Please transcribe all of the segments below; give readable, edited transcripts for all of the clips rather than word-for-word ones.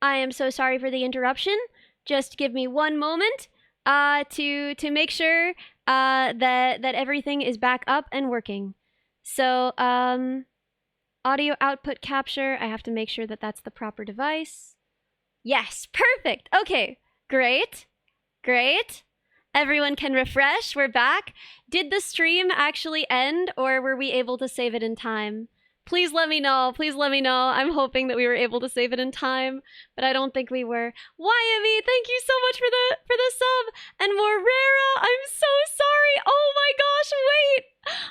I am so sorry for the interruption. Just give me one moment to make sure that everything is back up and working. So, audio output capture, I have to make sure that that's the proper device. Yes, perfect. Okay, great. Great. Everyone can refresh. We're back. Did the stream actually end, or were we able to save it in time? Please let me know. Please let me know. I'm hoping that we were able to save it in time, but I don't think we were. Wyomie, thank you so much for the sub. And Morera, I'm so sorry. Oh my gosh, wait.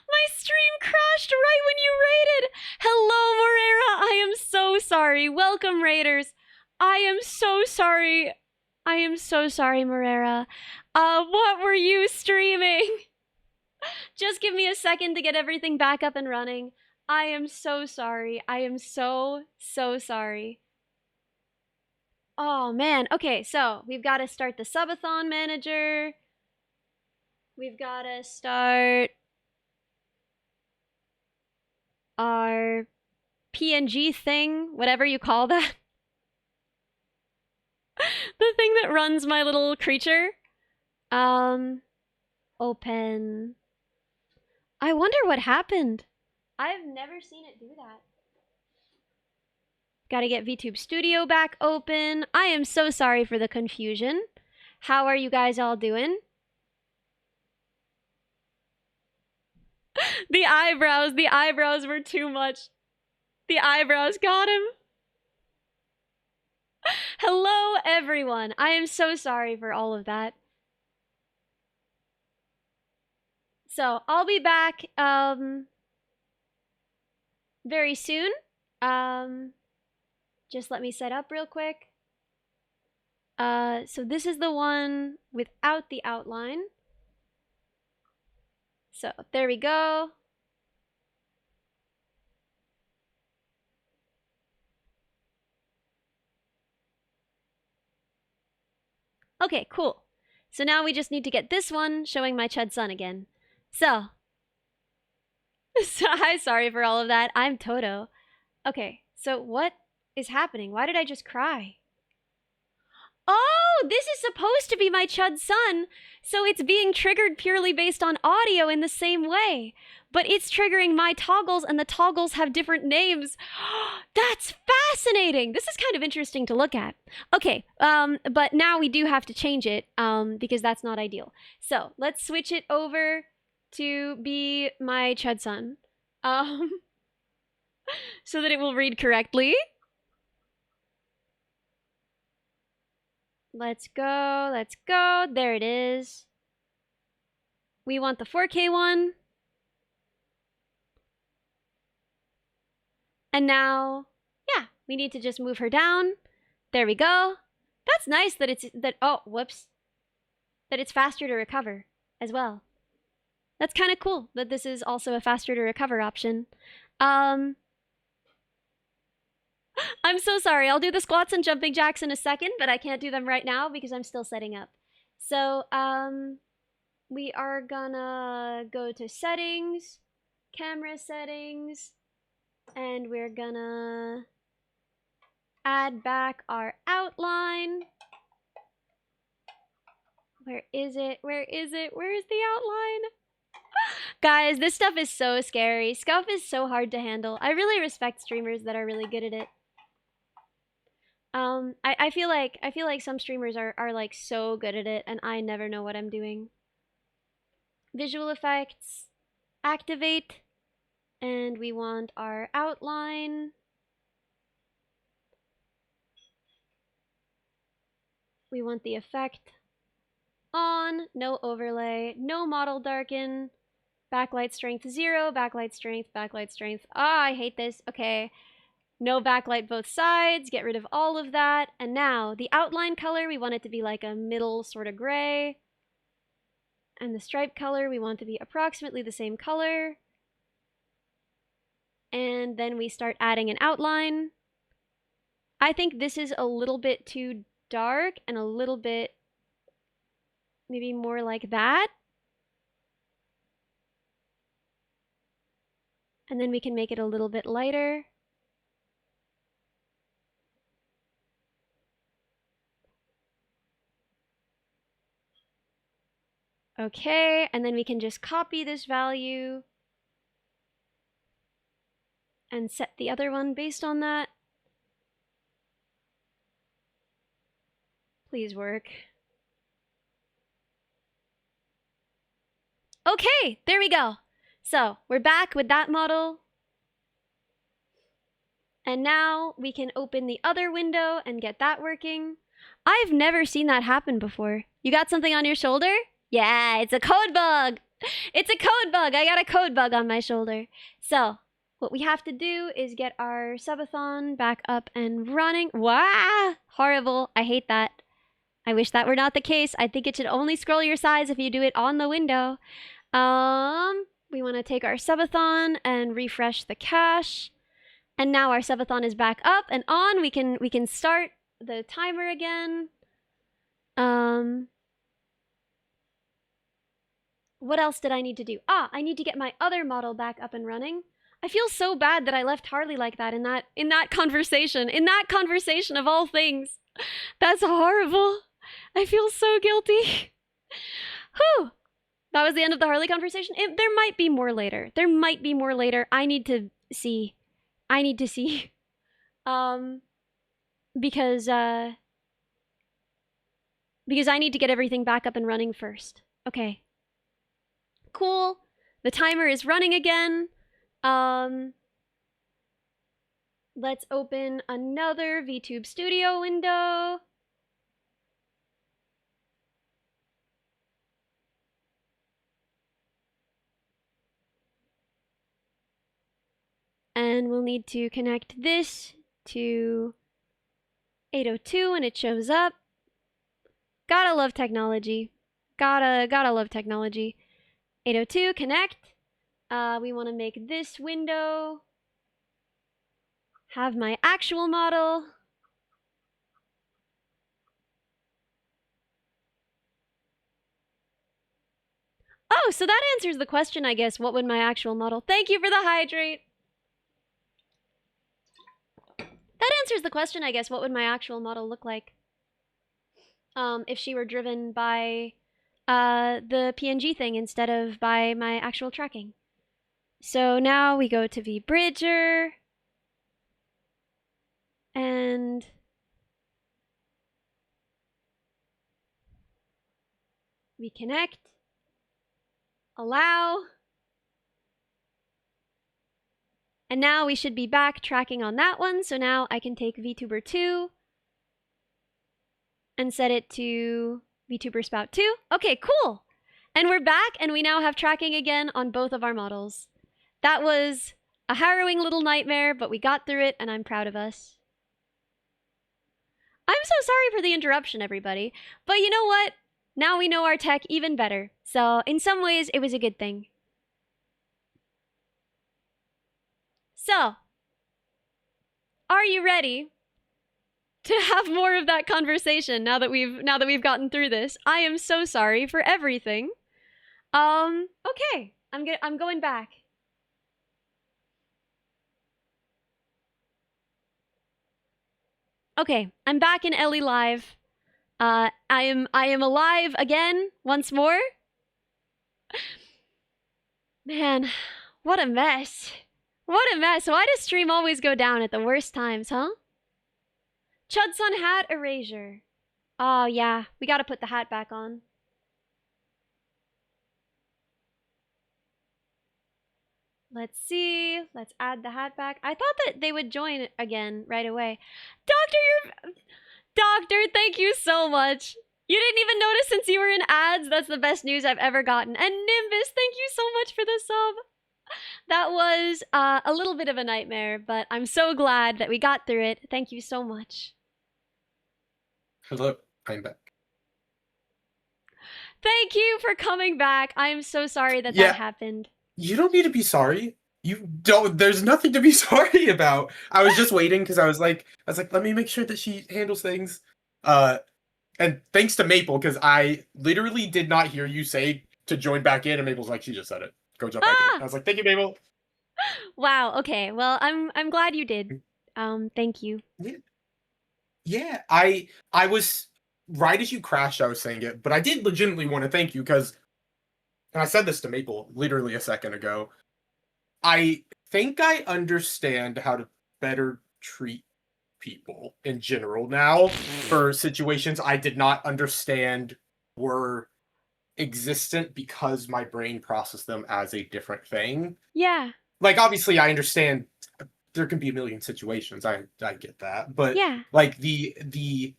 My stream crashed right when you raided. Hello, Morera. I am so sorry. Welcome, raiders. I am so sorry. I am so sorry, Morera. What were you streaming? Just give me a second to get everything back up and running. I am so sorry. I am so sorry. Oh, man. Okay, so we've got to start the Subathon manager. We've got to start our PNG thing, whatever you call that. The thing that runs my little creature. Open. I wonder what happened. I've never seen it do that. Gotta get VTube Studio back open. I am so sorry for the confusion. How are you guys all doing? The eyebrows were too much. The eyebrows got him. Hello, everyone. I am so sorry for all of that. So, I'll be back, very soon. Just let me set up real quick. So this is the one without the outline. So there we go. Okay, cool. So now we just need to get this one showing my Chud Sun again. So hi, sorry for all of that. I'm Toto. Okay, so what is happening? Why did I just cry? Oh, this is supposed to be my Chud Sun, so it's being triggered purely based on audio in the same way. But it's triggering my toggles, and the toggles have different names. That's fascinating! This is kind of interesting to look at. Okay, but now we do have to change it, because that's not ideal. So, let's switch it over to be my Chud Sun. So that it will read correctly. Let's go, let's go. There it is. We want the 4K one. And now, yeah, we need to just move her down. There we go. That's nice that oh, whoops. That it's faster to recover as well. That's kind of cool that this is also a faster to recover option. I'm so sorry. I'll do the squats and jumping jacks in a second, but I can't do them right now because I'm still setting up. So, we are gonna go to settings, camera settings, and we're gonna add back our outline. Where is it? Where is it? Where is the outline? Guys, this stuff is so scary. Scuff is so hard to handle. I really respect streamers that are really good at it. I feel like some streamers are like so good at it, and I never know what I'm doing. Visual effects, activate, and we want our outline. We want the effect on, no overlay, no model darken, backlight strength 0, backlight strength, backlight strength. Ah, I hate this. Okay. No backlight both sides, get rid of all of that. And now, the outline color, we want it to be like a middle sort of gray. And the stripe color, we want to be approximately the same color. And then we start adding an outline. I think this is a little bit too dark and a little bit maybe more like that. And then we can make it a little bit lighter. Okay, and then we can just copy this value and set the other one based on that. Please work. Okay, there we go. So we're back with that model. And now we can open the other window and get that working. I've never seen that happen before. You got something on your shoulder? Yeah, it's a code bug. It's a code bug. I got a code bug on my shoulder. So what we have to do is get our subathon back up and running. Wow, horrible. I hate that. I wish that were not the case. I think it should only scroll your size if you do it on the window. We want to take our subathon and refresh the cache. And now our subathon is back up and on. We can start the timer again. What else did I need to do? I need to get my other model back up and running. I feel so bad that I left Harley like that in that conversation. In that conversation of all things. That's horrible. I feel so guilty. Whew. That was the end of the Harley conversation. There might be more later. There might be more later. I need to see. Because I need to get everything back up and running first. Okay. Cool. The timer is running again. Let's open another VTube Studio window. And we'll need to connect this to 802 and it shows up. Gotta love technology. Gotta love technology. 802, connect. We want to make this window have my actual model. Oh, so that answers the question, I guess. What would my actual model? Thank you for the hydrate. That answers the question, I guess. What would my actual model look like? If she were driven by the PNG thing instead of by my actual tracking. So now we go to vBridger. And we connect. Allow. And now we should be back tracking on that one. So now I can take VTuber 2 and set it to VTuber Spout 2. Okay, cool. And we're back and we now have tracking again on both of our models. That was a harrowing little nightmare, but we got through it and I'm proud of us. I'm so sorry for the interruption, everybody. But you know what? Now we know our tech even better. So in some ways, it was a good thing. So, are you ready to have more of that conversation now that we've gotten through this? I am so sorry for everything. Okay. I'm going back. Okay, I'm back in Ellie Live. I am alive again once more. Man, what a mess. What a mess. Why does stream always go down at the worst times, huh? Chudson hat erasure. Oh yeah, we gotta put the hat back on. Let's see. Let's add the hat back. I thought that they would join again right away. Doctor, thank you so much. You didn't even notice since you were in ads. That's the best news I've ever gotten. And Nimbus, thank you so much for the sub. That was a little bit of a nightmare, but I'm so glad that we got through it. Thank you so much. Hello, I'm back. Thank you for coming back. I'm so sorry that that happened. You don't need to be sorry. You don't. There's nothing to be sorry about. I was just waiting because I was like, let me make sure that she handles things. And thanks to Maple, because I literally did not hear you say to join back in, and Maple's like, she just said it. Go jump back in. I was like, thank you, Mabel. Wow. Okay. Well, I'm glad you did. Thank you. Yeah. I was right as you crashed. I was saying it, but I did legitimately want to thank you because and I said this to Maple literally a second ago, I think I understand how to better treat people in general now for situations I did not understand were existent because my brain processed them as a different thing. Yeah. Like, obviously, I understand there can be a million situations. I get that, but Yeah. like the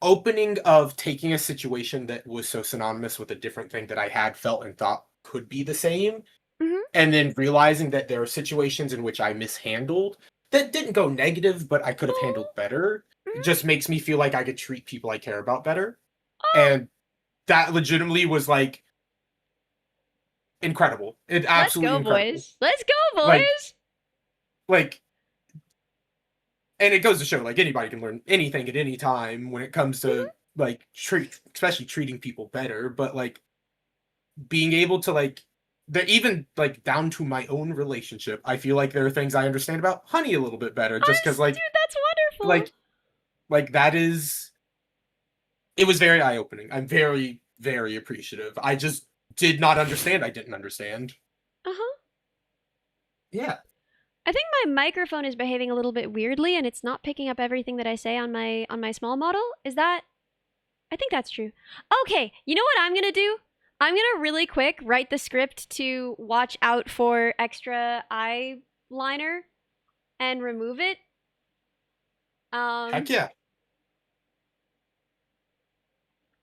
opening of taking a situation that was so synonymous with a different thing that I had felt and thought could be the same, Mhm. and then realizing that there are situations in which I mishandled that didn't go negative, but I could have Oh. handled better. It Mhm. just makes me feel like I could treat people I care about better. Oh. And that legitimately was like incredible. It Let's absolutely go, incredible. boys. Let's go, Like boys. like and it goes to show like anybody can learn anything at any time when it comes Mhm. to like treat especially treating people better, but like being able to like they're even like down to my own relationship. I feel like there are things I understand about Honey a little bit better just cuz Dude, that's wonderful. like like that is it was very eye-opening. I'm very very appreciative. I just did not understand. I didn't understand. Uh-huh. Yeah. I think my microphone is behaving a little bit weirdly and it's not picking up everything that I say on my small model. Is that I think that's true. Okay, you know what I'm going to do? I'm going to really quick write the script to watch out for extra eyeliner and remove it. Heck Um yeah.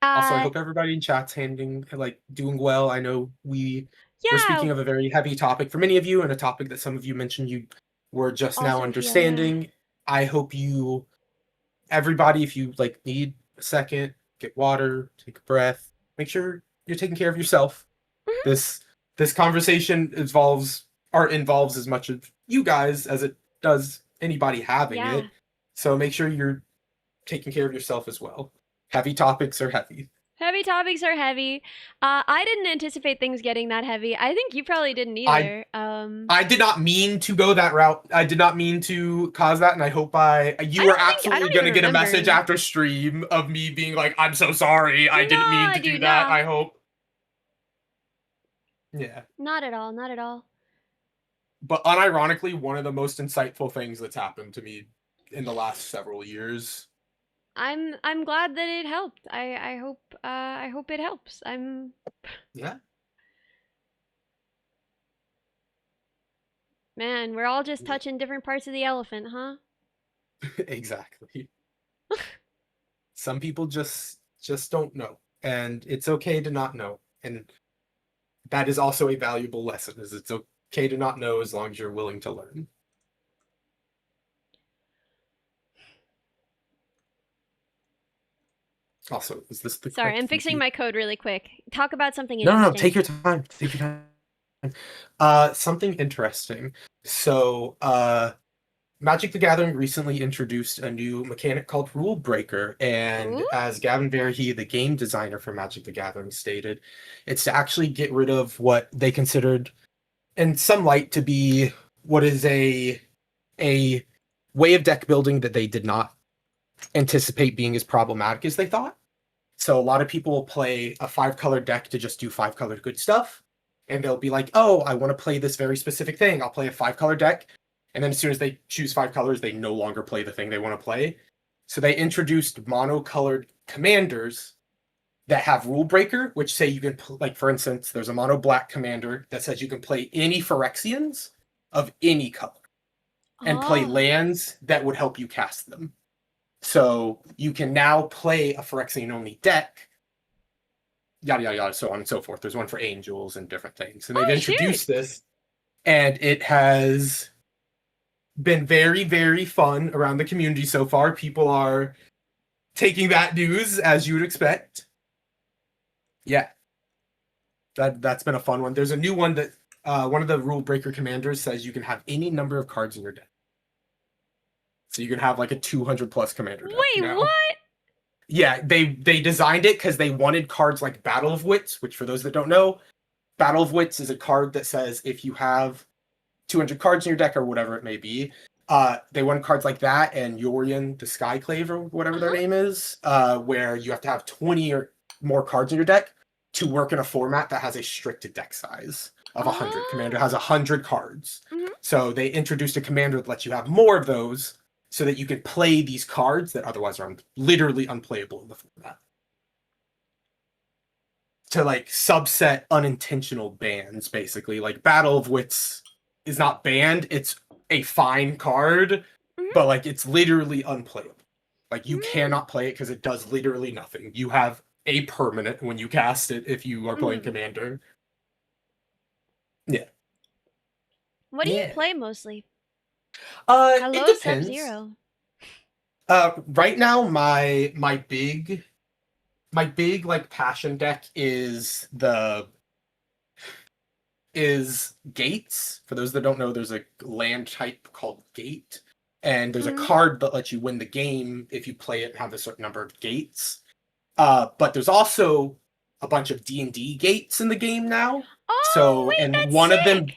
Also, I uh hope everybody in chat's handling like doing well. I know we're yeah, speaking of a very heavy topic for many of you, and a topic that some of you mentioned you were just now also feel yeah. understanding. I hope you, everybody, if you like need a second, get water, take a breath, make sure you're taking care of yourself. Mhm. This this conversation involves as much of you guys as it does anybody having Yeah. it. So make sure you're taking care of yourself as well. Heavy topics are heavy. Heavy topics are heavy. I didn't anticipate things getting that heavy. I think you probably didn't I either. I did not mean to go that route. I did not mean to cause that, and I hope you were I absolutely don't gonna even get a message remember. after stream of me being like, "I'm so sorry. I didn't mean Nah, to do dude, that." nah. I hope. Yeah. Not at all, not at all. But unironically, one of the most insightful things that's happened to me in the last several years. I'm glad that it helped. I hope it helps. Yeah. Man, we're all just Yeah. touching different parts of the elephant, huh? Exactly. Some people just don't know, and it's okay to not know. And that is also a valuable lesson. Is it's okay to not know as long as you're willing to learn. Also, is this the Sorry, correct I'm fixing VP? my code really quick. Talk about something No, no, no. interesting. Take your time. Take your time. Something interesting. So, Magic the Gathering recently introduced a new mechanic called Rule Breaker, and Ooh? as Gavin Verhey, the game designer for Magic the Gathering, stated, it's to actually get rid of what they considered, in some light, to be what is a way of deck building that they did not anticipate being as problematic as they thought. So a lot of people will play a 5-color deck to just do 5-color good stuff. And they'll be like, oh, I want to play this very specific thing. I'll play a 5-color deck. And then as soon as they choose 5 colors, they no longer play the thing they want to play. So they introduced mono-colored commanders that have Rule Breaker, which say you can, like, for instance, there's a mono black commander that says you can play any Phyrexians of any color and play Oh. lands that would help you cast them. So you can now play a Phyrexian only deck, yada yada yada, so on and so forth. There's one for angels and different things. And they've Oh shoot. introduced this, and it has been very, very fun around the community so far. People are taking that news as you would expect. Yeah. That's been a fun one. There's a new one that one of the rule breaker commanders says you can have any number of cards in your deck. So you can have like a 200 plus commander deck Wait, now. what? Yeah, they designed it because they wanted cards like Battle of Wits, which for those that don't know, Battle of Wits is a card that says if you have 200 cards in your deck or whatever it may be, they want cards like that and Yorion the Skyclave or whatever their Uh-huh. name is, where you have to have 20 or more cards in your deck. to work in a format that has a strict deck size of 100. Oh. Commander has 100 cards. Mhm. So they introduced a commander that lets you have more of those so that you can play these cards that otherwise are literally unplayable in the format. To like subset unintentional bans, basically. Like Battle of Wits is not banned, it's a fine card, but like it's literally unplayable. Like you cannot play it because it does literally nothing. You have a permanent when you cast it if you are playing Commander. Yeah. What do you play mostly? It depends. Sub-Zero. Right now my big like passion deck is Gates. For those that don't know, there's a land type called Gate, and there's a card that lets you win the game if you play it and have a certain number of gates. But there's also a bunch of D&D gates in the game now. Oh, wait, and that's one sick. of them,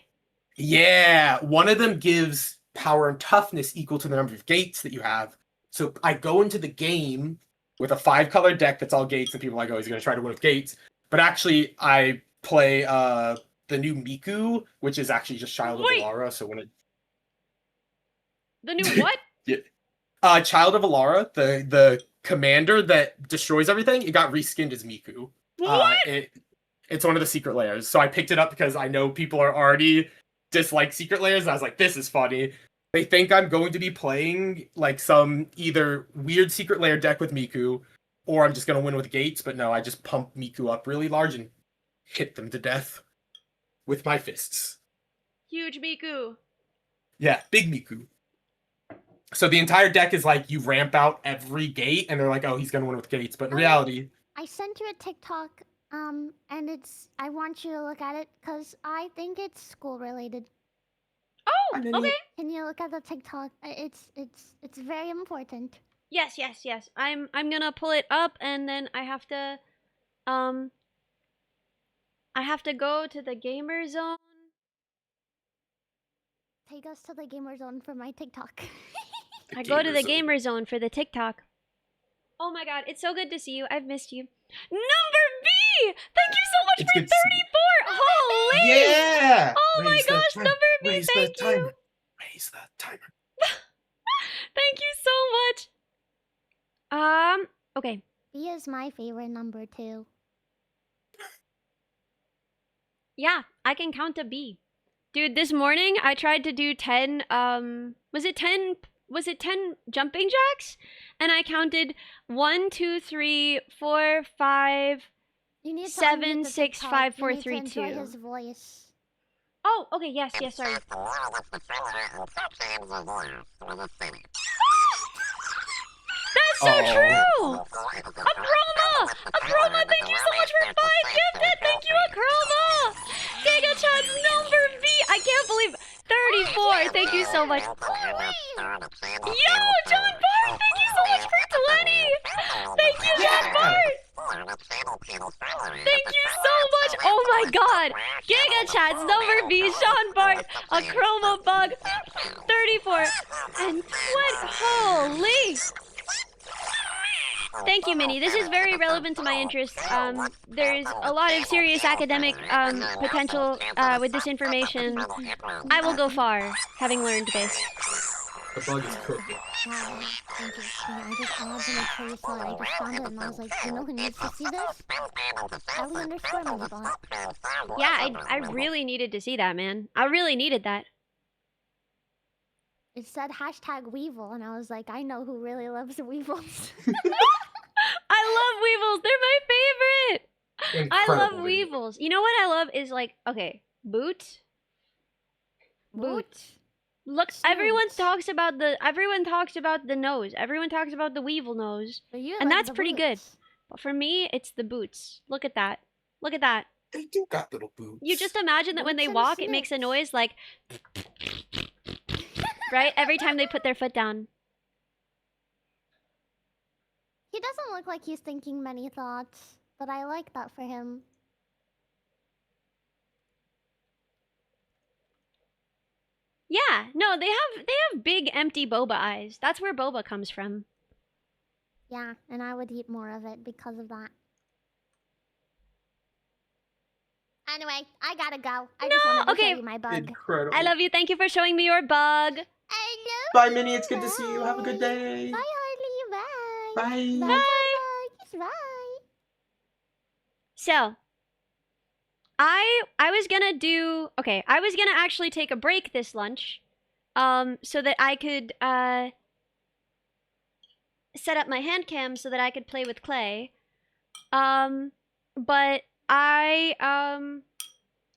one of them gives power and toughness equal to the number of gates that you have. So I go into the game with a 5-color deck that's all gates, and people are like, oh, he's going to try to win with gates. But actually, I play the new Miku, which is actually just Child of Alara. So when it the new what? Yeah. Child of Alara, the commander that destroys everything, it got reskinned as Miku. What? It's one of the secret layers. So I picked it up because I know people are already dislike secret layers. And I was like, this is funny. They think I'm going to be playing like some either weird secret layer deck with Miku, or I'm just going to win with gates. But no, I just pump Miku up really large and hit them to death with my fists. Huge Miku. Yeah, big Miku. So the entire deck is like you ramp out every gate, and they're like, "Oh, he's gonna win with gates." But in reality, I sent you a TikTok, and I want you to look at it because I think it's school related. Oh, okay. Can you look at the TikTok? It's very important. Yes. I'm gonna pull it up, and then I have to go to the gamer zone. Take us to the gamer zone for my TikTok. I go to the gamer zone for the TikTok. Oh my god, it's so good to see you. I've missed you. Number B! Thank you so much for 34! Holy! Yeah! Oh my gosh, Number B, thank you! Raise the timer. Thank you so much! Okay. B is my favorite number too. Yeah, I can count to B. Dude, this morning I tried to do 10, was it 10 jumping jacks? And I counted 1, 2, 3, 4, 5, 7, 6, 5, 4, 3, 2. His voice. Oh, okay, yes, sorry. That's so true! Akroma, thank you so much for 5 gifted! Thank you, Akroma! Giga Chat's Number B! I can't believe 34! Thank you so much. Yo, John Bart! Thank you so much for 20! Thank you, John Bart! Thank you so much! Oh my god! Giga Chat's Number B, Sean Bart, Akroma Bug, 34, and 20. Holy! Thank you, Minnie. This is very relevant to my interests. There's a lot of serious academic potential with this information. I will go far, having learned this. The bug is cooking. Wow, thank you. I wanted to make sure you saw it. I just found it and I was like, you know who needs to see this? Ellie_Minibot. Yeah, I really needed to see that, man. I really needed that. It said #Weevil, and I was like, I know who really loves Weevils. I love Weevils. They're my favorite. Incredible, I love Weevils. You know what I love is like, okay, Boot. Look, everyone talks about the nose. Everyone talks about the Weevil nose. And that's pretty good. But for me, it's the boots. Look at that. Look at that. They do got little boots. You just imagine that when they walk, it makes a noise like right? Every time they put their foot down. He doesn't look like he's thinking many thoughts, but I like that for him. Yeah, no, they have big empty boba eyes. That's where boba comes from. Yeah, and I would eat more of it because of that. Anyway, I gotta go. I just wanted to okay. show you my bug. Incredible. I love you. Thank you for showing me your bug. I love Bye, you. Minnie. It's good to see you. Have a good day. Bye, Harley. Bye. Bye. Bye, Codebugs. Bye. So, I was gonna do okay. I was gonna actually take a break this lunch, so that I could set up my hand cam so that I could play with clay. But I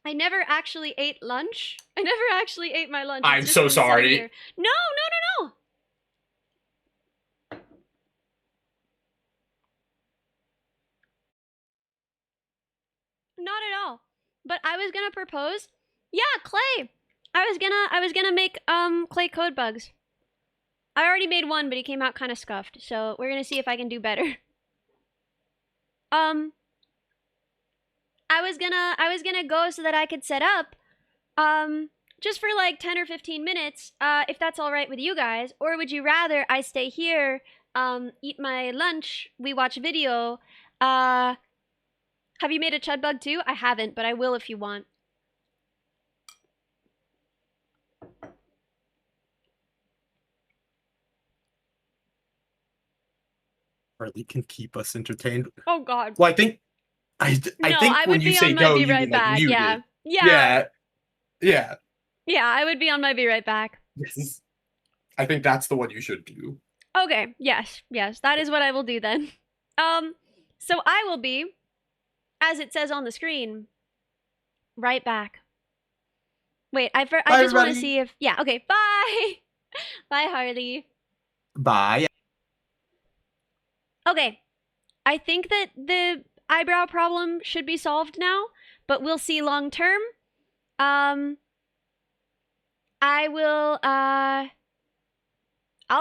never actually ate lunch. I never actually ate my lunch. It's I'm just so been sitting sorry. here. No. Not at all. But I was gonna propose. Yeah, clay. I was gonna make clay code bugs. I already made one, but he came out kind of scuffed. So we're gonna see if I can do better. I was gonna go so that I could set up just for like 10 or 15 minutes, if that's all right with you guys, or would you rather I stay here, eat my lunch, we watch a video? Have you made a chud bug too? I haven't, but I will if you want. Harley can keep us entertained. Oh God. Well, I think I when would you be say on my go, be you right mean like back. muted. Yeah. Yeah. Yeah, I would be on my be right back. Yes. I think that's the one you should do. Okay, yes, that is what I will do then. So I will be, as it says on the screen, right back. Wait, I just want to everybody. see if, yeah, okay, bye! Bye, Harley. Bye. Okay, I think that the eyebrow problem should be solved now, but we'll see long term. I will, I'll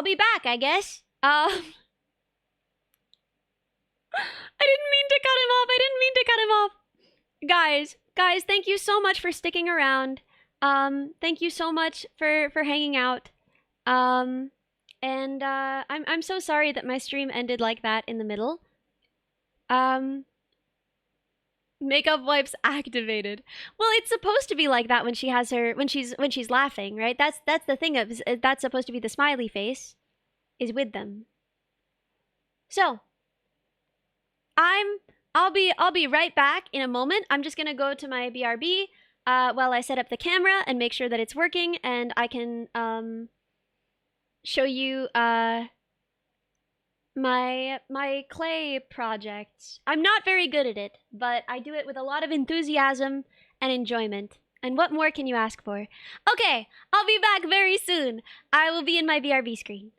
be back, I guess. I didn't mean to cut him off. I didn't mean to cut him off. Guys, thank you so much for sticking around. Thank you so much for hanging out. I'm so sorry that my stream ended like that in the middle. Makeup wipes activated. Well, it's supposed to be like that when she has her when she's laughing, right? That's the thing of that's supposed to be the smiley face is with them. So, I'll be right back in a moment. I'm just gonna go to my BRB while I set up the camera and make sure that it's working, and I can show you my clay project. I'm not very good at it, but I do it with a lot of enthusiasm and enjoyment. And what more can you ask for? Okay, I'll be back very soon. I will be in my BRB screen.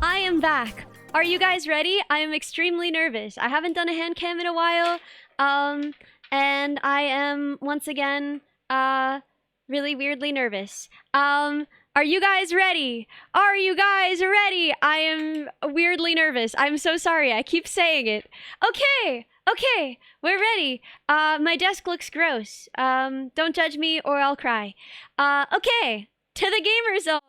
I am back. Are you guys ready? I am extremely nervous. I haven't done a hand cam in a while. And I am once again really weirdly nervous. Are you guys ready? Are you guys ready? I am weirdly nervous. I'm so sorry. I keep saying it. Okay, we're ready. My desk looks gross. Don't judge me or I'll cry. Okay, to the gamer zone.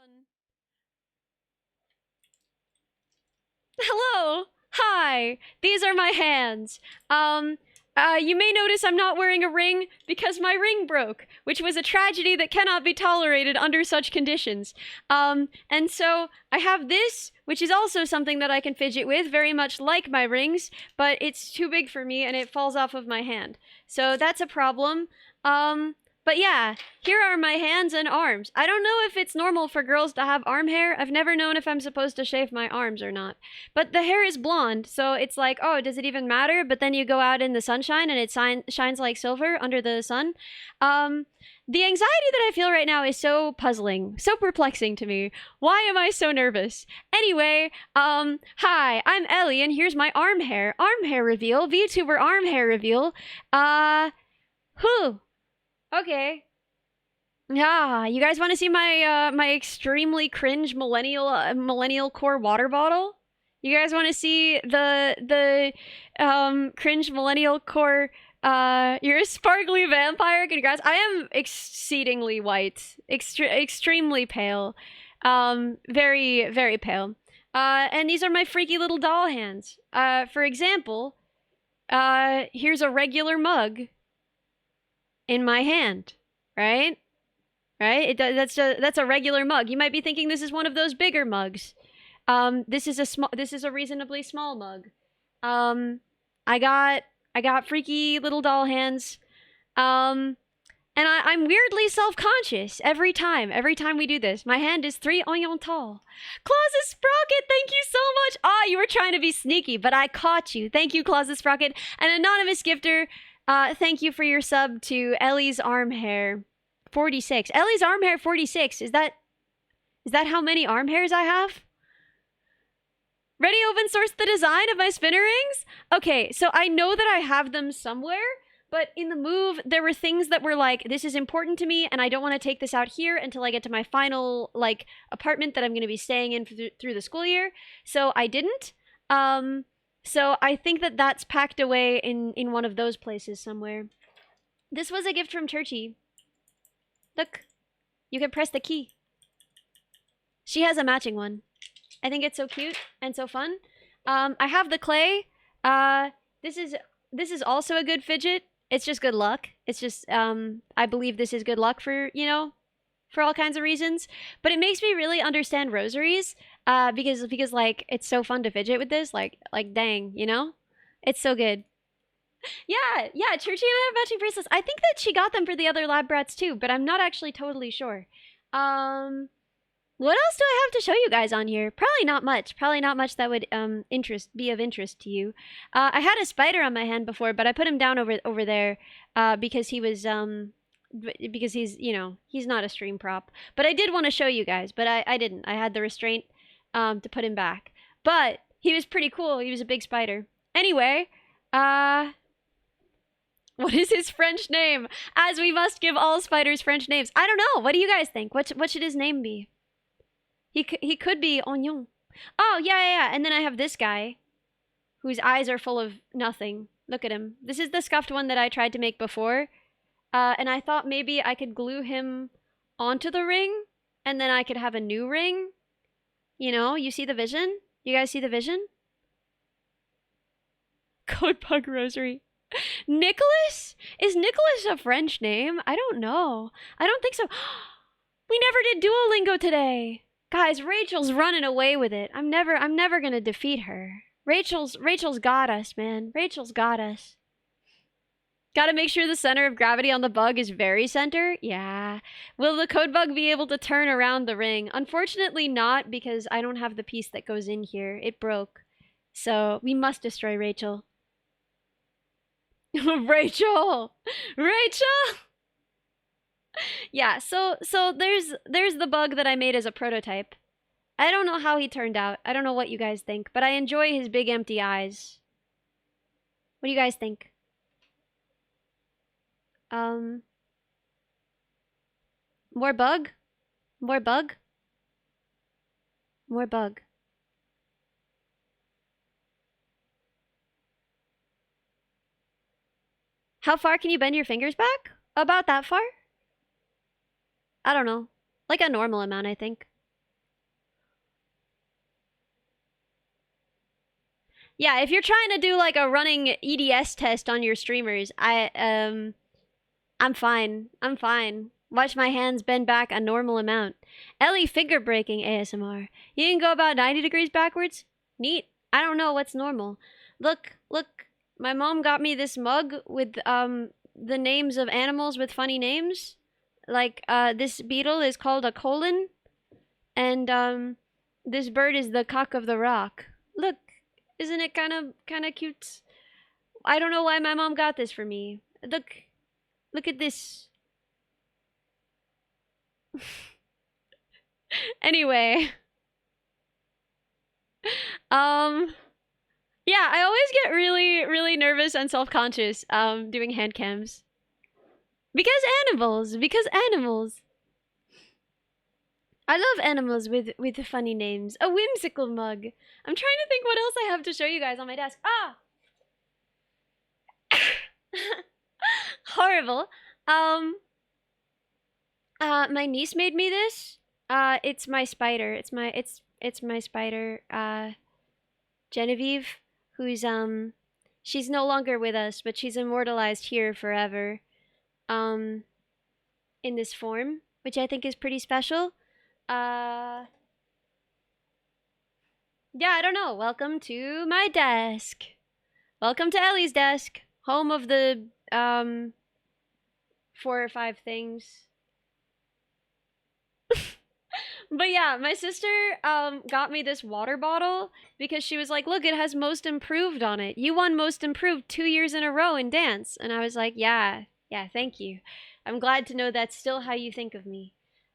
Hello. Hi. These are my hands. You may notice I'm not wearing a ring because my ring broke, which was a tragedy that cannot be tolerated under such conditions. And so I have this, which is also something that I can fidget with, very much like my rings, but it's too big for me and it falls off of my hand. So that's a problem. But yeah, here are my hands and arms. I don't know if it's normal for girls to have arm hair. I've never known if I'm supposed to shave my arms or not. But the hair is blonde, so it's like, oh, does it even matter? But then you go out in the sunshine and it shines like silver under the sun. The anxiety that I feel right now is so puzzling, so perplexing to me. Why am I so nervous? Anyway, hi, I'm Ellie, and here's my arm hair. Arm hair reveal, VTuber arm hair reveal. Okay. Yeah, you guys want to see my my extremely cringe millennial core water bottle? You guys want to see the cringe millennial core you're a sparkly vampire? Can you guys? I am exceedingly white, extremely pale, very very pale. And these are my freaky little doll hands. For example, here's a regular mug in my hand, right? Right? That's a regular mug. You might be thinking this is one of those bigger mugs. This is a reasonably small mug. I got freaky little doll hands. And I'm weirdly self-conscious every time we do this. My hand is 3 oignon tall. Clauses Sprocket, thank you so much. Ah, you were trying to be sneaky, but I caught you. Thank you, Clauses Sprocket. An anonymous gifter, thank you for your sub to Ellie's arm hair 46. Ellie's arm hair 46. Is that how many arm hairs I have? Ready open source the design of my spinner rings? Okay, so I know that I have them somewhere, but in the move, there were things that were like, this is important to me, and I don't want to take this out here until I get to my final, like, apartment that I'm going to be staying in through the school year. So I didn't. So I think that that's packed away in one of those places somewhere. This was a gift from Churchy. Look, you can press the key. She has a matching one. I think it's so cute and so fun. I have the clay. This is also a good fidget. It's just good luck. It's just I believe this is good luck for, you know, for all kinds of reasons. But it makes me really understand rosaries. Because like it's so fun to fidget with this, like dang, you know? It's so good. Yeah, Churchy and I have matching bracelets. I think that she got them for the other lab brats too, but I'm not actually totally sure. What else do I have to show you guys on here? Probably not much. Probably not much that would be of interest to you. I had a spider on my hand before, but I put him down over there because he was because he's, you know, he's not a stream prop. But I did want to show you guys, but I didn't. I had the restraint to put him back. But he was pretty cool. He was a big spider. Anyway, what is his French name? As we must give all spiders French names. I don't know. What do you guys think? What should his name be? He could be Oignon. Oh, yeah. And then I have this guy whose eyes are full of nothing. Look at him. This is the scuffed one that I tried to make before. And I thought maybe I could glue him onto the ring and then I could have a new ring. You know, you see the vision? You guys see the vision? Codebug Rosary. Nicholas? Is Nicholas a French name? I don't know. I don't think so. We never did Duolingo today. Guys, Rachel's running away with it. I'm never gonna defeat her. Rachel's got us, man. Rachel's got us. Gotta make sure the center of gravity on the bug is very center. Yeah. Will the code bug be able to turn around the ring? Unfortunately not, because I don't have the piece that goes in here. It broke. So we must destroy Rachel. Rachel! Yeah, so there's the bug that I made as a prototype. I don't know how he turned out. I don't know what you guys think, but I enjoy his big empty eyes. What do you guys think? More bug? More bug? More bug. How far can you bend your fingers back? About that far? I don't know. Like a normal amount, I think. Yeah, if you're trying to do like a running EDS test on your streamers, I'm fine. I'm fine. Watch my hands bend back a normal amount. Ellie finger breaking ASMR. You can go about 90 degrees backwards? Neat. I don't know what's normal. Look. My mom got me this mug with the names of animals with funny names. Like this beetle is called a colon, and this bird is the cock of the rock. Look, isn't it kind of cute? I don't know why my mom got this for me. Look at this. Anyway, yeah, I always get really nervous and self-conscious doing hand cams. Because animals. I love animals with funny names. A whimsical mug. I'm trying to think what else I have to show you guys on my desk. Ah! Horrible. My niece made me this. It's my spider. It's my spider, Genevieve, who's she's no longer with us, but she's immortalized here forever. In this form, which I think is pretty special. Yeah, I don't know. Welcome to my desk. Welcome to Ellie's desk. Home of the 4 or 5 things. But yeah, my sister got me this water bottle because she was like, look, it has most improved on it. You won most improved 2 years in a row in dance. And I was like, yeah, thank you. I'm glad to know that's still how you think of me.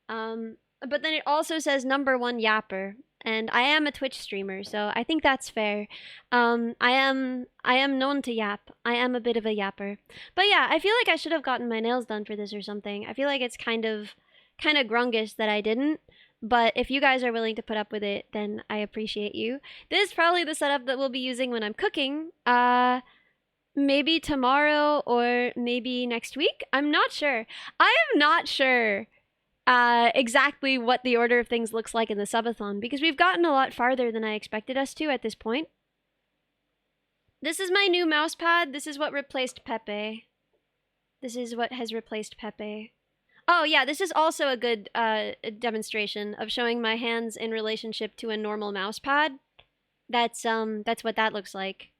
But then it also says #1 yapper. And I am a Twitch streamer, so I think that's fair. I am known to yap. I am a bit of a yapper. But yeah, I feel like I should have gotten my nails done for this or something. I feel like it's kind of grungish that I didn't. But if you guys are willing to put up with it, then I appreciate you. This is probably the setup that we'll be using when I'm cooking. Maybe tomorrow or maybe next week? I'm not sure. I am not sure exactly what the order of things looks like in the subathon, because we've gotten a lot farther than I expected us to at this point. This is my new mouse pad. This is what replaced Pepe. This is what has replaced Pepe. Oh yeah, this is also a good demonstration of showing my hands in relationship to a normal mouse pad. That's what that looks like.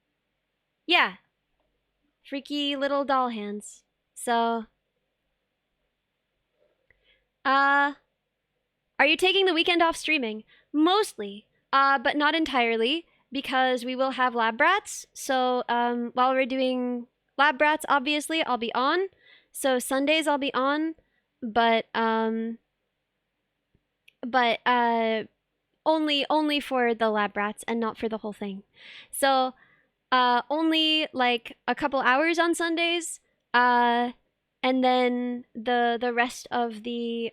Yeah. Freaky little doll hands. So are you taking the weekend off streaming? Mostly, but not entirely, because we will have lab brats. So while we're doing lab brats, obviously I'll be on. So Sundays I'll be on, but only for the lab brats and not for the whole thing. So only like a couple hours on Sundays, and then the rest of the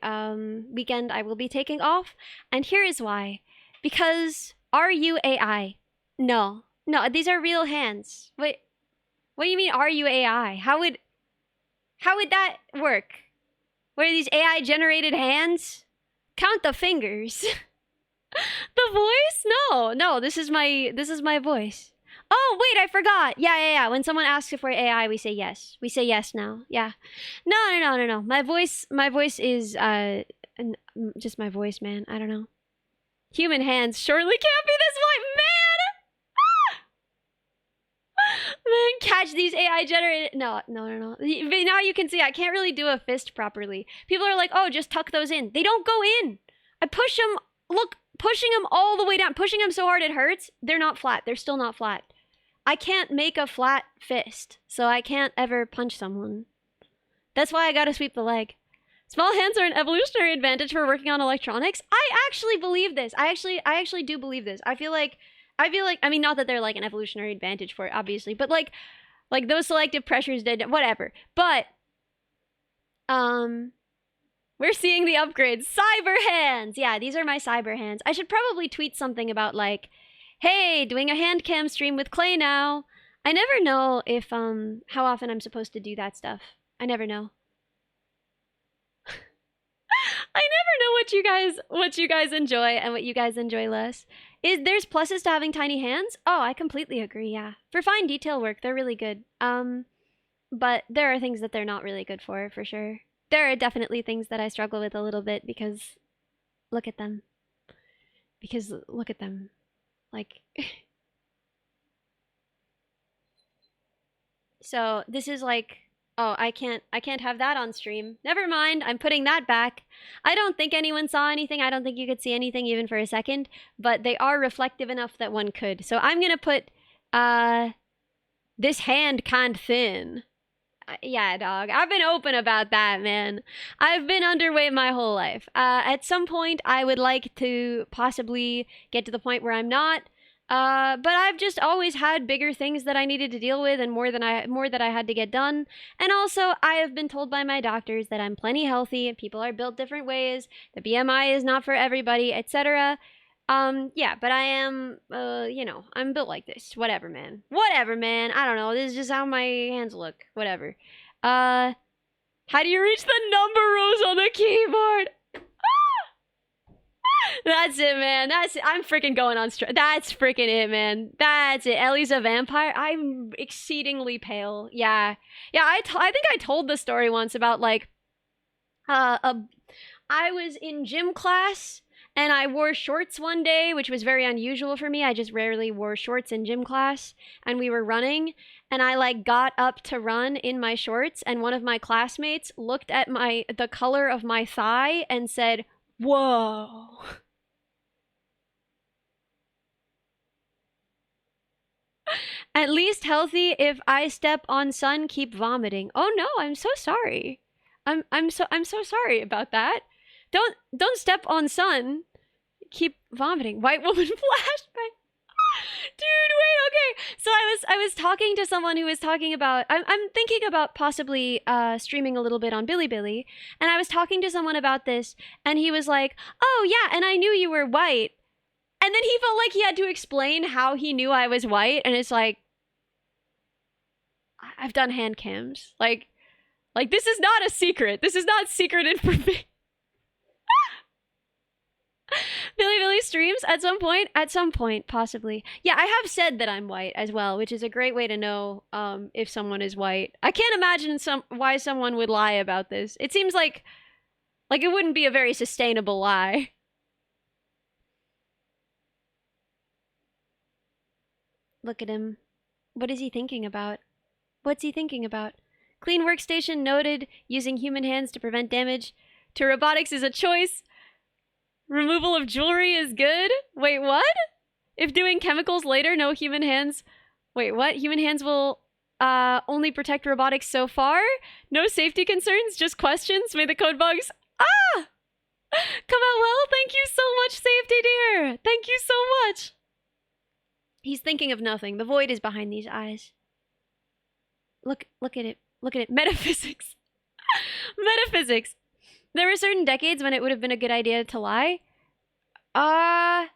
weekend I will be taking off. And here is why. Because are you AI? No, these are real hands. Wait, what do you mean, are you AI? How would that work? What are these AI generated hands? Count the fingers. The voice? No, this is my voice. Oh, wait, I forgot. Yeah. When someone asks if we're AI, we say yes. We say yes now. Yeah. No. My voice is just my voice, man. I don't know. Human hands surely can't be this white, man. Man, catch these AI generated. No. But now you can see I can't really do a fist properly. People are like, oh, just tuck those in. They don't go in. I push them. Look, pushing them all the way down. Pushing them so hard it hurts. They're not flat. They're still not flat. I can't make a flat fist, so I can't ever punch someone. That's why I gotta sweep the leg. Small hands are an evolutionary advantage for working on electronics. I actually believe this. I actually do believe this. I feel like, I mean, not that they're like an evolutionary advantage for it, obviously, but like those selective pressures did, whatever. But, we're seeing the upgrades. Cyber hands! Yeah, these are my cyber hands. I should probably tweet something about like, hey, doing a hand cam stream with Clay now. I never know if, how often I'm supposed to do that stuff. I never know. I never know what you guys enjoy and what you guys enjoy less. There's pluses to having tiny hands? Oh, I completely agree, yeah. For fine detail work, they're really good. But there are things that they're not really good for sure. There are definitely things that I struggle with a little bit because look at them. Because look at them. Like so this is like, oh, I can't have that on stream. Never mind, I'm putting that back. I don't think anyone saw anything. I don't think you could see anything even for a second, but they are reflective enough that one could. So I'm gonna put this hand kind of thin. Yeah, dog. I've been open about that, man. I've been underweight my whole life. At some point, I would like to possibly get to the point where I'm not. But I've just always had bigger things that I needed to deal with and more that I had to get done. And also, I have been told by my doctors that I'm plenty healthy. People are built different ways. The BMI is not for everybody, etc. Yeah, but I am, you know, I'm built like this. Whatever, man. Whatever, man. I don't know. This is just how my hands look. Whatever. How do you reach the number rows on the keyboard? That's it, man. That's it. I'm freaking going on that's freaking it, man. That's it. Ellie's a vampire. I'm exceedingly pale. Yeah. Yeah, I think I told the story once about, like, I was in gym class, and I wore shorts one day, which was very unusual for me. I just rarely wore shorts in gym class, and we were running, and I, like, got up to run in my shorts, and one of my classmates looked at the color of my thigh and said, "Whoa." At least healthy. If I step on sun, keep vomiting. Oh no, I'm so sorry. I'm so sorry about that. Don't step on sun. Keep vomiting. White woman flashback. Dude, wait, okay. So I was talking to someone who was talking about, I'm thinking about possibly streaming a little bit on Bilibili, and I was talking to someone about this, and he was like, "Oh yeah, and I knew you were white." And then he felt like he had to explain how he knew I was white, and it's like, I've done hand cams. Like this is not a secret. This is not secret information. Billy streams at some point, possibly. Yeah, I have said that I'm white as well, which is a great way to know if someone is white. I can't imagine why someone would lie about this. It seems like it wouldn't be a very sustainable lie. Look at him. What is he thinking about? What's he thinking about? Clean workstation noted. Using human hands to prevent damage to robotics is a choice. Removal of jewelry is good? Wait, what? If doing chemicals later, no human hands... Wait, what? Human hands will only protect robotics so far? No safety concerns, just questions? May the Codebugs... Ah! Come out well? Thank you so much, Safety Dear! Thank you so much! He's thinking of nothing. The void is behind these eyes. Look at it. Look at it. Metaphysics. Metaphysics. There were certain decades when it would have been a good idea to lie. Yeah,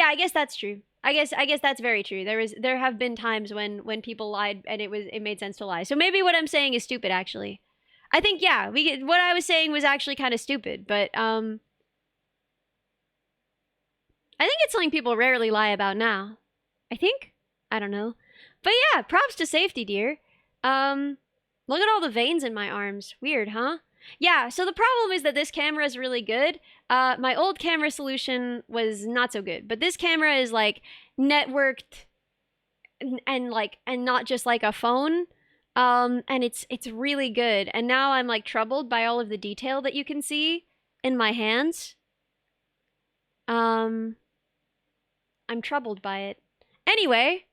I guess that's true. I guess that's very true. There have been times when people lied and it made sense to lie. So maybe what I'm saying is stupid, actually. I think, yeah, what I was saying was actually kind of stupid, but I think it's something people rarely lie about now. I think? I don't know. But yeah, props to Safety Dear. Look at all the veins in my arms. Weird, huh? Yeah, so the problem is that this camera is really good. My old camera solution was not so good, but this camera is like networked and not just like a phone. And it's really good. And now I'm like troubled by all of the detail that you can see in my hands. I'm troubled by it. Anyway,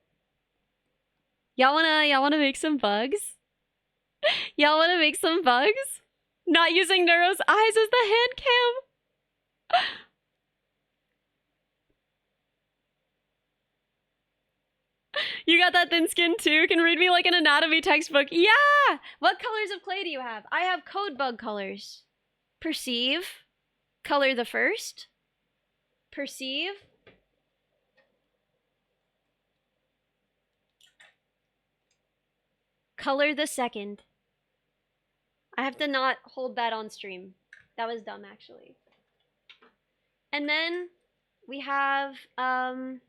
y'all wanna make some bugs? Y'all wanna make some bugs? Not using Neuro's eyes as the hand cam. You got that thin skin too? Can read me like an anatomy textbook. Yeah! What colors of clay do you have? I have Codebug colors. Perceive. Color the first. Perceive. Color the second. I have to not hold that on stream. That was dumb, actually. And then we have, I'm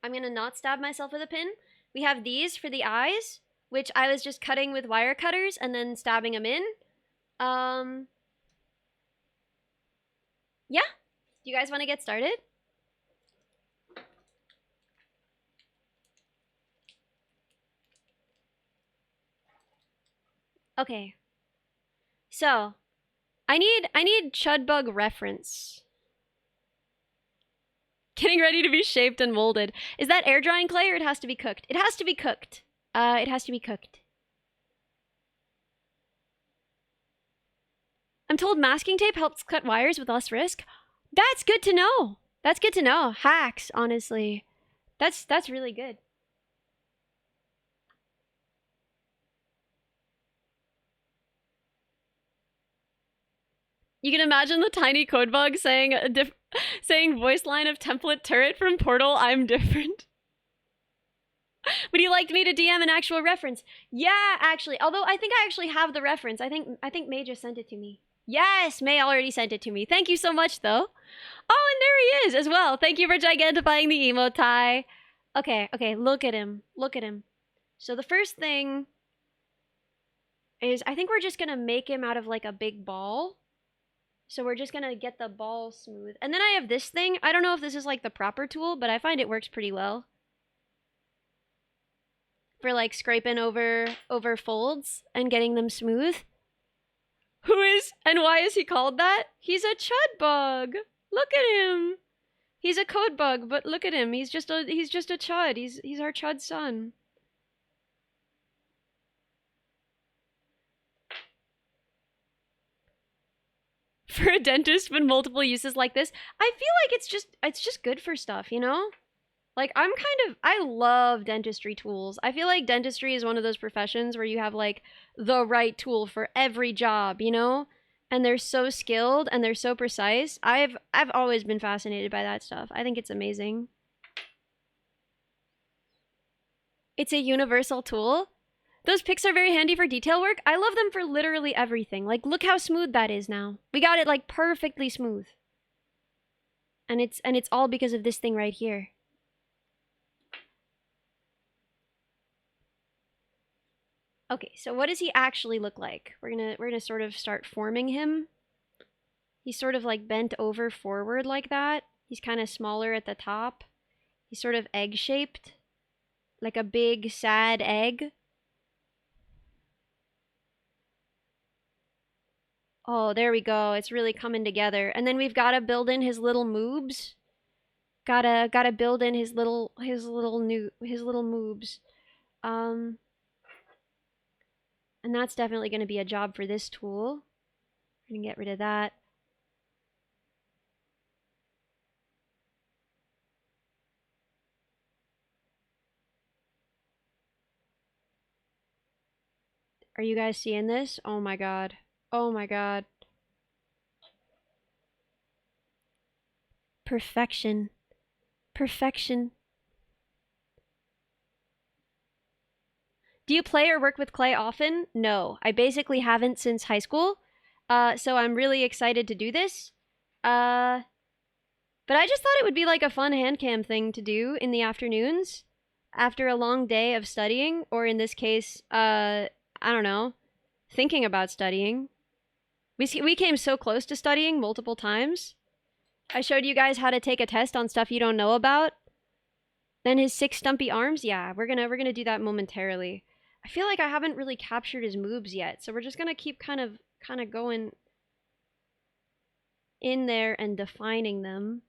gonna not stab myself with a pin. We have these for the eyes, which I was just cutting with wire cutters and then stabbing them in. Yeah. Do you guys want to get started? Okay. So, I need Chudbug reference. Getting ready to be shaped and molded. Is that air drying clay or it has to be cooked? It has to be cooked. It has to be cooked. I'm told masking tape helps cut wires with less risk. That's good to know. That's good to know. Hacks, honestly. That's really good. You can imagine the tiny Codebug saying saying voice line of template turret from Portal, I'm different. Would you like me to DM an actual reference? Yeah, actually. Although I think I actually have the reference. I think May just sent it to me. Yes, May already sent it to me. Thank you so much, though. Oh, and there he is as well. Thank you for gigantifying the emotai. Okay, look at him. Look at him. So the first thing is I think we're just gonna make him out of like a big ball. So we're just gonna get the ball smooth. And then I have this thing. I don't know if this is like the proper tool, but I find it works pretty well. For like scraping over folds and getting them smooth. Who is and why is he called that? He's a chud bug. Look at him. He's a code bug, but look at him. He's just a chud. He's our chud son. For a dentist with multiple uses like this, I feel like it's just good for stuff, you know? Like, I love dentistry tools. I feel like dentistry is one of those professions where you have, like, the right tool for every job, you know? And they're so skilled and they're so precise. I've always been fascinated by that stuff. I think it's amazing. It's a universal tool. Those picks are very handy for detail work. I love them for literally everything. Like, look how smooth that is now. We got it, like, perfectly smooth. And it's all because of this thing right here. Okay, so what does he actually look like? We're gonna sort of start forming him. He's sort of like bent over forward like that. He's kind of smaller at the top. He's sort of egg-shaped. Like a big, sad egg. Oh, there we go. It's really coming together. And then we've got to build in his little moobs. Gotta build in his little moobs. And that's definitely going to be a job for this tool. We're going to get rid of that. Are you guys seeing this? Oh my god. Oh my god. Perfection. Perfection. Do you play or work with clay often? No, I basically haven't since high school. So I'm really excited to do this. But I just thought it would be like a fun hand cam thing to do in the afternoons after a long day of studying, or in this case, I don't know, thinking about studying. We came so close to studying multiple times. I showed you guys how to take a test on stuff you don't know about. Then his 6 stumpy arms, yeah, we're gonna do that momentarily. I feel like I haven't really captured his moves yet, so we're just gonna keep kind of going in there and defining them.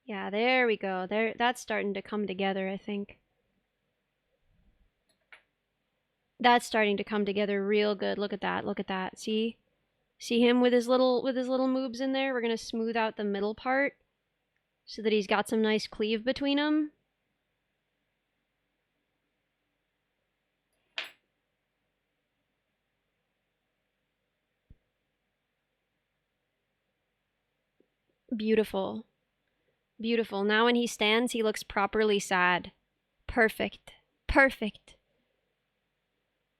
Yeah, there we go. There, that's starting to come together, I think. That's starting to come together real good. Look at that. Look at that. See? See him with his little moves in there? We're going to smooth out the middle part so that he's got some nice cleave between them. Beautiful. Beautiful. Now when he stands, he looks properly sad. Perfect. Perfect.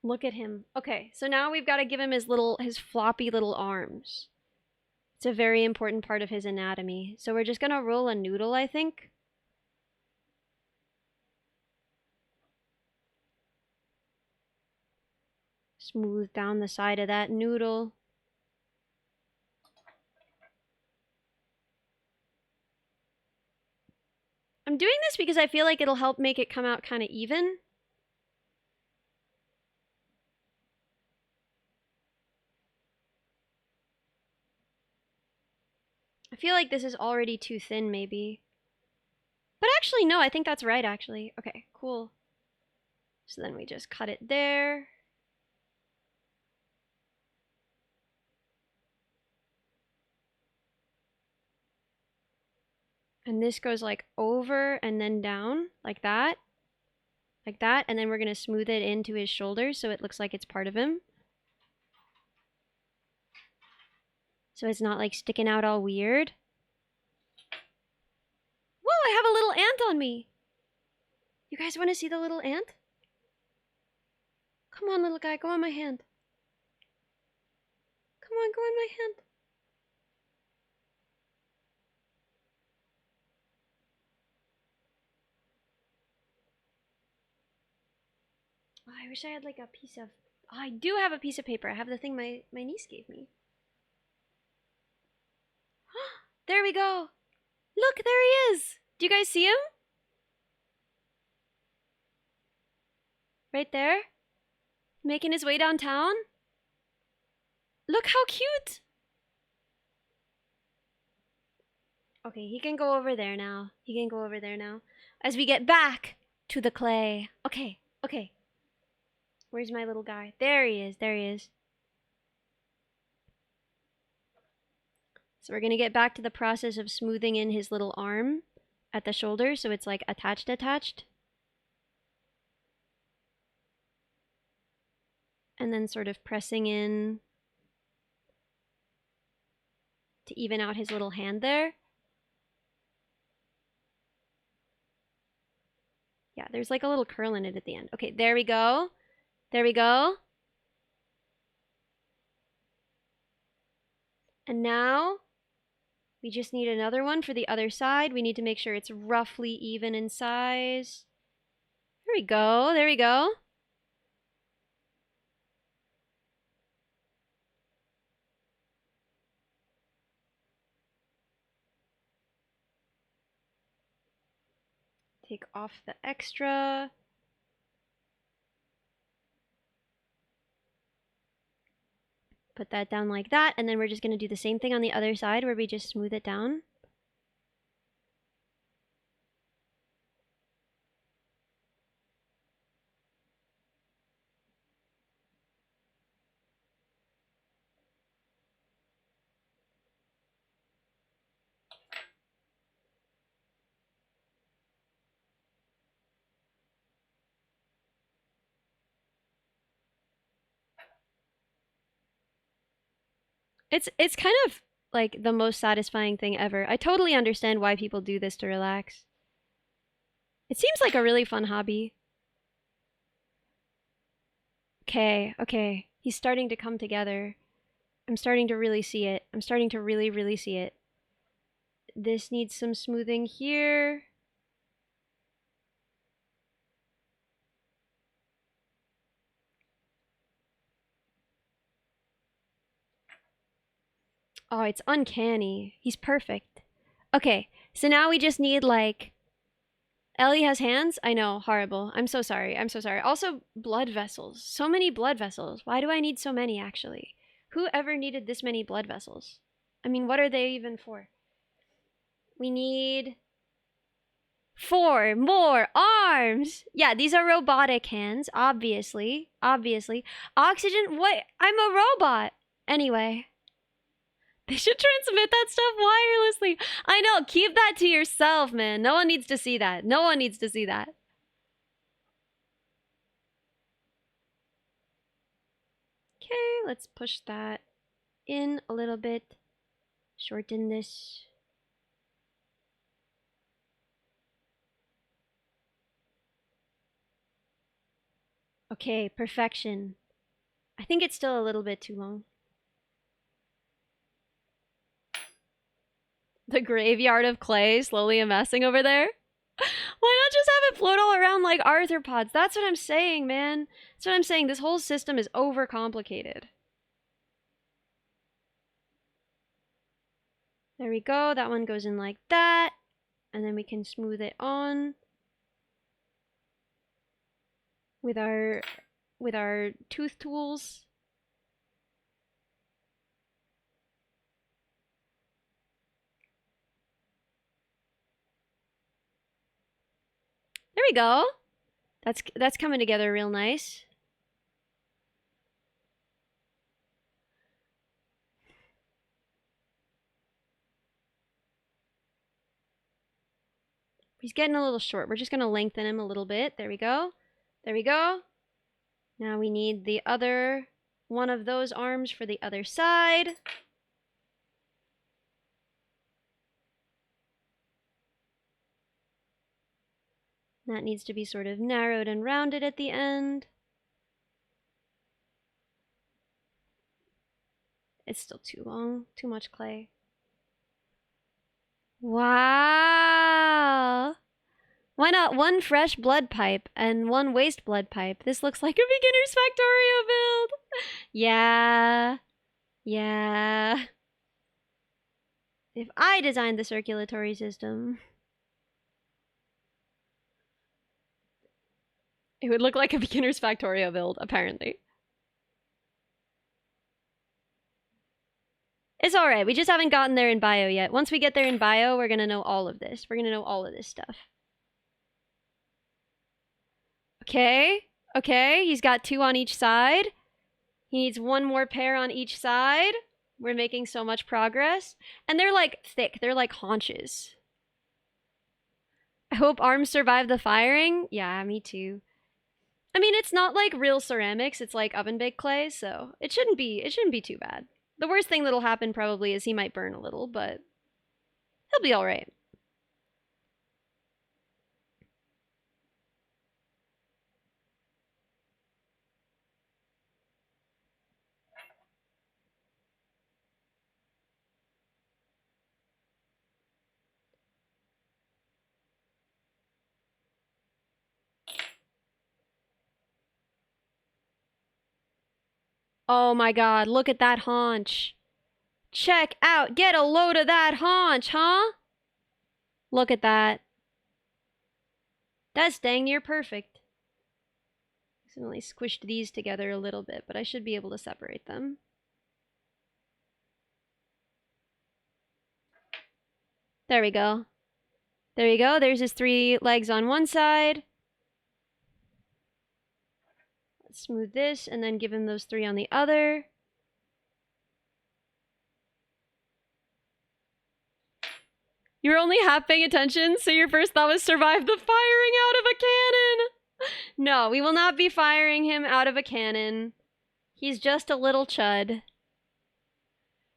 Look at him. Okay, so now we've got to give him his floppy little arms. It's a very important part of his anatomy. So we're just gonna roll a noodle, I think. Smooth down the side of that noodle. I'm doing this because I feel like it'll help make it come out kind of even. I feel like this is already too thin, maybe. But actually, no, I think that's right, actually. Okay, cool. So then we just cut it there. And this goes like over and then down, like that. Like that, and then we're gonna smooth it into his shoulders so it looks like it's part of him. So it's not like sticking out all weird. Whoa, I have a little ant on me. You guys want to see the little ant? Come on, little guy, go on my hand. Come on, go on my hand. Oh, I wish I had like a piece of... Oh, I do have a piece of paper. I have the thing my niece gave me. There we go. Look, there he is. Do you guys see him? Right there? Making his way downtown? Look how cute! Okay, he can go over there now. He can go over there now. As we get back to the clay. Okay, okay. Where's my little guy? There he is, there he is. So we're gonna get back to the process of smoothing in his little arm at the shoulder so it's like attached. And then sort of pressing in to even out his little hand there. Yeah, there's like a little curl in it at the end. Okay, there we go. There we go. And now we just need another one for the other side. We need to make sure it's roughly even in size. There we go. There we go. Take off the extra. Put that down like that, and then we're just going to do the same thing on the other side where we just smooth it down. It's kind of like the most satisfying thing ever. I totally understand why people do this to relax. It seems like a really fun hobby. Okay, okay. He's starting to come together. I'm starting to really see it. I'm starting to really, really see it. This needs some smoothing here. Oh, it's uncanny. He's perfect. Okay, so now we just need like... Ellie has hands? I know, horrible. I'm so sorry, I'm so sorry. Also, blood vessels. So many blood vessels. Why do I need so many, actually? Who ever needed this many blood vessels? I mean, what are they even for? We need 4 more arms. Yeah, these are robotic hands, obviously. Obviously. Oxygen, what? I'm a robot. Anyway. They should transmit that stuff wirelessly. I know, keep that to yourself, man. No one needs to see that. No one needs to see that. Okay, let's push that in a little bit. Shorten this. Okay, perfection. I think it's still a little bit too long. The graveyard of clay slowly amassing over there. Why not just have it float all around like arthropods? That's what I'm saying, man. That's what I'm saying. This whole system is overcomplicated. There we go. That one goes in like that. And then we can smooth it on with our tooth tools. There we go. That's coming together real nice. He's getting a little short. We're just gonna lengthen him a little bit. There we go. There we go. Now we need the other one of those arms for the other side. That needs to be sort of narrowed and rounded at the end. It's still too long, too much clay. Wow! Why not one fresh blood pipe and one waste blood pipe? This looks like a beginner's Factorio build! Yeah. Yeah. If I designed the circulatory system, it would look like a beginner's Factorio build, apparently. It's alright, we just haven't gotten there in bio yet. Once we get there in bio, we're gonna know all of this. We're gonna know all of this stuff. Okay, okay, he's got 2 on each side. He needs 1 more pair on each side. We're making so much progress. And they're like thick, they're like haunches. I hope arms survive the firing. Yeah, me too. I mean, it's not like real ceramics, it's like oven baked clay, so it shouldn't be too bad. The worst thing that'll happen probably is he might burn a little, but he'll be alright. Oh my god, look at that haunch. Check out, get a load of that haunch, huh? Look at that. That's dang near perfect. Accidentally squished these together a little bit, but I should be able to separate them. There we go. There you go, there's his 3 legs on one side. Let's smooth this and then give him those 3 on the other. You were only half paying attention, so your first thought was survive the firing out of a cannon! No, we will not be firing him out of a cannon. He's just a little chud.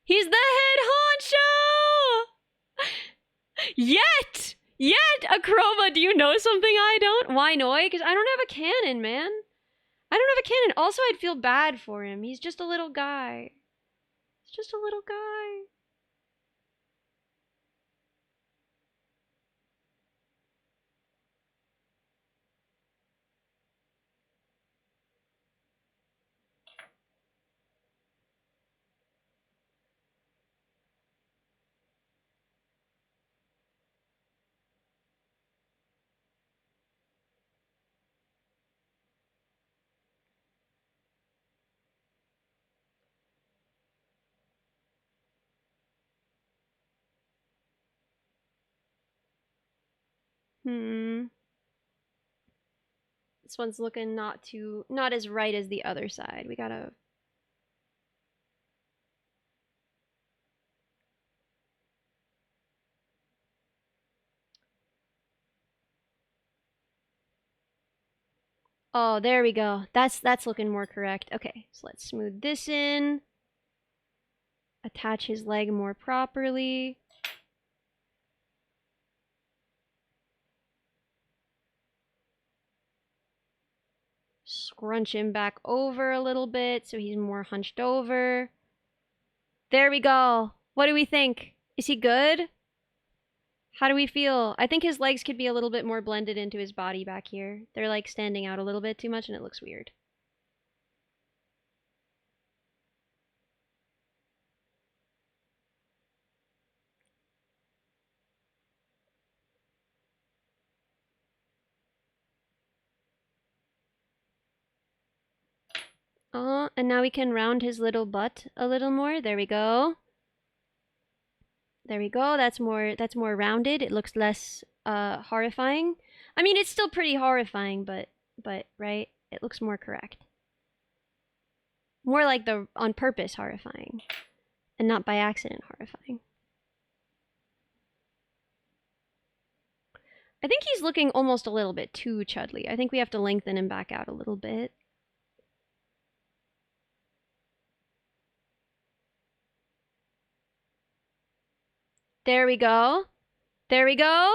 He's the head honcho! Yet! Yet! Akroma, do you know something I don't? Why Noi? Because I don't have a cannon, man. I don't have a cannon. Also, I'd feel bad for him. He's just a little guy. He's just a little guy. This one's looking not as right as the other side. We gotta... Oh, there we go. That's looking more correct. Okay, so let's smooth this in. Attach his leg more properly. Scrunch him back over a little bit so he's more hunched over. There we go. What do we think? Is he good? How do we feel? I think his legs could be a little bit more blended into his body back here. They're like standing out a little bit too much and it looks weird. And now we can round his little butt a little more. There we go. There we go. That's more rounded. It looks less horrifying. I mean, it's still pretty horrifying, but right? It looks more correct. More like the on purpose horrifying and not by accident horrifying. I think he's looking almost a little bit too chudly. I think we have to lengthen him back out a little bit. There we go. There we go.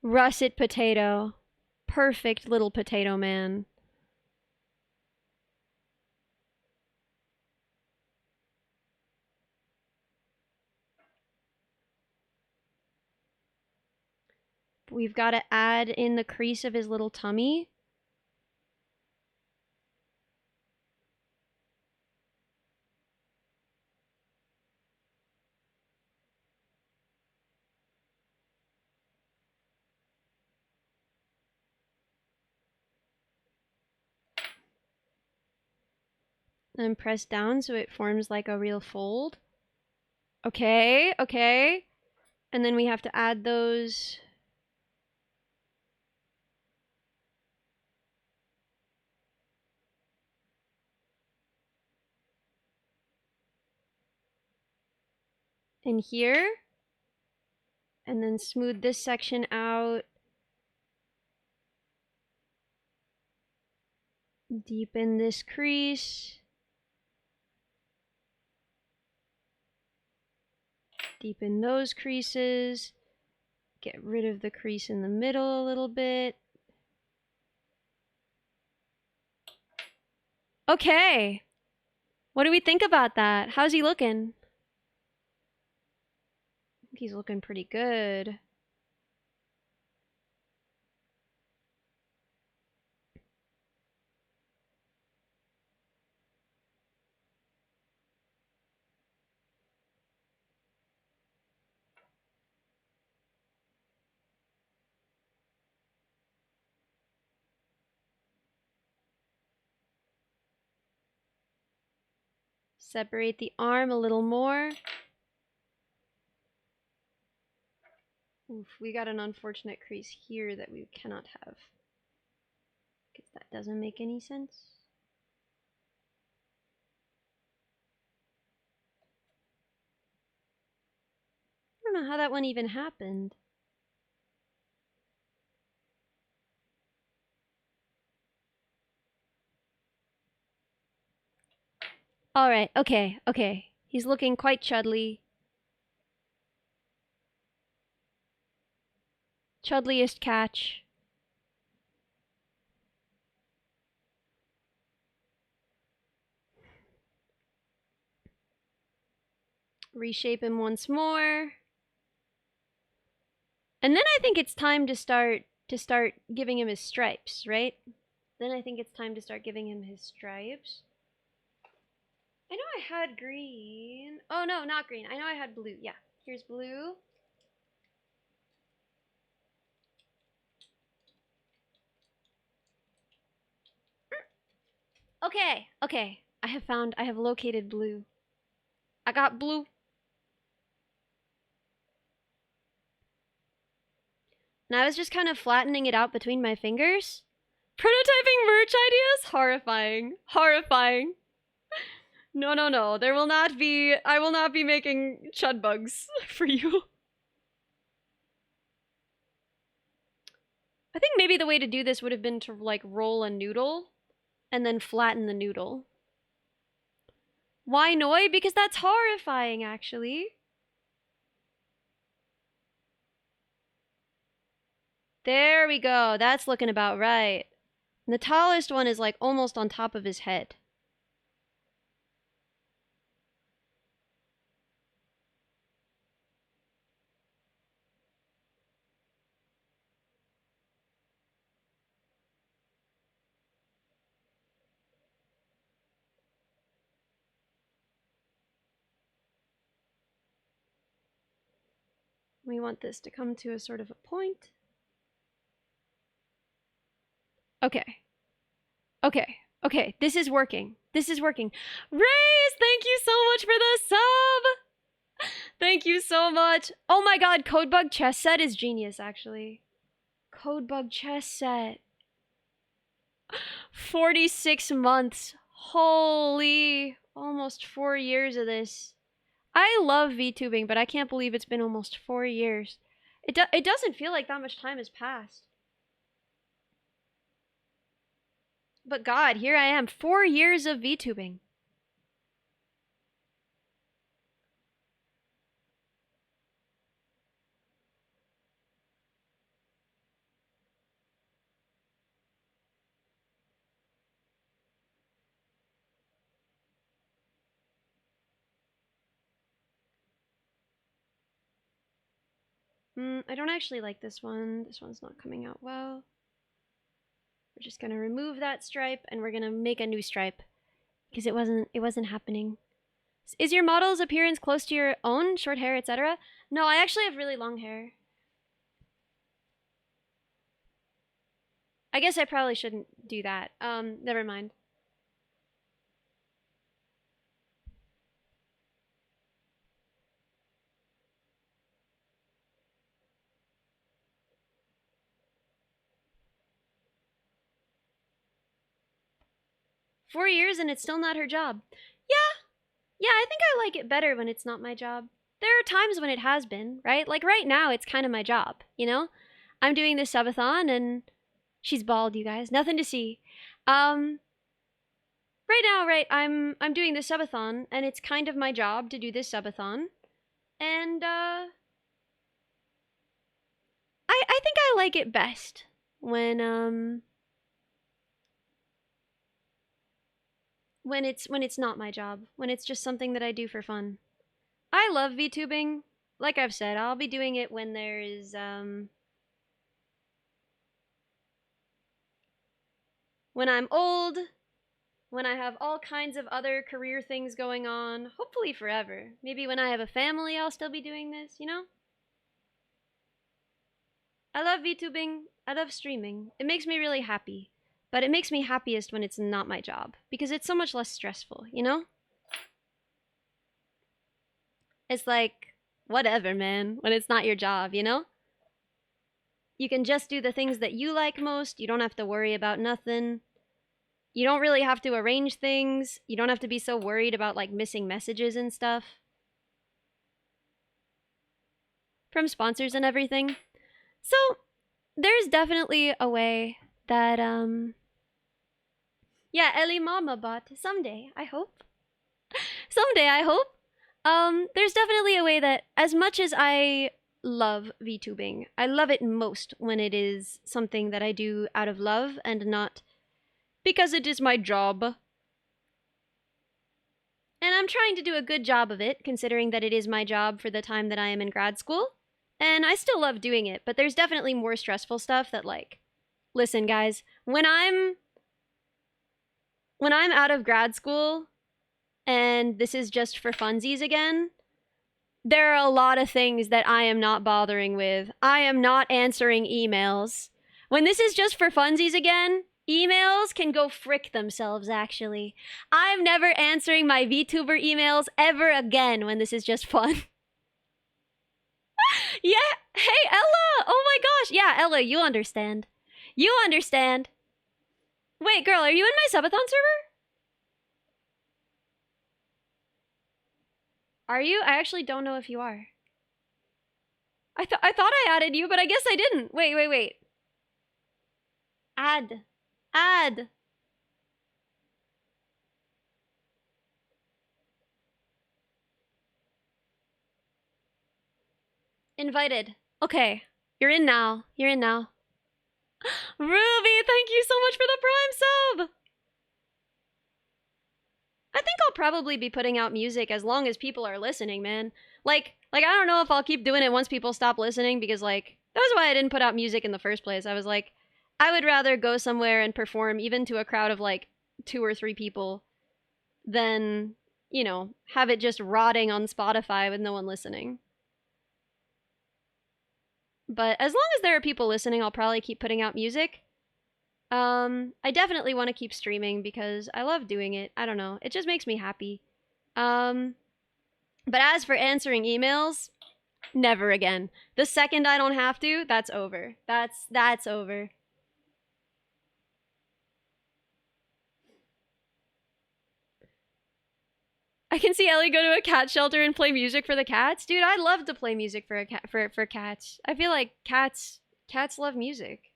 Russet potato. Perfect little potato man. We've got to add in the crease of his little tummy. And press down so it forms like a real fold. Okay, okay. And then we have to add those. In here. And then smooth this section out. Deepen this crease. Deepen those creases. Get rid of the crease in the middle a little bit. Okay. What do we think about that? How's he looking? I think he's looking pretty good. Separate the arm a little more. Oof, we got an unfortunate crease here that we cannot have. Because that doesn't make any sense. I don't know how that one even happened. Alright, okay, okay. He's looking quite chudly. Chudliest catch. Reshape him once more. And then I think it's time to start giving him his stripes, right? Then I think it's time to start giving him his stripes. I know I had green. Oh no, not green. I know I had blue. Yeah, here's blue. Okay, okay. I have located blue. I got blue. and I was just kind of flattening it out between my fingers. Prototyping merch ideas? Horrifying. Horrifying. No, no, no. There will not be... I will not be making chud bugs for you. I think maybe the way to do this would have been to, like, roll a noodle and then flatten the noodle. Why Noi? Because that's horrifying, actually. There we go. That's looking about right. And the tallest one is, like, almost on top of his head. We want this to come to a sort of a point. Okay. Okay. Okay. This is working. This is working. Raze, thank you so much for the sub! Thank you so much. Oh my god, Codebug chess set is genius, actually. Codebug chess set. 46 months. Holy. Almost 4 years of this. I love VTubing, but I can't believe it's been almost 4 years. It doesn't feel like that much time has passed. But god, here I am, 4 years of VTubing. I don't actually like this one. This one's not coming out well. We're just gonna remove that stripe and we're gonna make a new stripe because it wasn't happening. Is your model's appearance close to your own? Short hair, etc.? No, I actually have really long hair. I guess I probably shouldn't do that. Never mind. Four years and it's still not her job. Yeah, I think I like it better when it's not my job. There are times when it has been, right? Like right now, it's kind of my job, you know? I'm doing this subathon and she's bald, you guys. Nothing to see. Right now, right, I'm doing this subathon and it's kind of my job to do this subathon. And I think I like it best when it's not my job, when it's just something that I do for fun. I love VTubing. Like I've said, I'll be doing it when there is when I'm old, when I have all kinds of other career things going on, hopefully forever. Maybe when I have a family, I'll still be doing this, you know? I love VTubing. I love streaming. It makes me really happy. But it makes me happiest when it's not my job, because it's so much less stressful, you know? It's like, whatever, man, when it's not your job, you know? You can just do the things that you like most. You don't have to worry about nothing. You don't really have to arrange things. You don't have to be so worried about, like, missing messages and stuff. From sponsors and everything. So, there's definitely a way that, yeah, Ellie Mama bot. Someday, I hope. Someday, I hope. There's definitely a way that, as much as I love VTubing, I love it most when it is something that I do out of love and not because it is my job. And I'm trying to do a good job of it, considering that it is my job for the time that I am in grad school. And I still love doing it, but there's definitely more stressful stuff that, like, listen, guys, when I'm out of grad school and this is just for funsies again, there are a lot of things that I am not bothering with. I am not answering emails. When this is just for funsies again, emails can go frick themselves, actually. I'm never answering my VTuber emails ever again when this is just fun. Yeah. Hey, Ella. Oh my gosh. Yeah, Ella, you understand. You understand. Wait, girl, are you in my Subathon server? Are you? I actually don't know if you are. I thought I added you, but I guess I didn't. Wait. Add. Add. Invited. Okay. You're in now. You're in now. Ruby, thank you so much for the Prime sub! I think I'll probably be putting out music as long as people are listening, man. Like I don't know if I'll keep doing it once people stop listening, because like that was why I didn't put out music in the first place. I was like, I would rather go somewhere and perform even to a crowd of like 2 or 3 people than, you know, have it just rotting on Spotify with no one listening. But as long as there are people listening, I'll probably keep putting out music. I definitely want to keep streaming because I love doing it. I don't know. It just makes me happy. But as for answering emails, never again. The second I don't have to, that's over. That's over. I can see Ellie go to a cat shelter and play music for the cats. Dude, I'd love to play music for a cat for cats. I feel like cats love music.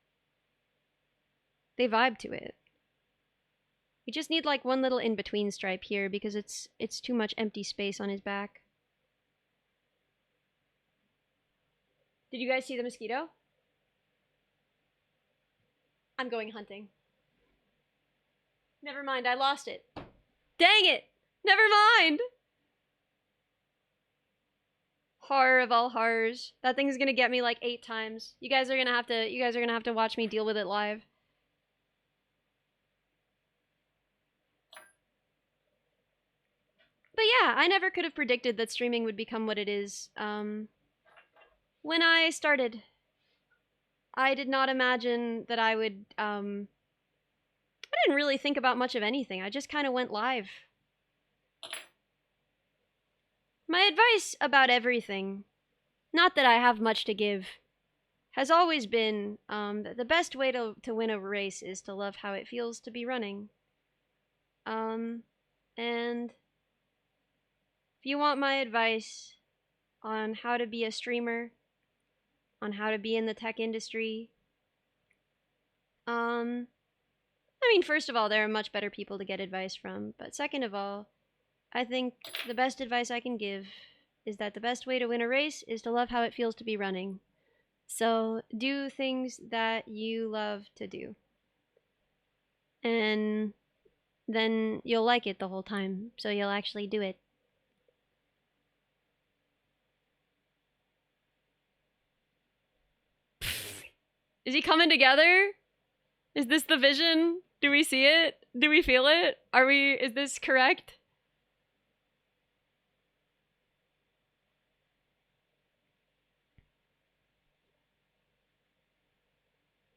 They vibe to it. We just need like one little in-between stripe here because it's too much empty space on his back. Did you guys see the mosquito? I'm going hunting. Never mind, I lost it. Dang it! Never mind! Horror of all horrors. That thing's gonna get me like 8 times. You guys are gonna have to watch me deal with it live. But yeah, I never could have predicted that streaming would become what it is. When I started, I did not imagine that I would, I didn't really think about much of anything. I just kind of went live. My advice about everything, not that I have much to give, has always been that the best way to win a race is to love how it feels to be running. And if you want my advice on how to be a streamer, on how to be in the tech industry, I mean, first of all, there are much better people to get advice from, but second of all, I think the best advice I can give is that the best way to win a race is to love how it feels to be running. So do things that you love to do. And then you'll like it the whole time, so you'll actually do it. Is he coming together? Is this the vision? Do we see it? Do we feel it? Is this correct?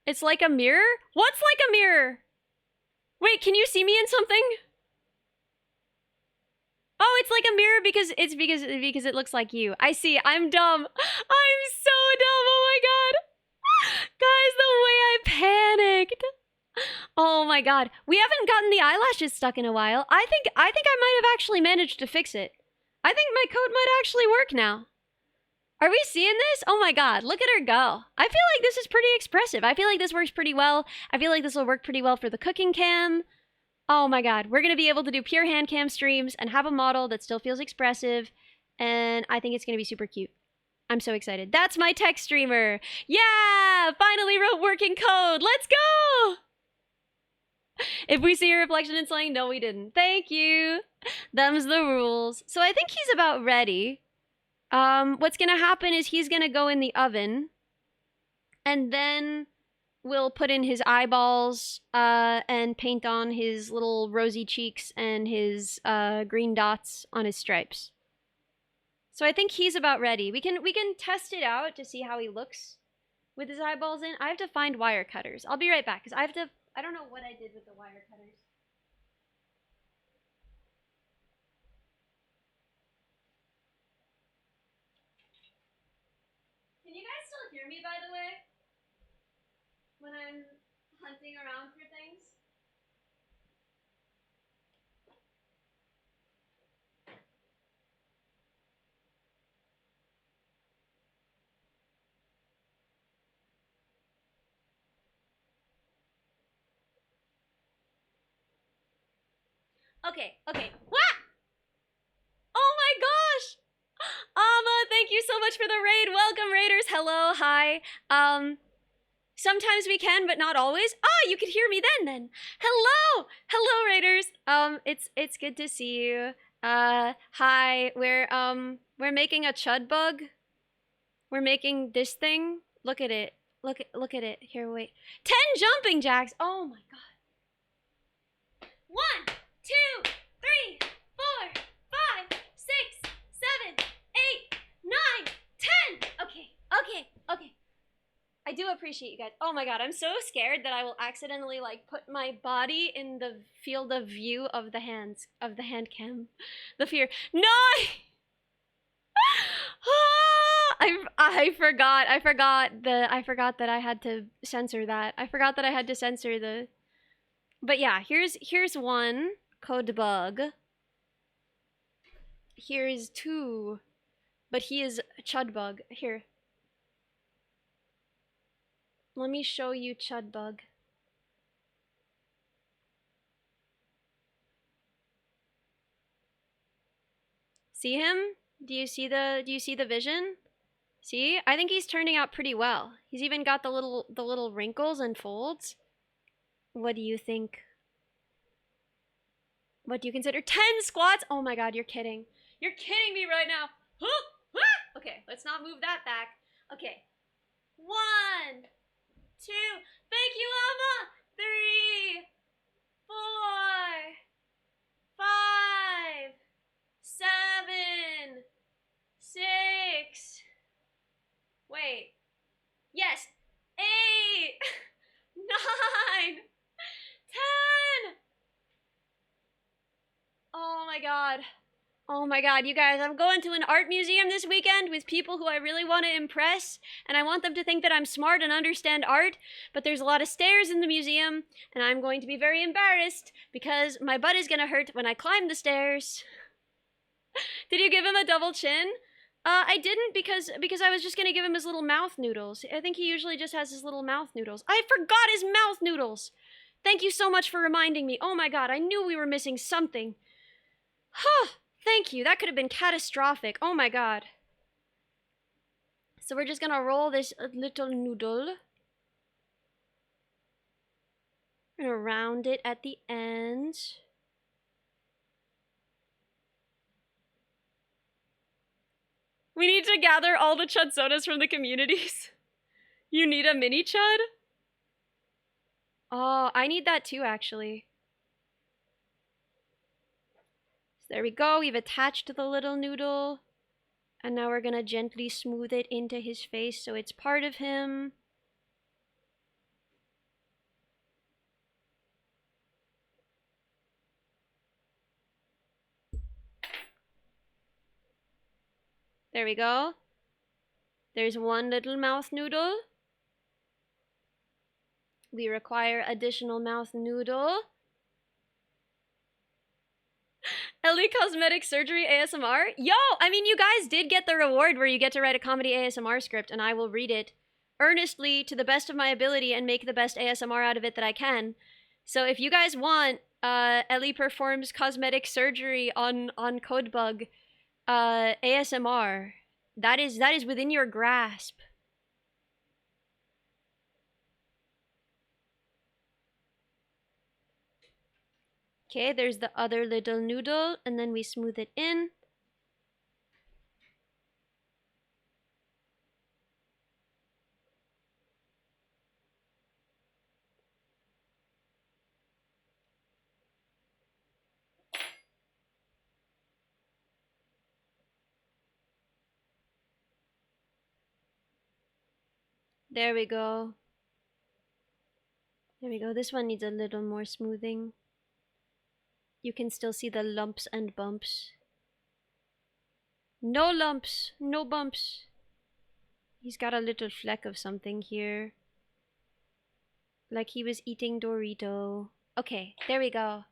It's like a mirror? What's like a mirror? Wait, can you see me in something? Oh, it's like a mirror because it looks like you. I see. I'm dumb. I'm so dumb. Oh my god. Guys, the way I panicked. Oh my god. We haven't gotten the eyelashes stuck in a while. I think I might have actually managed to fix it. I think my code might actually work now. Are we seeing this? Oh my god, look at her go. I feel like this is pretty expressive. I feel like this works pretty well. I feel like this will work pretty well for the cooking cam. Oh my god, we're gonna be able to do pure hand cam streams and have a model that still feels expressive, and I think it's gonna be super cute. I'm so excited. That's my tech streamer. Yeah, finally wrote working code. Let's go. If we see a reflection in something, no, we didn't. Thank you. Them's the rules. So I think he's about ready. What's gonna happen is he's gonna go in the oven, and then we'll put in his eyeballs, and paint on his little rosy cheeks and his green dots on his stripes. So I think he's about ready. We can test it out to see how he looks with his eyeballs in. I have to find wire cutters. I'll be right back, because I don't know what I did with the wire cutters. hear me, by the way? When I'm hunting around for things? Okay, okay. What? Oh my gosh! Thank you so much for the raid. Welcome, raiders. Hello, hi. Sometimes we can, but not always. Oh, you could hear me then. Hello! Hello, raiders. It's good to see you. Hi. We're making a chud bug. We're making this thing. Look at it. Look at it. Here, wait. 10 jumping jacks. Oh my god. 1, 2, 3, 4, 5, 6, 7, 8, 9, 10. Okay. I do appreciate you guys. Oh my god, I'm so scared that I will accidentally like put my body in the field of view of the hands of the hand cam. The fear. No. I forgot that I had to censor that. I forgot that I had to censor the. But yeah, here's one code bug. Here's two, but he is chud bug. Here. Let me show you chud bug. See him? Do you see the vision? See? I think he's turning out pretty well. He's even got the little wrinkles and folds. What do you think? What do you consider 10 squats? Oh my god, you're kidding. You're kidding me right now. Okay, let's not move that back. Okay. 1, 2. Thank you, Emma. 3, 4, 5, 7, 6. Wait. Yes. 8, 9, 10. Oh my god. Oh my god, you guys, I'm going to an art museum this weekend with people who I really want to impress, and I want them to think that I'm smart and understand art, but there's a lot of stairs in the museum, and I'm going to be very embarrassed because my butt is gonna hurt when I climb the stairs. Did you give him a double chin? I didn't because I was just gonna give him his little mouth noodles. I think he usually just has his little mouth noodles. I forgot his mouth noodles! Thank you so much for reminding me. Oh my god, I knew we were missing something. Huh! Thank you. That could have been catastrophic. Oh my god. So we're just gonna roll this little noodle. We're gonna round it at the end. We need to gather all the chud sodas from the communities. You need a mini chud? Oh, I need that too, actually. So there we go. We've attached the little noodle. And now we're gonna gently smooth it into his face so it's part of him. There we go. There's one little mouth noodle. We require additional mouth noodle. LE Cosmetic Surgery ASMR? Yo, I mean, you guys did get the reward where you get to write a comedy ASMR script, and I will read it earnestly to the best of my ability and make the best ASMR out of it that I can. So if you guys want, Ellie performs cosmetic surgery on Codebug ASMR. That is within your grasp. Okay, there's the other little noodle, and then we smooth it in. There we go. There we go. This one needs a little more smoothing. You can still see the lumps and bumps. No lumps, no bumps. He's got a little fleck of something here. Like he was eating Dorito. Okay, there we go.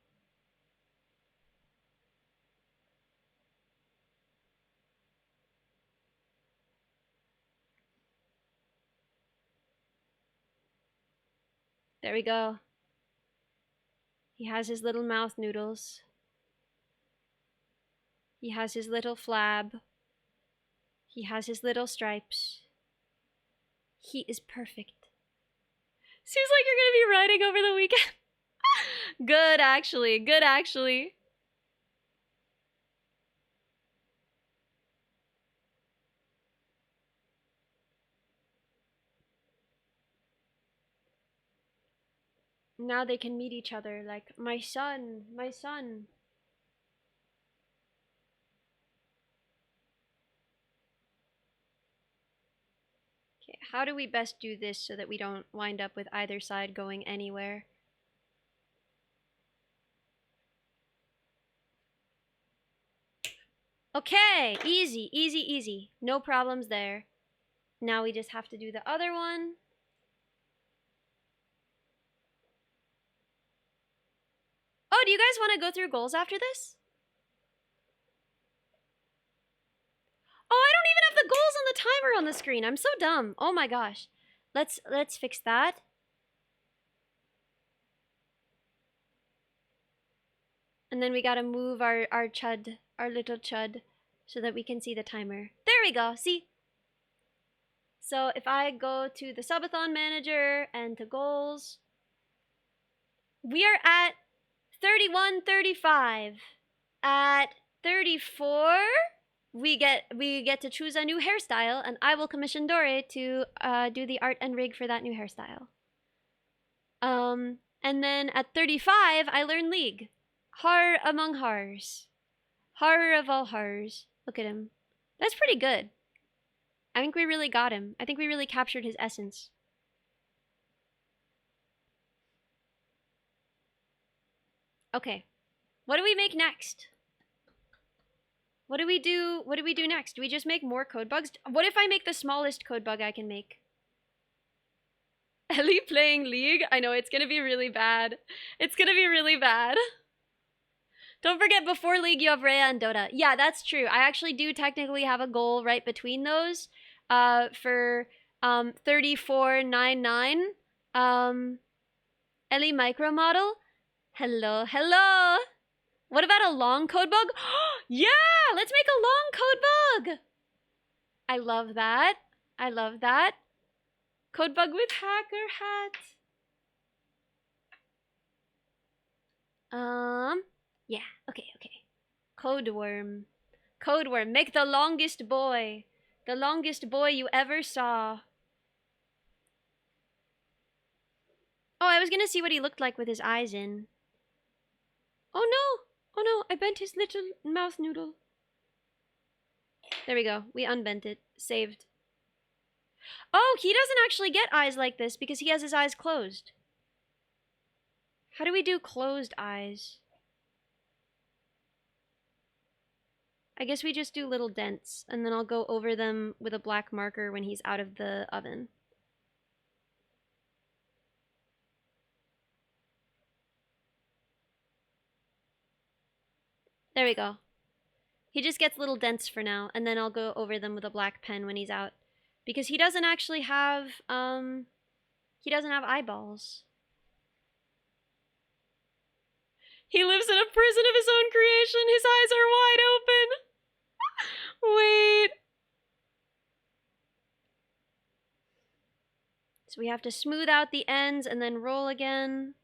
There we go. He has his little mouth noodles. He has his little flab. He has his little stripes. He is perfect. Seems like you're gonna be riding over the weekend. Good, actually. Good, actually. Now they can meet each other like, my son, my son. Okay, how do we best do this so that we don't wind up with either side going anywhere? Okay, easy, easy, easy. No problems there. Now we just have to do the other one. Oh, do you guys want to go through goals after this? Oh, I don't even have the goals on the timer on the screen. I'm so dumb. Oh my gosh. Let's fix that. And then we gotta move our chud, our little chud, so that we can see the timer. There we go, see? So if I go to the Subathon manager and to goals, we are at 31:35. At 34, we get to choose a new hairstyle, and I will commission Dore to do the art and rig for that new hairstyle. And then at 35, I learn League. Har among Hars. Horror of all horrors. Look at him. That's pretty good. I think we really got him. I think we really captured his essence. Okay. What do we make next? What do we do? What do we do next? Do we just make more code bugs? What if I make the smallest code bug I can make? Ellie playing League? I know, it's gonna be really bad. It's gonna be really bad. Don't forget, before League, you have Rhea and Dota. Yeah, that's true. I actually do technically have a goal right between those for 34.99. Ellie micro model. Hello, hello. What about a long code bug? Yeah, let's make a long code bug. I love that. I love that. Code bug with hacker hat. Yeah, okay, okay. Code worm. Code worm, make the longest boy. The longest boy you ever saw. Oh, I was gonna see what he looked like with his eyes in. Oh no! Oh no, I bent his little mouth noodle. There we go. We unbent it. Saved. Oh, he doesn't actually get eyes like this because he has his eyes closed. How do we do closed eyes? I guess we just do little dents, and then I'll go over them with a black marker when he's out of the oven. There we go. He just gets little dents for now, and then I'll go over them with a black pen when he's out. Because he doesn't actually have, he doesn't have eyeballs. He lives in a prison of his own creation. His eyes are wide open. Wait. So we have to smooth out the ends and then roll again.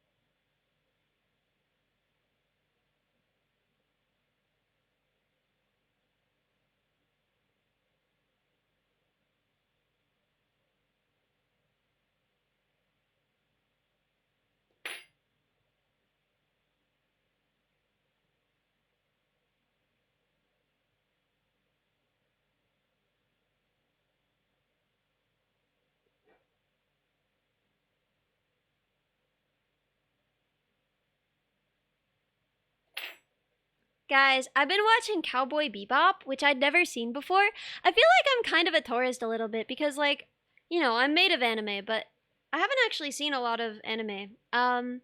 Guys, I've been watching Cowboy Bebop, which I'd never seen before. I feel like I'm kind of a tourist a little bit because, like, you know, I'm made of anime, but I haven't actually seen a lot of anime. I've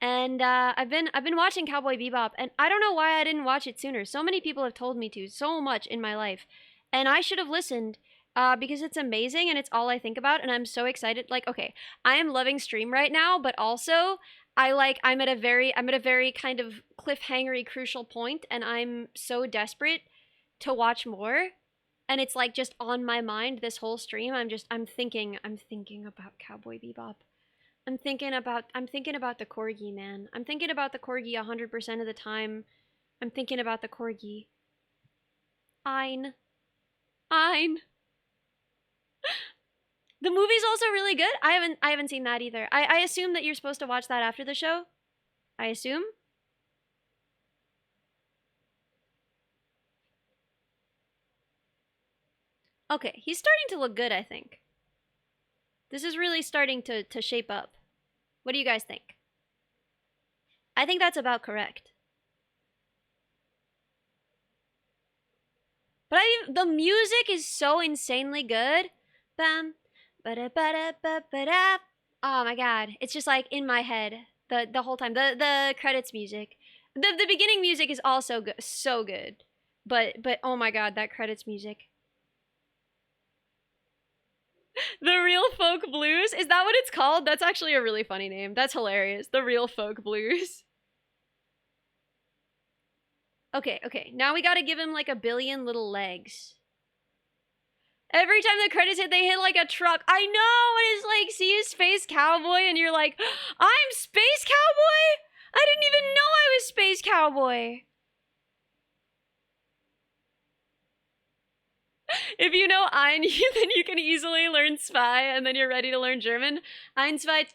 been watching Cowboy Bebop, and I don't know why I didn't watch it sooner. So many people have told me to, so much in my life, and I should have listened. Because it's amazing and it's all I think about, and I'm so excited. Like, okay, I am loving stream right now, but also I'm at a very kind of cliffhangery crucial point, and I'm so desperate to watch more. And it's like just on my mind this whole stream. I'm thinking about Cowboy Bebop. I'm thinking about the corgi, man. I'm thinking about the corgi 100% of the time. I'm thinking about the corgi. Ein. The movie's also really good. I haven't seen that either. I assume that you're supposed to watch that after the show. I assume. Okay, he's starting to look good, I think. This is really starting to shape up. What do you guys think? I think that's about correct. But the music is so insanely good. Bam, ba-da-ba-da-ba-ba-da. Oh my god, it's just like in my head the whole time. The credits music, the beginning music is also good, so good. But oh my god, that credits music. The Real Folk Blues, is that what it's called? That's actually a really funny name. That's hilarious. The Real Folk Blues. Okay, now we gotta give him like a billion little legs. Every time the credits hit, they hit like a truck. I know, and it's like, see you Space Cowboy, and you're like, I'm Space Cowboy? I didn't even know I was Space Cowboy. If you know Ein, then you can easily learn Zwei, and then you're ready to learn German. Ein, zwei,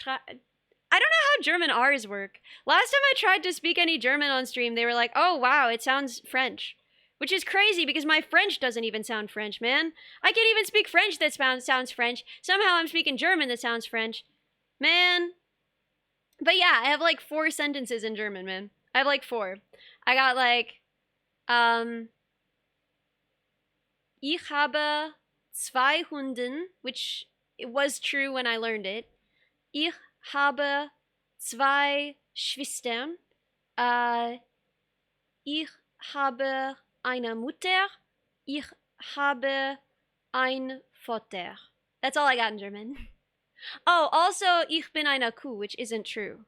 I don't know how German R's work. Last time I tried to speak any German on stream, they were like, oh wow, it sounds French. Which is crazy because my French doesn't even sound French, man. I can't even speak French that sounds French. Somehow I'm speaking German that sounds French. Man. But yeah, I have like 4 sentences in German, man. I have like 4. I got like, Ich habe 2 Hunden, which it was true when I learned it. Ich habe 2 Schwestern. Ich habe eine Mutter. Ich habe ein Vater. That's all I got in German. Oh, also, ich bin eine Kuh, which isn't true.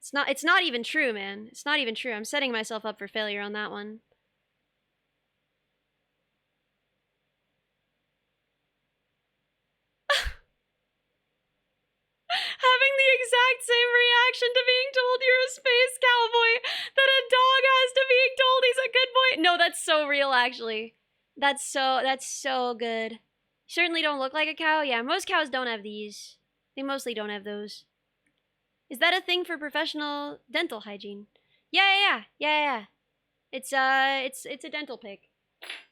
It's not even true, man. It's not even true. I'm setting myself up for failure on that one. Having the exact same reaction to being told you're a space cowboy that a dog has to being told he's a good boy. No, that's so real, actually. That's so good. You certainly don't look like a cow. Yeah, most cows don't have these. They mostly don't have those. Is that a thing for professional dental hygiene? Yeah. It's a dental pick.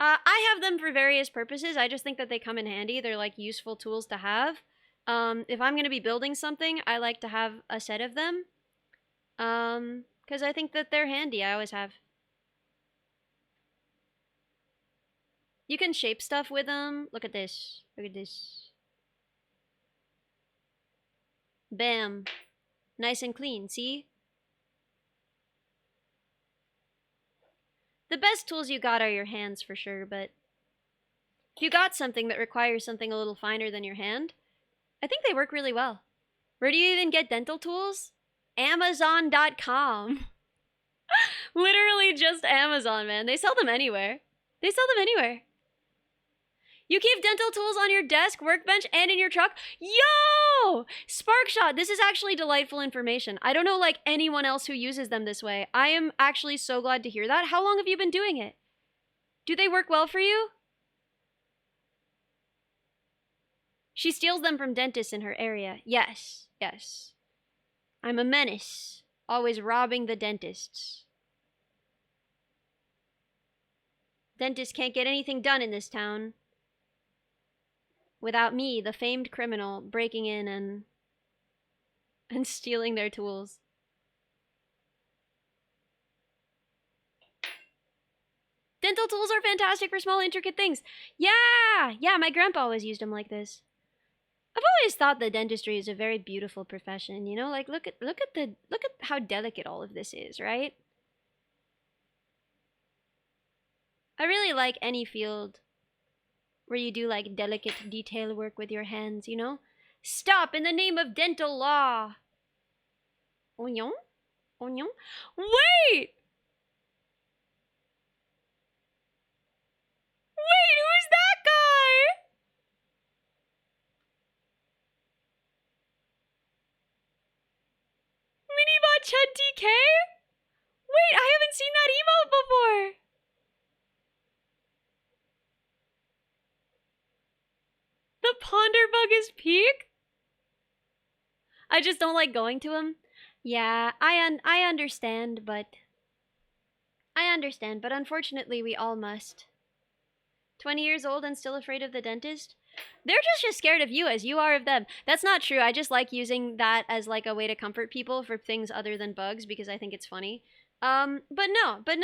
I have them for various purposes. I just think that they come in handy. They're like useful tools to have. If I'm gonna be building something, I like to have a set of them. Because I think that they're handy. I always have. You can shape stuff with them. Look at this. Look at this. Bam. Nice and clean, see? The best tools you got are your hands for sure, but if you got something that requires something a little finer than your hand, I think they work really well. Where do you even get dental tools? Amazon.com. Literally just Amazon, man. They sell them anywhere. You keep dental tools on your desk, workbench, and in your truck? Yo! Sparkshot, this is actually delightful information. I don't know like anyone else who uses them this way. I am actually so glad to hear that. How long have you been doing it? Do they work well for you? She steals them from dentists in her area. Yes. I'm a menace, always robbing the dentists. Dentists can't get anything done in this town without me, the famed criminal, breaking in and stealing their tools. Dental tools are fantastic for small, intricate things. Yeah, my grandpa always used them like this. I've always thought that dentistry is a very beautiful profession. You know, like look at how delicate all of this is, right? I really like any field where you do like delicate detail work with your hands. You know, stop in the name of dental law. Oignon, oignon. Wait. Wait, who's that guy? Minibot Chud DK? Wait, I haven't seen that emote before. The Ponderbug is peak? I just don't like going to him. Yeah, I understand, but unfortunately we all must. 20 years old and still afraid of the dentist? They're just as scared of you as you are of them. That's not true. I just like using that as like a way to comfort people for things other than bugs because I think it's funny. But no. At the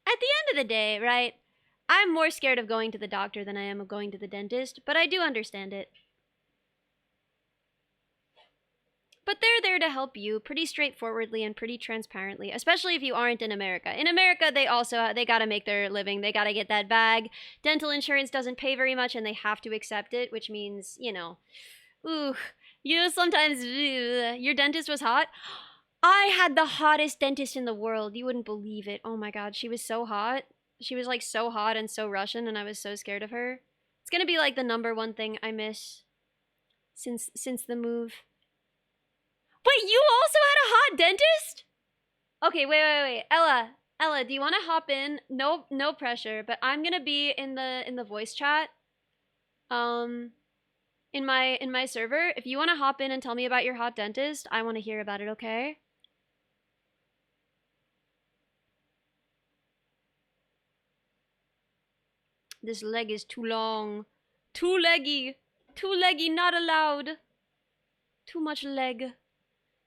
end of the day, right? I'm more scared of going to the doctor than I am of going to the dentist, but I do understand it. But they're there to help you pretty straightforwardly and pretty transparently, especially if you aren't in America. In America, they gotta make their living. They gotta get that bag. Dental insurance doesn't pay very much and they have to accept it, which means, you know, sometimes your dentist was hot. I had the hottest dentist in the world. You wouldn't believe it. Oh my god, she was so hot. She was like so hot and so Russian and I was so scared of her. It's gonna be like the #1 thing I miss since the move. Wait, you also had a hot dentist? Okay, wait. Ella, do you want to hop in? No pressure, but I'm gonna be in the voice chat. In my server. If you want to hop in and tell me about your hot dentist, I want to hear about it. Okay? This leg is too long, too leggy, not allowed. Too much leg.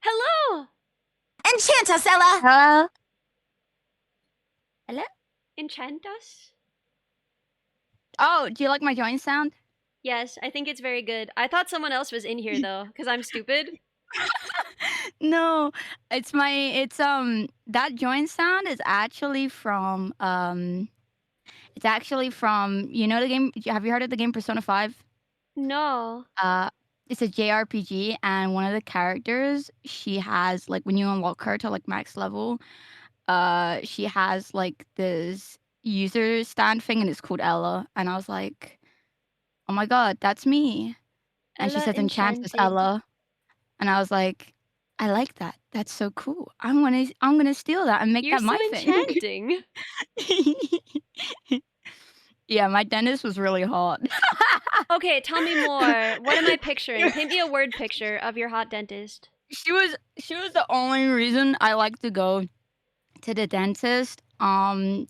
Hello. Enchant us, Ella! Hello? Hello? Enchant us? Oh, do you like my join sound? Yes, I think it's very good. I thought someone else was in here though, because I'm stupid. No, it's that join sound is actually from you know the game, have you heard of the game Persona 5? No. It's a JRPG and one of the characters, she has like when you unlock her to like max level, she has like this user stand thing and it's called Ella and I was like, "Oh my god, that's me." And she Ella says Enchantress Enchanted. Ella. And I was like, "I like that. That's so cool. I'm gonna steal that and make You're that my so thing." enchanting. Yeah, my dentist was really hot. Okay, tell me more. What am I picturing? Paint me a word picture of your hot dentist. She was the only reason I like to go to the dentist.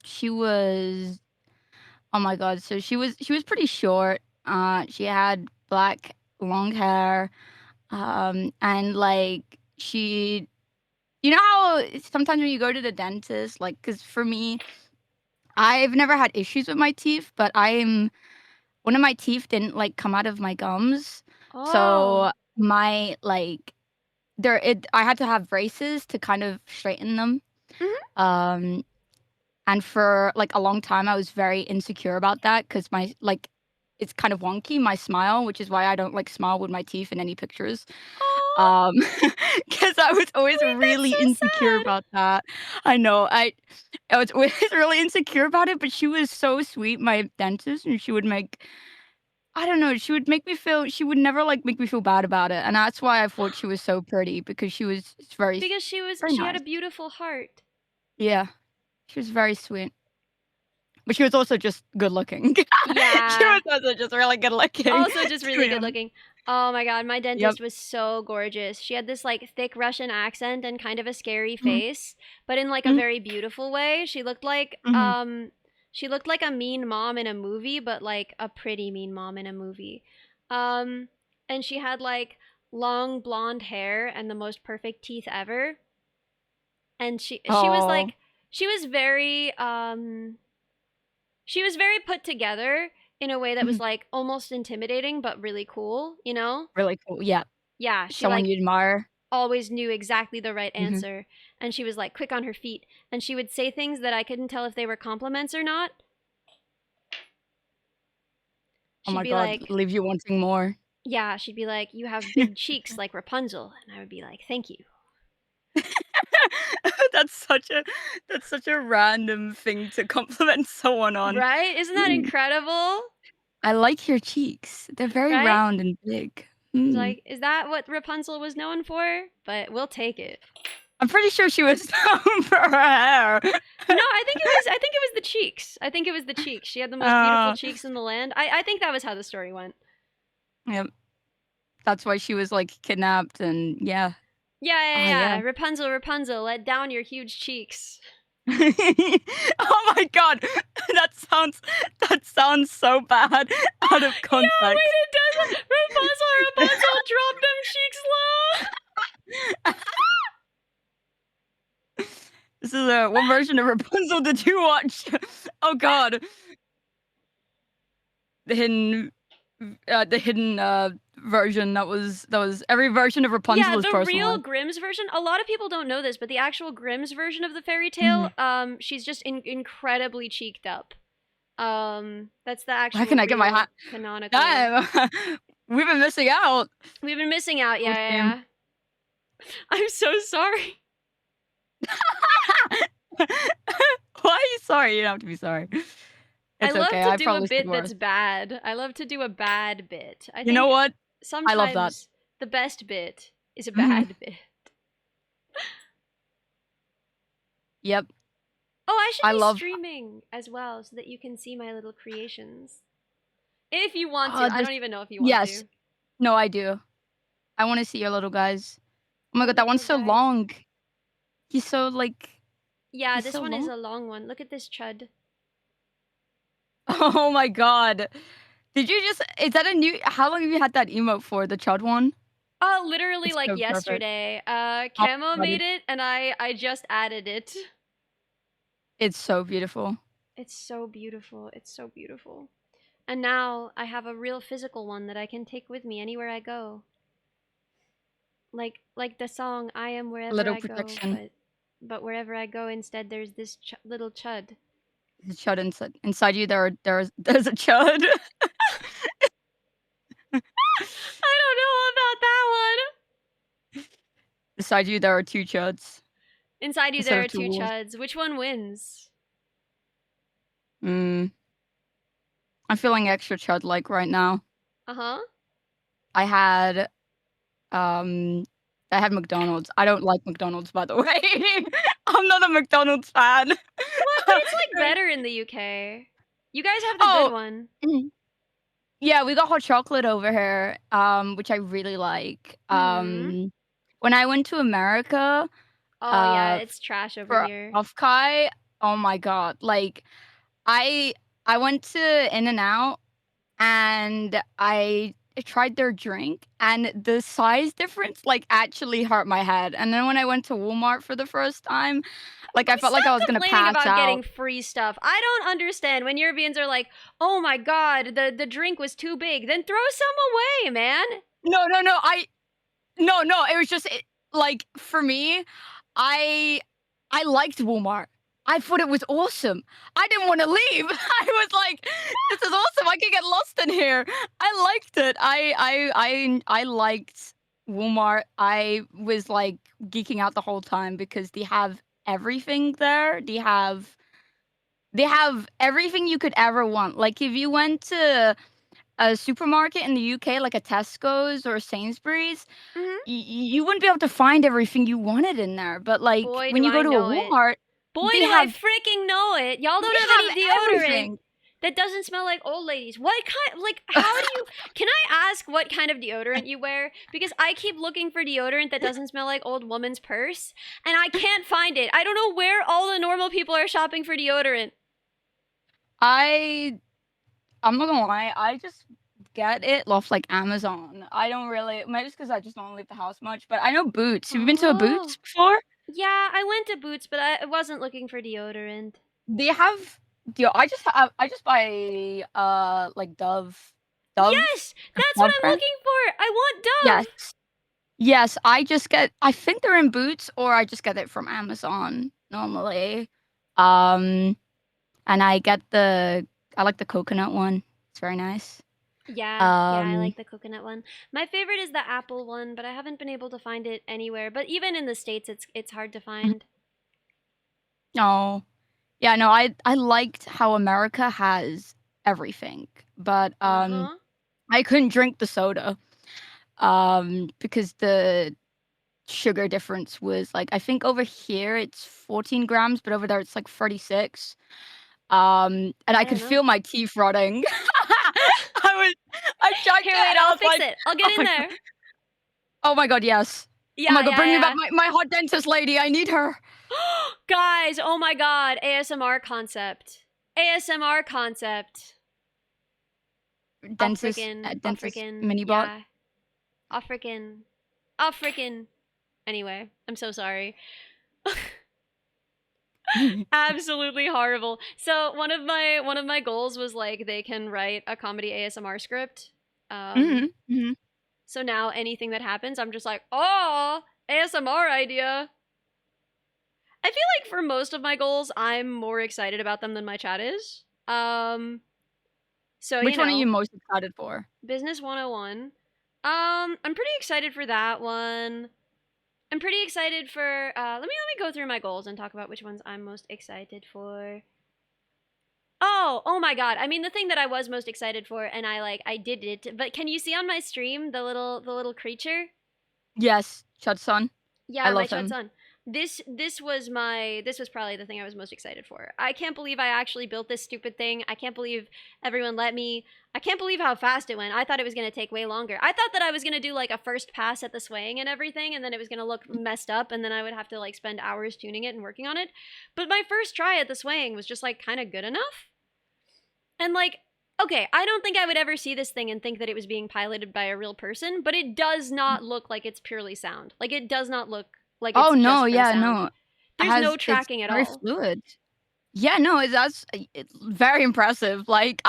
She was oh my god, so she was pretty short. She had black long hair. And like she you know how sometimes when you go to the dentist, like, cause for me, I've never had issues with my teeth, but one of my teeth didn't like come out of my gums. Oh. So my like I had to have braces to kind of straighten them. Mhm. And for like a long time I was very insecure about that because my like it's kind of wonky, my smile, which is why I don't like smile with my teeth in any pictures. Oh, Because I was always wait, really that's so insecure sad. about that. I know. I was always really insecure about it, but she was so sweet, my dentist, and she would make I don't know, she would never like make me feel bad about it. And that's why I thought she was so pretty because she was Because very she had nice. a beautiful heart. Yeah. She was very sweet. But she was also just good looking. She Yeah. was also just really good looking. Also just really Yeah. good looking. Oh my god, my Yep. dentist was so gorgeous. She had this like thick Russian accent and kind of a scary Mhm. face, but in like a Mhm. very beautiful way. She looked like Mhm. a mean mom in a movie, but like a pretty mean mom in a movie. And she had like long blonde hair and the most perfect teeth ever. And she was Oh. like she was very put together in a way that was Mhm. like almost intimidating but really cool, you know? Really cool. Yeah. Yeah, she Someone like you admire. always knew exactly the right Mhm. answer, and she was like quick on her feet, and she would say things that I couldn't tell if they were compliments or not. Oh She'd my be god, like, leave you wanting more. yeah, she'd be like, "You have big cheeks like Rapunzel," and I would be like, "Thank you." That's such a random thing to compliment someone on. Right? Isn't that Mm. incredible? I like your cheeks. They're very Right? round and big. It's Mm. like, is that what Rapunzel was known for? But we'll take it. I'm pretty sure she was known for her hair. No, I think it was the cheeks. I think it was the cheeks. She had the most beautiful Uh, cheeks in the land. I think that was how the story went. yep. That's why she was like kidnapped and yeah. Yeah, yeah, Ah, yeah. yeah. Rapunzel, Rapunzel, let down your huge cheeks. Oh my god. That sounds so bad out of context. Yeah, wait, it doesn't. Rapunzel, Rapunzel, drop them cheeks low. This is what version of Rapunzel did you watch? Oh god. The hidden version that was every version of Rapunzel Yeah, is the real personalized. Grimm's version. A lot of people don't know this, but the actual Grimm's version of the fairy tale, she's just incredibly cheeked up. That's the actual How can I get my real hat? canonical. Damn. We've been missing out. We've been missing out. Yeah, Poor yeah, Sam. yeah. I'm so sorry. Why are you sorry? You don't have to be sorry. It's I love okay. to I do a probably said bit that's worse. bad. I love to do a bad bit. I You know think what? I love that. sometimes the best bit is a Mhm. bad bit. Yep. Oh, I should I be love. streaming as well so that you can see my little creations. If you want Oh, to. I this. don't even know if you want Yes. to. No, I do. I want to see your little guys. Oh my god, that one's so Little guys. long. He's so like. Yeah, He's this so one long. is a long one. Look at this chud. Oh my god. Did you just is that a new how long have you had that emote for, the chud one? Oh, literally It's like so perfect. yesterday. Oh Camo my god, made it and I just added it. it's so beautiful. It's so beautiful. It's so beautiful. And now I have a real physical one that I can take with me anywhere I go. Like the song I am wherever Little I go, protection. but wherever I go instead there's this little chud. The chud inside you there's a chud. I don't know about that one. Beside you there are two chuds. Inside you Instead there of are two two wolves. chuds. Which one wins? I'm feeling extra chud like right now. Uh-huh. I had McDonald's. I don't like McDonald's, by the way. I'm not a McDonald's fan. What? But it's like better in the UK. You guys have the good one. Yeah, we got hot chocolate over here, which I really like. When I went to America, Oh yeah, it's trash over for here. Kai, oh my god! Like, I went to In-N-Out and I tried their drink, and the size difference like actually hurt my head. And then when I went to Walmart for the first time, like I felt like I was gonna complaining pass about out. getting free stuff. I don't understand when Europeans are like, "Oh my god, the drink was too big." Then throw some away, man. No. It was just like for me, I liked Walmart. I thought it was awesome. I didn't want to leave. I was like, "This is awesome. I can get lost in here." I liked it. I liked Walmart. I was like geeking out the whole time because they have everything there. They have everything you could ever want. Like if you went to a supermarket in the UK, like a Tesco's or a Sainsbury's, you wouldn't be able to find everything you wanted in there. But like Boy, when do you go I to a know it. Walmart, Boy, they do I have freaking know it. Y'all don't they have have any deodorant everything. that doesn't smell like old ladies. What kind, like, how do you, can I ask what kind of deodorant you wear? Because I keep looking for deodorant that doesn't smell like old woman's purse, and I can't find it. I don't know where all the normal people are shopping for deodorant. I'm not gonna lie, I just get it off like Amazon. I don't really, maybe it's because I just don't leave the house much, but I know Boots. Have you been to a Boots before? Yeah, I went to Boots, but I wasn't looking for deodorant. They have I just buy like Dove. Yes, that's what Dove I'm brand? looking for. I want Dove. Yes. Yes, I think they're in Boots or I just get it from Amazon normally. Um and I like the coconut one. It's very nice. Yeah, I Um like the coconut one. My favorite is the apple one, but I haven't been able to find it anywhere. But even in the States, it's hard to find. no. Yeah, no, I liked how America has everything, but Uh-huh. I couldn't drink the soda because the sugar difference was like I think over here it's 14 grams, but over there it's like 36. And I I don't could know. feel my teeth rotting. I checked Here, it wait, and I I'll was fix like, it. I'll get in there. oh my god, yes. Oh my Yeah, god, bring me back yeah. my hot dentist lady. I need her. Guys, oh my god, ASMR concept. ASMR concept. Dentist dentist mini bot. Yeah. African. Anyway, I'm so sorry. Absolutely horrible. So one of my goals was like they can write a comedy ASMR script. Mhm. So now anything that happens, I'm just like, oh, ASMR idea. I feel like for most of my goals, I'm more excited about them than my chat is. So Which one are you most excited for? Business 101. I'm pretty excited for that one. I'm pretty excited for let me go through my goals and talk about which ones I'm most excited for. Oh my god. I mean the thing that I was most excited for and I did it, but can you see on my stream the little creature? Yes, Chudson. Yeah, I my love chud him. son. This was probably the thing I was most excited for. I can't believe I actually built this stupid thing. I can't believe everyone let me. I can't believe how fast it went. I thought it was going to take way longer. I thought that I was going to do like a first pass at the swaying and everything and then it was going to look messed up and then I would have to like spend hours tuning it and working on it. But my first try at the swaying was just like kind of good enough. And like okay, I don't think I would ever see this thing and think that it was being piloted by a real person, but it does not look like it's purely sound. Like it does not look like it's Oh just no, from yeah, sound. no. There's no tracking It's at very all. fluid. Yeah, no, it's very impressive. Like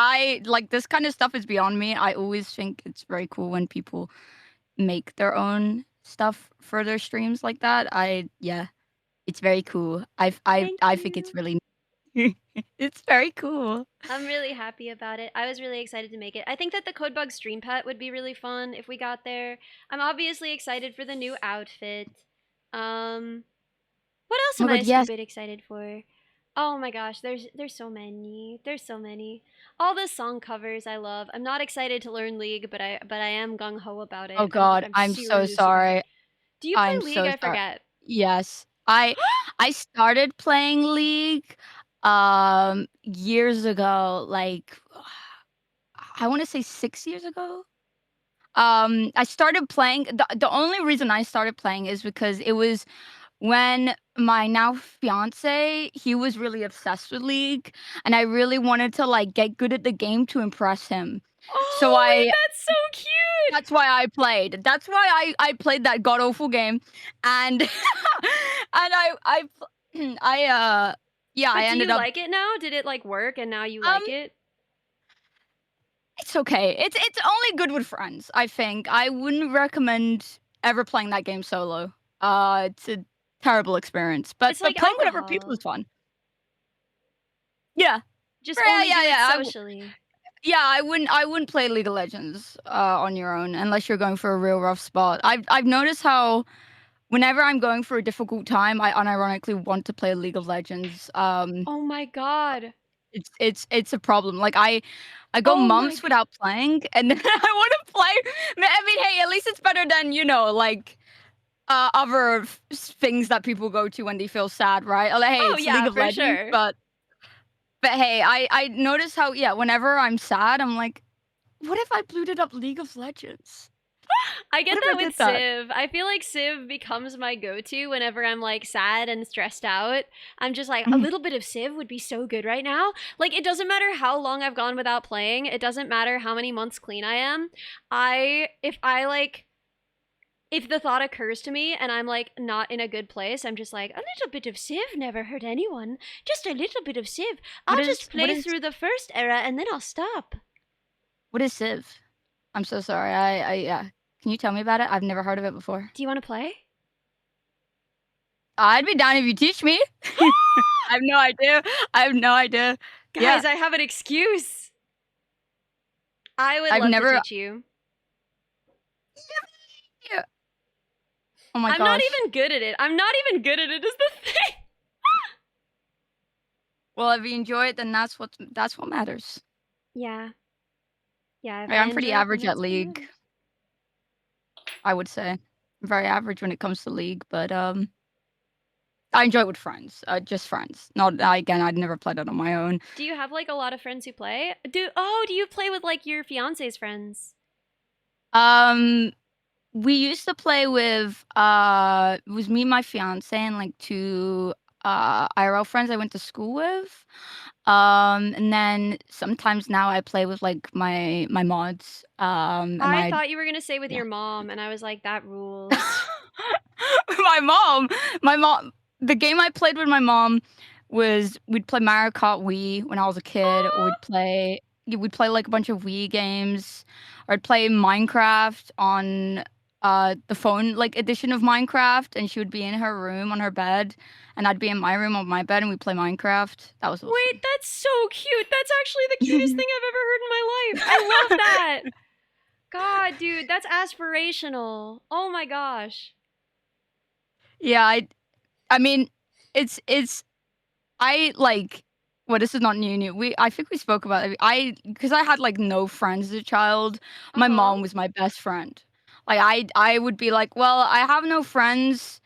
this kind of stuff is beyond me. I always think it's very cool when people make their own stuff for their streams like that. It's very cool. Thank I think it's you. really it's very cool. I'm really happy about it. I was really excited to make it. I think that the Codebugs stream pet would be really fun if we got there. I'm obviously excited for the new outfit. What else Oh am my I god, yes. stupid excited for? Oh my gosh, there's so many. There's so many. All the song covers I love. I'm not excited to learn League, but I am gung ho about it. Oh god, I'm so seriously super sorry. excited. Do you I'm play League? so I sorry. forget. Yes. I started playing League years ago, like I want to say 6 years ago. I started playing the only reason I started playing is because it was when my now fiance, he was really obsessed with League and I really wanted to like get good at the game to impress him. So Oh, wait, that's so cute. that's why I played. That's why I played that god awful game, and and yeah, But I do ended you up. like it now? Did it like work and now you like it? It's okay. It's only good with friends. I think I wouldn't recommend ever playing that game solo. It's a terrible experience. But It's like playing with other people alcohol. is fun. Yeah. Just Yeah, only yeah, do yeah. it socially. Yeah, I wouldn't play League of Legends on your own unless you're going for a real rough spot. I've noticed how whenever I'm going for a difficult time, I unironically want to play League of Legends. Oh my god. It's a problem. Like I go Oh my months without playing, and then I want to play. I mean, hey, at least it's better than like other things that people go to when they feel sad, right? Like, hey, Oh it's yeah, League of for Legends, sure. but hey, I notice how whenever I'm sad, I'm like, what if I booted up League of Legends? I get What if that I with did that? Civ. I feel like Civ becomes my go-to whenever I'm like sad and stressed out. I'm just like a Mhm. little bit of Civ would be so good right now. Like it doesn't matter how long I've gone without playing. It doesn't matter how many months clean I am. if the thought occurs to me and I'm like not in a good place, I'm just like, a little bit of Civ never hurt anyone. Just a little bit of Civ. I'll just play through the first era and then I'll stop. What is Civ? I'm so sorry. Yeah. Can you tell me about it? I've never heard of it before. Do you want to play? I'd be down if you teach me. I have no idea. Guys, Yeah. I have an excuse. I would I've love never- to teach you. Yeah. Oh my I'm gosh. not even good at it. I'm not even good at it is the thing. Well, if you enjoy it, then that's what matters. Yeah. Yeah. if Like, I I'm pretty enjoy it, then average at that's what League. matters. I would say. I'm very average when it comes to League, but I enjoy it with friends. Just friends. Not again, I'd never played it on my own. Do you have like a lot of friends who play? Do you play with like your fiance's friends? We used to play with it was me, my fiance, and like 2 IRL friends I went to school with. And then sometimes now I play with like my mods. And I thought you were gonna say with yeah. your mom, and I was like, that rules. my mom. The game I played with my mom was we'd play Mario Kart Wii when I was a kid, or we'd play like a bunch of Wii games, or I'd play Minecraft on the phone like edition of Minecraft, and she would be in her room on her bed, and I'd be in my room on my bed, and we'd play Minecraft. That was awesome. Wait, that's so cute. That's actually the cutest thing I've ever heard in my life. I love that. God, dude, that's aspirational. Oh my gosh. Yeah, I mean, it's I like. Well, this is not new. I think we spoke about it. Because I had like no friends as a child. My mom was my best friend. Like I would be like, well, I have no friends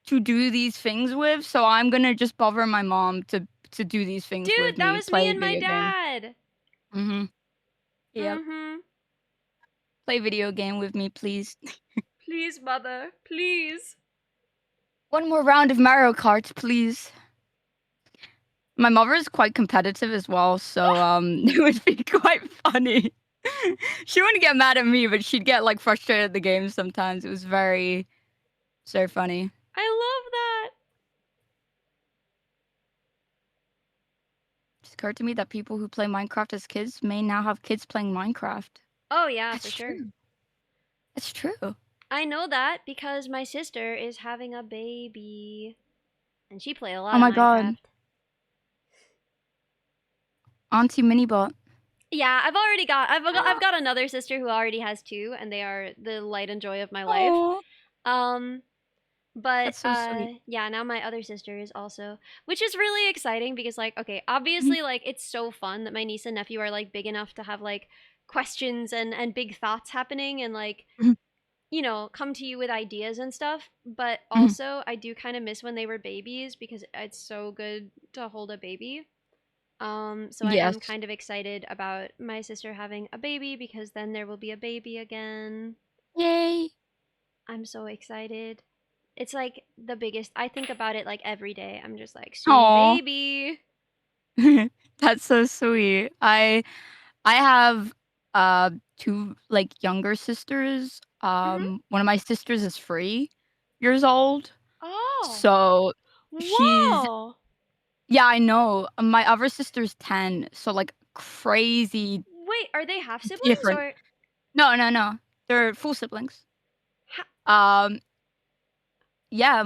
to do these things with, so I'm gonna just bother my mom to do these things with me. Dude, that was play me a and my video game. dad. Mm-hmm. Yeah. Mm-hmm. Play video game with me, please. Please, mother. Please. One more round of Mario Kart, please. My mother is quite competitive as well, so it would be quite funny. She wouldn't get mad at me, but she'd get like frustrated at the game sometimes. It was very, so funny. I love that. It occurred to me that people who play Minecraft as kids may now have kids playing Minecraft. Oh yeah, That's for sure. true. That's true. I know that because my sister is having a baby, and she played a lot Oh my of Minecraft. God. Auntie Minibot. Yeah, I've got another sister who already has 2, and they are the light and joy of my life. Aw. But That's so sweet. yeah, now my other sister is also, which is really exciting because like, okay, obviously like it's so fun that my niece and nephew are like big enough to have like questions and big thoughts happening and like Mhm. you know, come to you with ideas and stuff. But Mhm. also I do kind of miss when they were babies because it's so good to hold a baby. So I am Yes. kind of excited about my sister having a baby because then there will be a baby again. Yay. I'm so excited. It's like the biggest. I think about it like every day. I'm just like, sweet Aw. baby. That's so sweet. I have 2 like younger sisters. One of my sisters is 3 years old. Oh. So she's Whoa. yeah, I know. My other sister's 10, so like crazy Wait, are they half siblings different. or? No. They're full siblings. Yeah,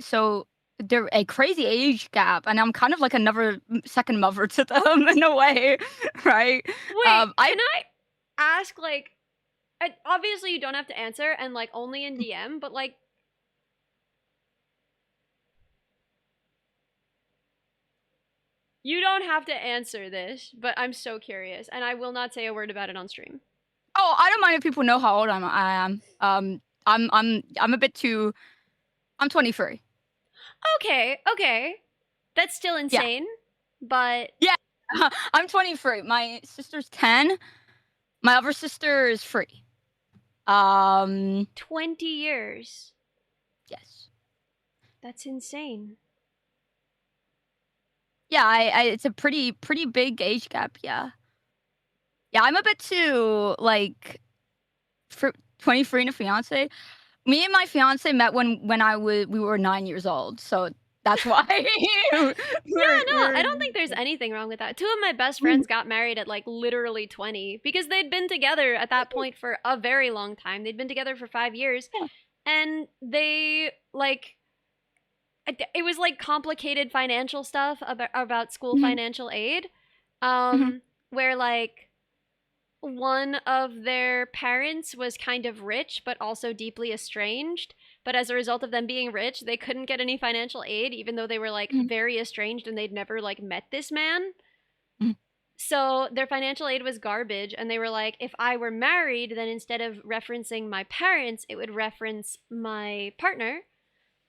so they're a crazy age gap, and I'm kind of like another second mother to them in a way, right? Wait, can I ask like? Obviously, you don't have to answer, and like only in DM, but like. You don't have to answer this, but I'm so curious, and I will not say a word about it on stream. Oh, I don't mind if people know how old I am. I'm a bit too. I'm 23. Okay. That's still insane, but Yeah, I'm 23. My sister's 10. My other sister is 3. 20 years. Yes. That's insane. Yeah, it's a pretty big age gap. Yeah, I'm a bit too like for 23 and a fiance. Me and my fiance met when we were 9 years old, so that's why Yeah, no, I we're don't think there's anything wrong with that. Two of my best Mhm. friends got married at like literally 20 because they'd been together at that point for a very long time. They'd been together for 5 years, Yeah. and they like it was like complicated financial stuff about school Mhm. financial aid, Mhm. where like one of their parents was kind of rich but also deeply estranged, but as a result of them being rich they couldn't get any financial aid even though they were like Mhm. very estranged and they'd never like met this man. Mhm. So their financial aid was garbage, and they were like, if I were married, then instead of referencing my parents it would reference my partner.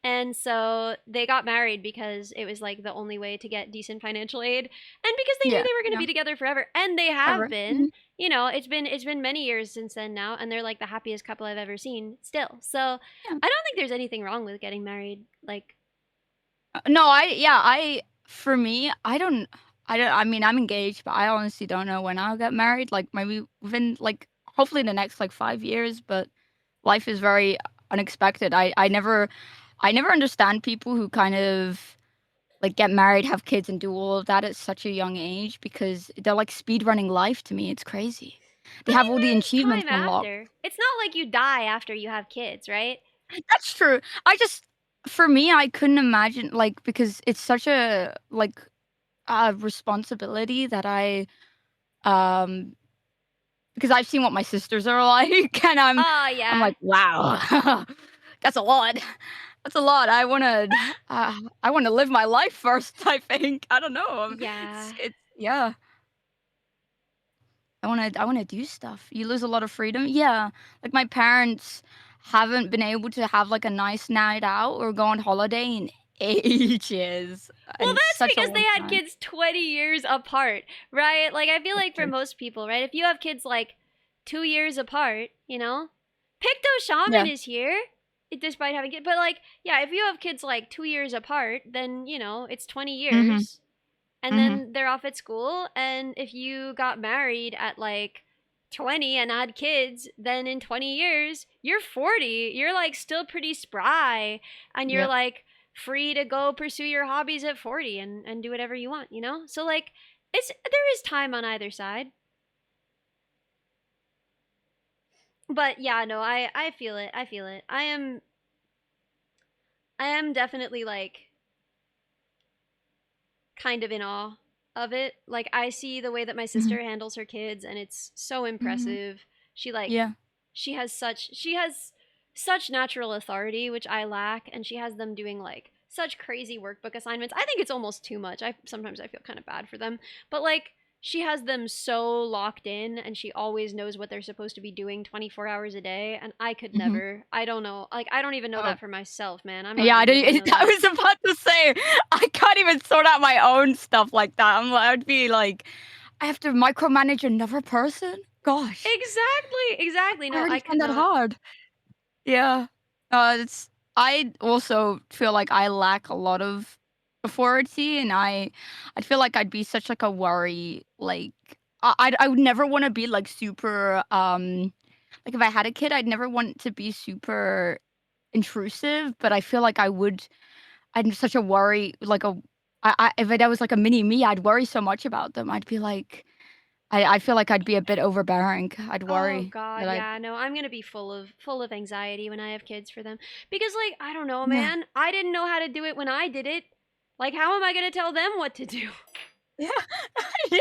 And so they got married because it was like the only way to get decent financial aid, and because they knew Yeah, they were going to yeah. be together forever, and they have Ever. been. Mhm. You know, it's been many years since then now, and they're like the happiest couple I've ever seen still. So Yeah. I don't think there's anything wrong with getting married. Like, No, for me, I mean, I'm engaged, but I honestly don't know when I'll get married, like, maybe within, like, hopefully in the next, like, 5 years, but life is very unexpected. I never understand people who kind of, like, get married, have kids, and do all of that at such a young age because they're, like, speed running life to me, it's crazy. They I have mean, all the there's achievements time unlocked. after. It's not like you die after you have kids, right? That's true. For me, I couldn't imagine, like, because it's such a, like, responsibility that um because I've seen what my sisters are like, and Oh I'm yeah, like, "Wow, that's a lot. That's a lot. I wanna live my life first, I think. I don't know. yeah. It's yeah. I wanna do stuff. You lose a lot of freedom. Yeah. Like, my parents haven't been able to have, like, a nice night out or go on holiday in ages, Well, and that's such a because they long had time. kids 20 years apart, right? Like, I feel That's like for true. most people, right? If you have kids like 2 years apart, you know, Picto Shaman Yeah. is here, despite having kids. But, like, yeah, if you have kids like 2 years apart, then, it's 20 Mhm. years. And Mhm. then they're off at school. And if you got married at like 20 and had kids, then in 20 years, you're 40. You're like still pretty spry. And you're Yep. like free to go pursue your hobbies at 40 and do whatever you want, you know? So like there is time on either side. But yeah, no, I feel it. I feel it. I am definitely like kind of in awe of it. Like I see the way that my Mhm. sister handles her kids and it's so Mhm. impressive. She like Yeah. she has such natural authority which I lack, and she has them doing like such crazy workbook assignments. I think it's almost too much. I feel kind of bad for them. But like she has them so locked in and she always knows what they're supposed to be doing 24 hours a day, and I could Mhm. never. I don't know. Like I don't even know Oh, that for myself, man. I'm not yeah, going I to be able to know didn't I that. was about to say, I can't even sort out my own stuff like that. I'd be like, "I have to micromanage another person? Gosh, Exactly, exactly. I No, already I could find that not. hard." Yeah. It's I also feel like I lack a lot of authority, and I feel like I'd be such, like, a worry, like, I would never wanna be, like, super, like, if I had a kid, I'd never want to be super intrusive, but I feel like I'm such a worry, like a if I was like a mini me, I'd worry so much about them. I'd be like I feel like I'd be a bit overbearing. I'd Oh worry god, that I'd yeah. No, I'm going to be full of anxiety when I have kids for them. Because like, I don't know, Yeah. man. I didn't know how to do it when I did it. Like how am I going to tell them what to do? Yeah. Yeah.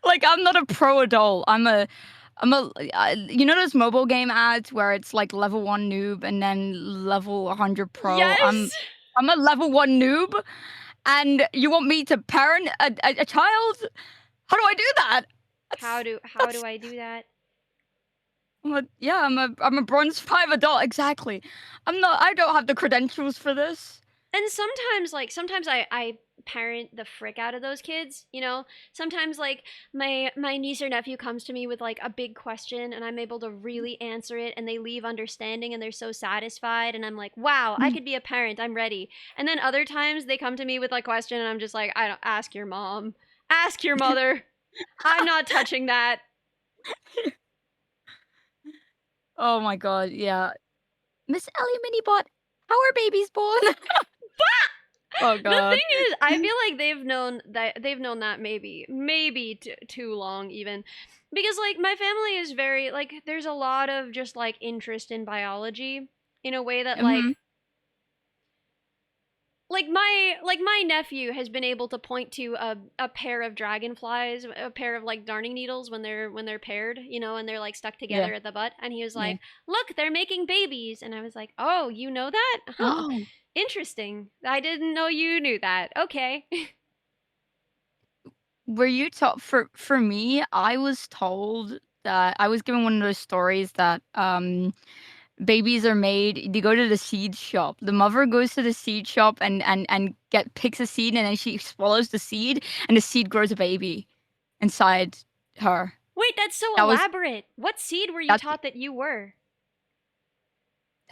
Like, I'm not a pro adult. You know those mobile game ads where it's like level 1 noob and then level 100 pro? I'm Yes. I'm a level 1 noob, and you want me to parent a child? How do I do that? How do That's I do that? I'm a bronze 5 adult, exactly. I don't have the credentials for this. And sometimes I parent the frick out of those kids, you know. Sometimes like my niece or nephew comes to me with like a big question and I'm able to really answer it, and they leave understanding and they're so satisfied, and I'm like, wow, I Mhm. could be a parent, I'm ready. And then other times they come to me with like a question and I'm just like, I don't ask your mom, ask your mother, I'm not touching that. Oh my god, yeah. Miss Ellie Minibot, how are babies born? Oh The god. thing is, I feel like they've known that maybe too long even, because like my family is very like there's a lot of just like interest in biology in a way that Mhm. like my nephew has been able to point to a pair of dragonflies, a pair of like darning needles when they're paired, you know, and they're like stuck together Yeah. at the butt, and he was Yeah. like, "Look, they're making babies," and I was like, "Oh, you know that? Huh? Oh. Interesting. I didn't know you knew that. Okay." Were you told for me, I was told that I was given one of those stories that babies are made, they go to the seed shop. The mother goes to the seed shop and picks a seed, and then she swallows the seed, and the seed grows a baby inside her. Wait, that's so That was elaborate. What seed were you that's taught that you were?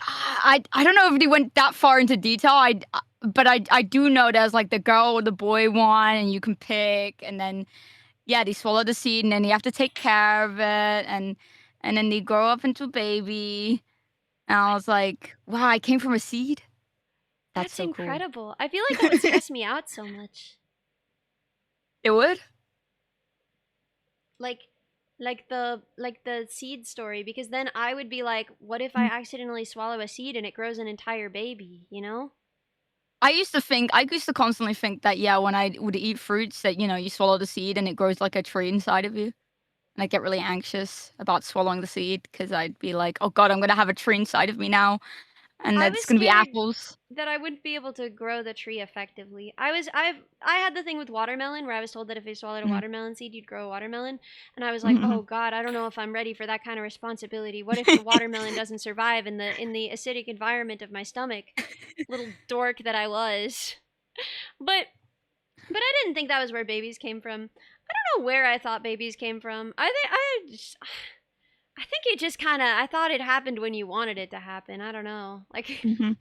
I don't know if they went that far into detail. But I do know there's like the girl or the boy one, and you can pick, and then yeah, they swallow the seed, and then you have to take care of it, and then they grow up into a baby. And I was like, wow, I came from a seed. That's That's so cool. incredible. I feel like that would stress me out so much. It would. Like like the seed story, because then I would be like, what if I accidentally swallow a seed and it grows an entire baby, you know? I used to constantly think that, yeah, when I would eat fruits that, you swallow the seed and it grows like a tree inside of you. And I get really anxious about swallowing the seed because I'd be like, oh God, I'm going to have a tree inside of me now. And I was that's going to be scared apples. that I wouldn't be able to grow the tree effectively. I had the thing with watermelon where I was told that if you swallowed a Mm. watermelon seed, you'd grow a watermelon, and I was like, Mhm. "Oh God, I don't know if I'm ready for that kind of responsibility. What if the watermelon doesn't survive in the acidic environment of my stomach?" Little dork that I was. But I didn't think that was where babies came from. I don't know where I thought babies came from. I think it just kind of I thought it happened when you wanted it to happen. I don't know. Like Mhm.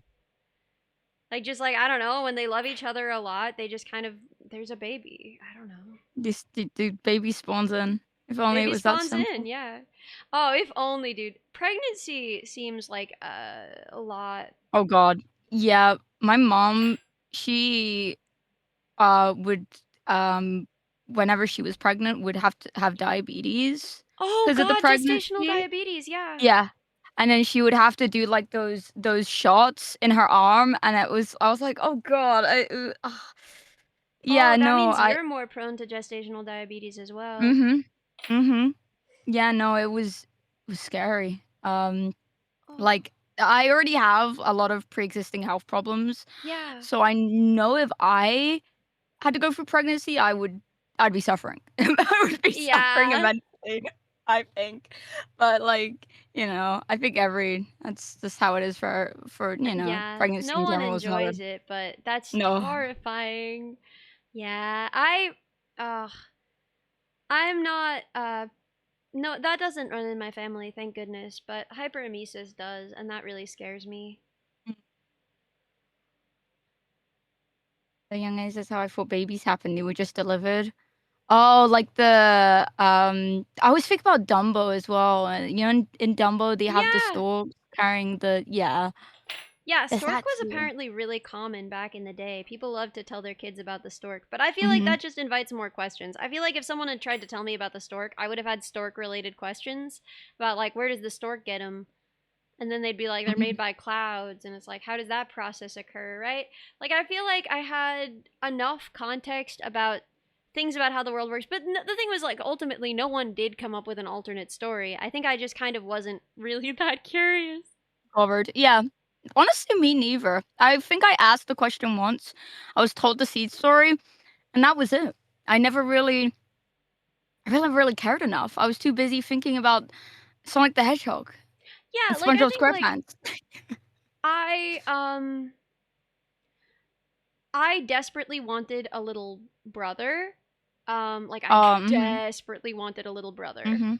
like just like I don't know, when they love each other a lot, they just kind of there's a baby. I don't know. The baby spawns in. If only it Baby was that spawns in, simple. yeah. Oh, if only, dude. Pregnancy seems like a lot. Oh God. Yeah. My mom, she would whenever she was pregnant would have to have diabetes Oh because of the God, gestational pregnancy. diabetes, yeah. Yeah. And then she would have to do like those shots in her arm, and I was like, "Oh God." Oh, Yeah, that no. means I you're more prone to gestational diabetes as well. Mhm. Mhm. Yeah, no, it was scary. Oh, Like I already have a lot of pre-existing health problems. yeah. So I know if I had to go through pregnancy, I'd be suffering. I would be suffering Yeah. immensely, I think. But like, I think that's just how it is for Yeah. pregnancy No in one general is not a enjoys it, but that's no. horrifying. Yeah. Uh I'm not no, that doesn't run in my family, thank goodness, but hyperemesis does, and that really scares me. The young age, that's how I thought babies happen. They were just delivered. Oh, like I always think about Dumbo as well. In Dumbo they have the Yeah. stork carrying yeah. Yeah, There's stork that was too. apparently really common back in the day. People love to tell their kids about the stork, but I feel like Mhm. that just invites more questions. I feel like if someone had tried to tell me about the stork, I would have had stork related questions about like where does the stork get them? And then they'd be like they're made Mhm. by clouds, and it's like how does that process occur, right? Like I feel like I had enough context about things about how the world works, but the thing was like ultimately no one did come up with an alternate story. I think I just kind of wasn't really that curious. Covered. Yeah. Honestly, me neither. I think I asked the question once. I was told the seed story, and that was it. I never really cared enough. I was too busy thinking about Sonic the Hedgehog and Yeah, like I SpongeBob think like SquarePants. I I desperately wanted a little brother. Like I Mhm. desperately wanted a little brother. Mhm.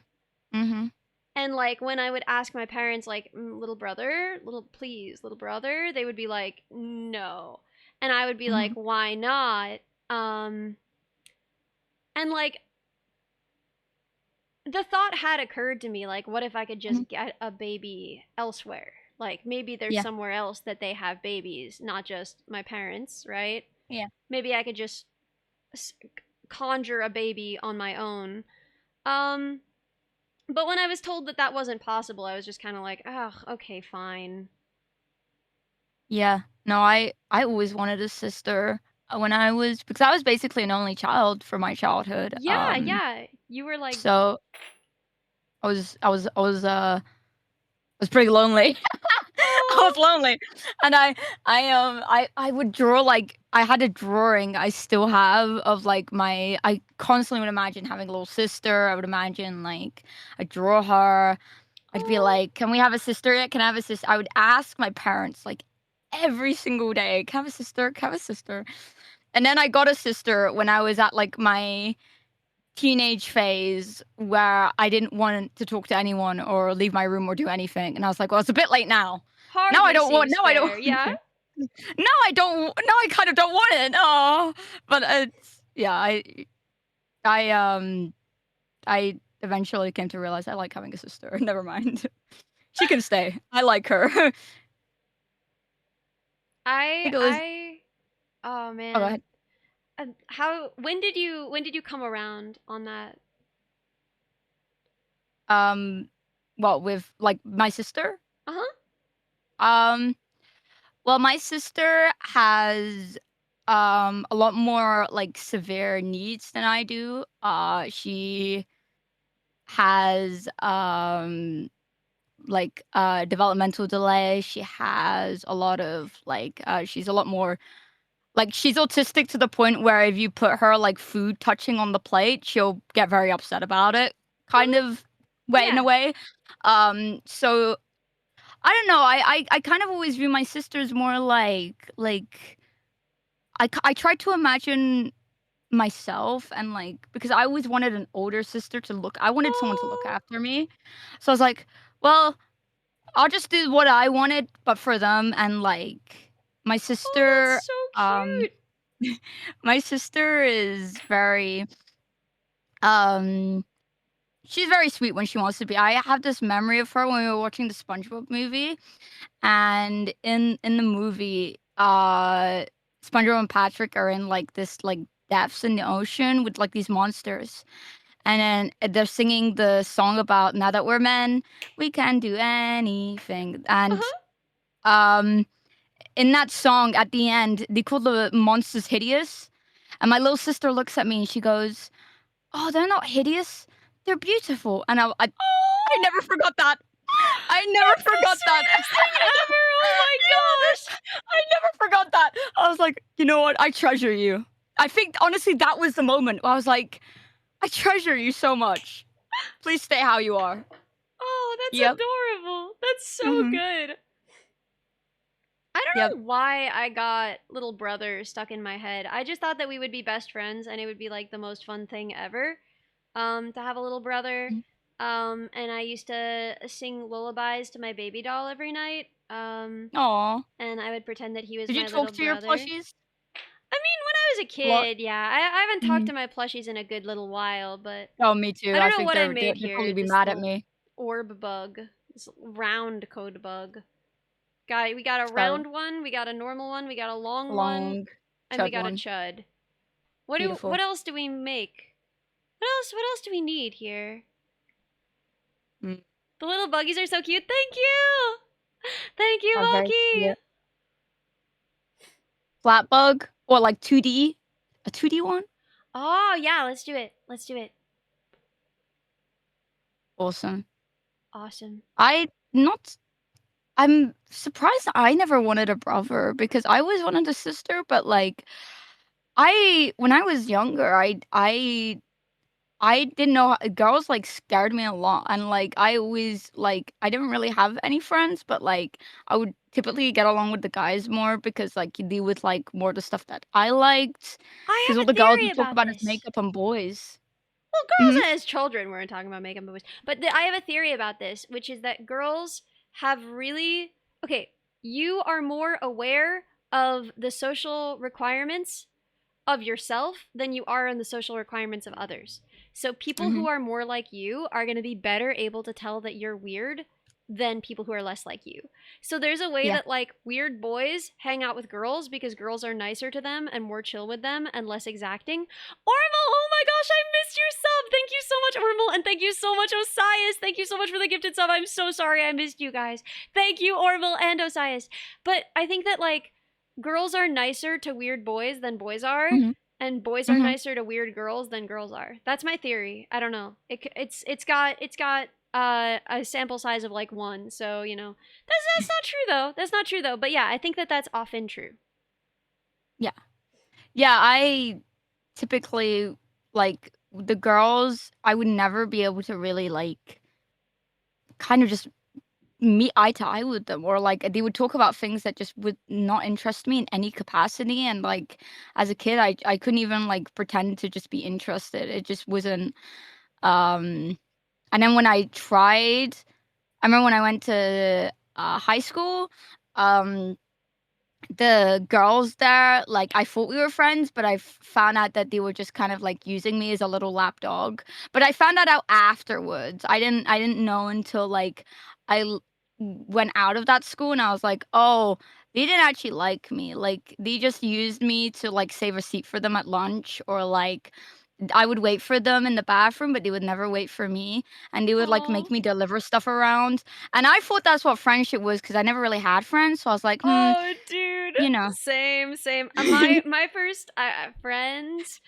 Mhm. And like when I would ask my parents like little brother, little please, little brother, they would be like no. And I would be like Mhm. why not? Um and like the thought had occurred to me like what if I could Mhm. just get a baby elsewhere? Like maybe there's Yeah. somewhere else that they have babies, not just my parents, right? Yeah. Maybe I could just conjure a baby on my own. Um, but when I was told that that wasn't possible, I was just kind of like, oh, okay, fine. Yeah. No, I always wanted a sister when I was because I was basically an only child for my childhood. Yeah, yeah. You were like, So I was pretty lonely. I was lonely, and I would draw like I had a drawing I still have of like my I constantly would imagine having a little sister. I would imagine like I'd draw her. I'd be oh, like, "Can we have a sister yet? Can I have a sister?" I would ask my parents like every single day, "Can I have a sister? Can I have a sister?" And then I got a sister when I was at like my teenage phase where I didn't want to talk to anyone or leave my room or do anything. And I was like, well, it's a bit late now. Now I hardly don't want. seems Now I don't. fair, yeah? Now I don't. Now I kind of don't want it. Oh, but it's yeah. I eventually came to realize I like having a sister. Never mind. She can stay. I like her. I think it was. Oh Oh, go man. ahead. When did you come around on that? Um, well, with like my sister. Uh-huh. Um, well, my sister has a lot more like severe needs than I do. She has like developmental delay. She has a lot of like she's a lot more like she's autistic to the point where if you put her like food touching on the plate, she'll get very upset about it. Kind Mhm. of way in a Yeah. way. So I don't know. I kind of always view my sisters more like I tried to imagine myself and like because I always wanted an older sister to look. I wanted someone to look Oh, after me. So I was like, well, I'll just do what I wanted, but for them. And like my oh, sister, that's so um, cute. my sister is very, um, she's very sweet when she wants to be. I have this memory of her when we were watching the SpongeBob movie, and in the movie, SpongeBob and Patrick are in like this like depths in the ocean with like these monsters. And then they're singing the song about now that we're men, we can do anything. And Uh-huh. um in that song at the end, they call the monsters hideous. And my little sister looks at me and she goes, "Oh, they're not hideous. They're beautiful." And I Oh, never forgot that. I never that's the forgot that. sweetest thing ever. Oh my gosh. I never forgot that. I was like, you know what? I treasure you. I think honestly that was the moment where I was like, I treasure you so much. Please stay how you are. Oh, that's Yep. adorable. That's so Mhm. good. I Yep. don't know why I got little brother stuck in my head. I just thought that we would be best friends and it would be like the most fun thing ever. To have a little brother. And I used to sing lullabies to my baby doll every night. Aw. And I would pretend that he was Did you my little talk to your brother. plushies I mean, when I was a a lot? kid, yeah. I haven't talked Mhm. to my plushies in a good little while, but Oh, me I too. don't I know think what I they'd made probably here. be This mad at little me. orb bug, this round code bug. We got a So round one, we got a normal one, we got a long one, long, and we chud got a one. chud. What Beautiful. else do we make? What else do we need here? Mm. The little buggies are so cute. Thank you. Thank you, Are very Moki. cute. Flat bug or like 2D, a 2D one. Oh, yeah, let's do it. Let's do it. Awesome. Awesome. I not. I'm surprised I never wanted a brother because I always wanted a sister, but like I when I was younger, I didn't know girls, like, scared me a lot, and, like, I always like, I didn't really have any friends, but, like, I would typically get along with the guys more because, like, they would like more the stuff that I liked. I Because all have a the girls theory would talk about about is this. makeup and boys. Well, Mhm, girls as children weren't talking about makeup movies. But I have a theory about this, which is that girls have really okay. You are more aware of the social requirements of yourself than you are in the social requirements of others. So people who mhm. are more like you are going to be better able to tell that you're weird than people who are less like you. So there's a way Yeah. that like weird boys hang out with girls because girls are nicer to them and more chill with them and less exacting. Ormal, oh my gosh, I missed your sub. Thank you so much, Ormal, and thank you so much, Osias. Thank you so much for the gifted sub. I'm so sorry I missed you guys. Thank you, Ormal and Osias. But I think that like girls are nicer to weird boys than boys are. Mhm. And boys are Mhm. nicer to weird girls than girls are. That's my theory. I don't know. It's got a sample size of like 1, so you know that's not true though. That's not true though. But yeah, I think that that's often true. Yeah, I typically like the girls. I would never be able to really like kind of just meet eye to eye with them, or like they would talk about things that just would not interest me in any capacity. And like as a kid, I couldn't even like pretend to just be interested. It just wasn't. And then when I tried, I remember when I went to high school. The girls there, like I thought we were friends, but I found out that they were just kind of like using me as a little lapdog. But I found that out afterwards. I didn't know until like went out of that school, and I was like, oh, they didn't actually like me. Like they just used me to like save a seat for them at lunch, or like I would wait for them in the bathroom, but they would never wait for me, and they would like Aw. make me deliver stuff around. And I thought that's what friendship was, because I never really had friends. So I was like, Oh, dude. you know. Same. My first friends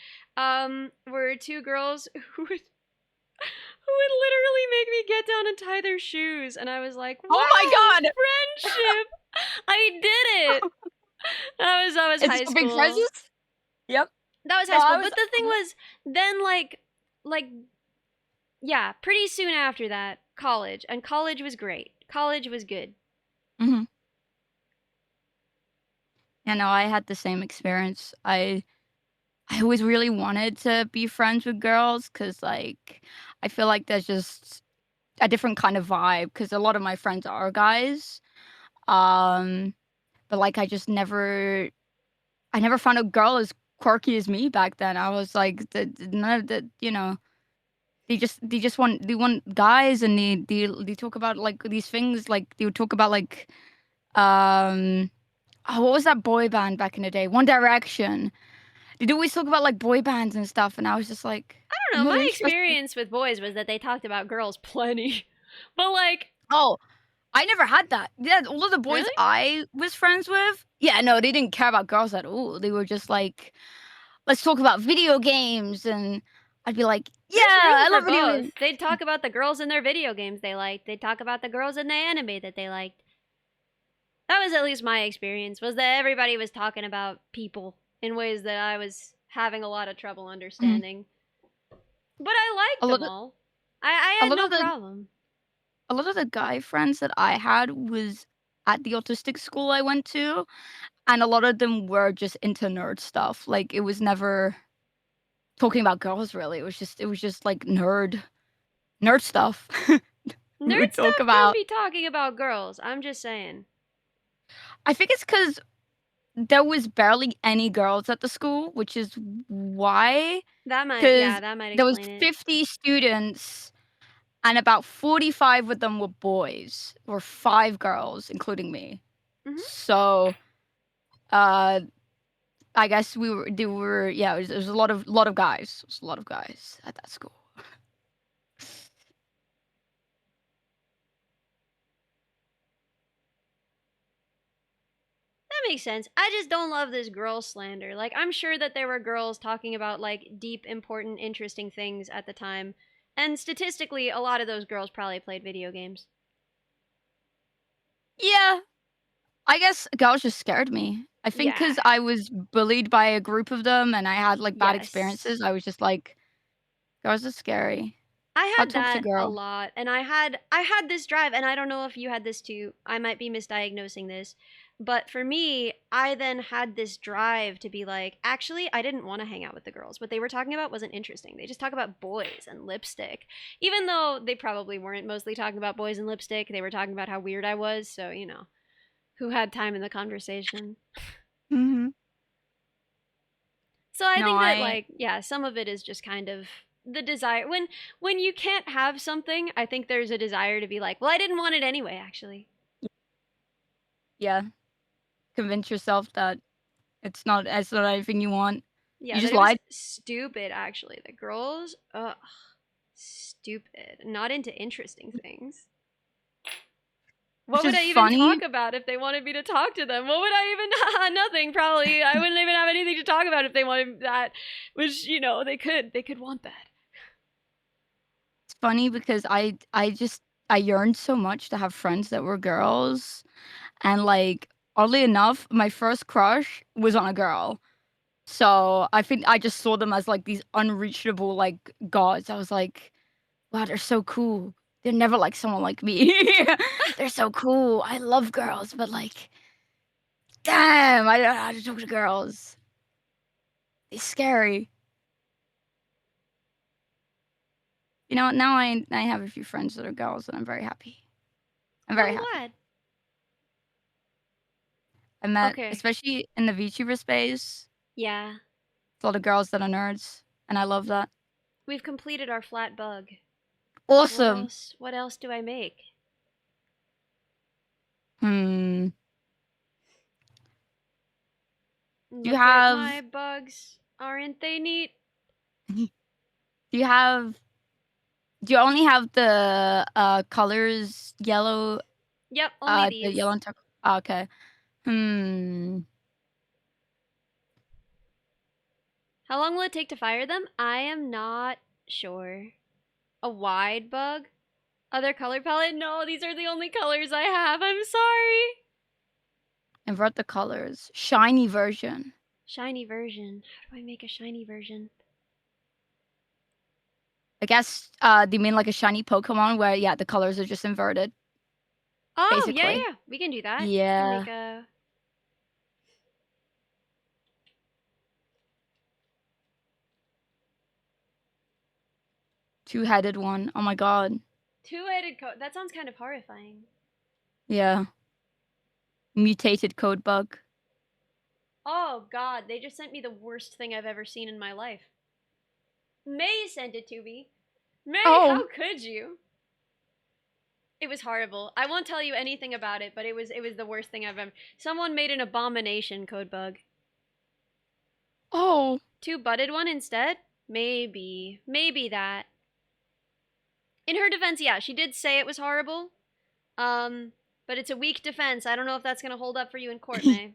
were 2 girls who would literally make me get down and tie their shoes, and I was like, wow, Oh my god! friendship. I did it. That was Is high this a school. big crisis? Yep. That was No, high I school. was- But the thing was, then like yeah, pretty soon after that, college, and college was great. College was good. Mm-hmm. Yeah, no, I had the same experience. I always really wanted to be friends with girls, because like I feel like there's just a different kind of vibe, because a lot of my friends are guys. Um, but like I never found a girl as quirky as me back then. I was like none of the, they want guys, and they talk about like these things, like they would talk about like um oh, what was that boy band back in the day? One Direction. They'd always talk about like boy bands and stuff, and I was just like, I I'm don't know. not My interested. experience with boys was that they talked about girls plenty. But like, Oh, I never had that. Yeah, all of the boys really? I was friends with, yeah, no, they didn't care about girls at all. They were just like, let's talk about video games, and I'd be like, yeah, There's room I for love video both. games. They'd talk about the girls in their video games they liked. They'd talk about the girls in the anime that they liked. That was at least my experience, was that everybody was talking about people in ways that I was having a lot of trouble understanding. But I liked A lot them of all. I a had lot no of the problem. a lot of the guy friends that I had was at the autistic school I went to, and a lot of them were just into nerd stuff. Like it was never talking about girls really. It was just like nerd stuff. We Nerd would stuff talk can about. be talking about girls. I'm just saying. I think it's because there was barely any girls at the school, which is why, That might, because yeah, that might there was explain it. 50 students and about 45 of them were boys, or 5 girls, including me. Mhm. So, uh, I guess yeah, it was a lot of guys. It was a lot of guys at that school. That makes sense. I just don't love this girl slander. Like, I'm sure that there were girls talking about, like, deep, important, interesting things at the time. And statistically, a lot of those girls probably played video games. Yeah, I guess girls just scared me. I think Yeah. because I was bullied by a group of them and I had like bad experiences, Yes. I was just like, girls are scary. I I'll had talk to that a girl. lot, and I had this drive, and I don't know if you had this too. I might be misdiagnosing this, but for me, I then had this drive to be like, actually, I didn't want to hang out with the girls. What they were talking about wasn't interesting. They just talk about boys and lipstick, even though they probably weren't mostly talking about boys and lipstick. They were talking about how weird I was. So you know, who had time in the conversation? Mm-hmm. So I No, think that like, yeah, some of it is just kind of the desire when you can't have something, I think there's a desire to be like, well, I didn't want it anyway, actually. Yeah. Convince yourself that it's not anything you want. Yeah, You that just it was lied. stupid, actually. The girls, ugh, stupid. Not into interesting things. What Which would is I even funny. talk about if they wanted me to talk to them? What would I even nothing, probably. I wouldn't even have anything to talk about if they wanted that, which, you know, they could want that. It's funny because I yearned so much to have friends that were girls, and like oddly enough, my first crush was on a girl. So I think I just saw them as like these unreachable like gods. I was like, wow, they're so cool. They're never like someone like me. They're so cool. I love girls, but like, damn, I don't know how to talk to girls. It's scary. You know, now I have a few friends that are girls, and I'm very happy. I'm very happy. Glad. I met, Okay. especially in the VTuber space, Yeah. a lot of girls that are nerds, and I love that. We've completed our flat bug. Awesome. What else do I make? Hmm. Look at have- my bugs. Aren't they neat? Do you only have the colors yellow? Yep, only The these. yellow and turquoise. Okay. Hmm. How long will it take to fire them? I am not sure. A wide bug? Other color palette? No, these are the only colors I have. I'm sorry. Invert the colors. Shiny version. Shiny version. How do I make a shiny version? I guess do you mean like a shiny Pokemon where the colors are just inverted? Oh, Basically. yeah. We can do that. Yeah. We can make a... Two-headed one. Oh my god. two-headed code. That sounds kind of horrifying. Yeah. Mutated code bug. Oh god, they just sent me the worst thing I've ever seen in my life. May sent it to me. May, Oh. how could you? It was horrible. I won't tell you anything about it, but it was the worst thing I've ever... Someone made an abomination code bug. Oh. Two-butted one instead? Maybe that. In her defense, yeah, she did say it was horrible. But it's a weak defense. I don't know if that's gonna hold up for you in court, May.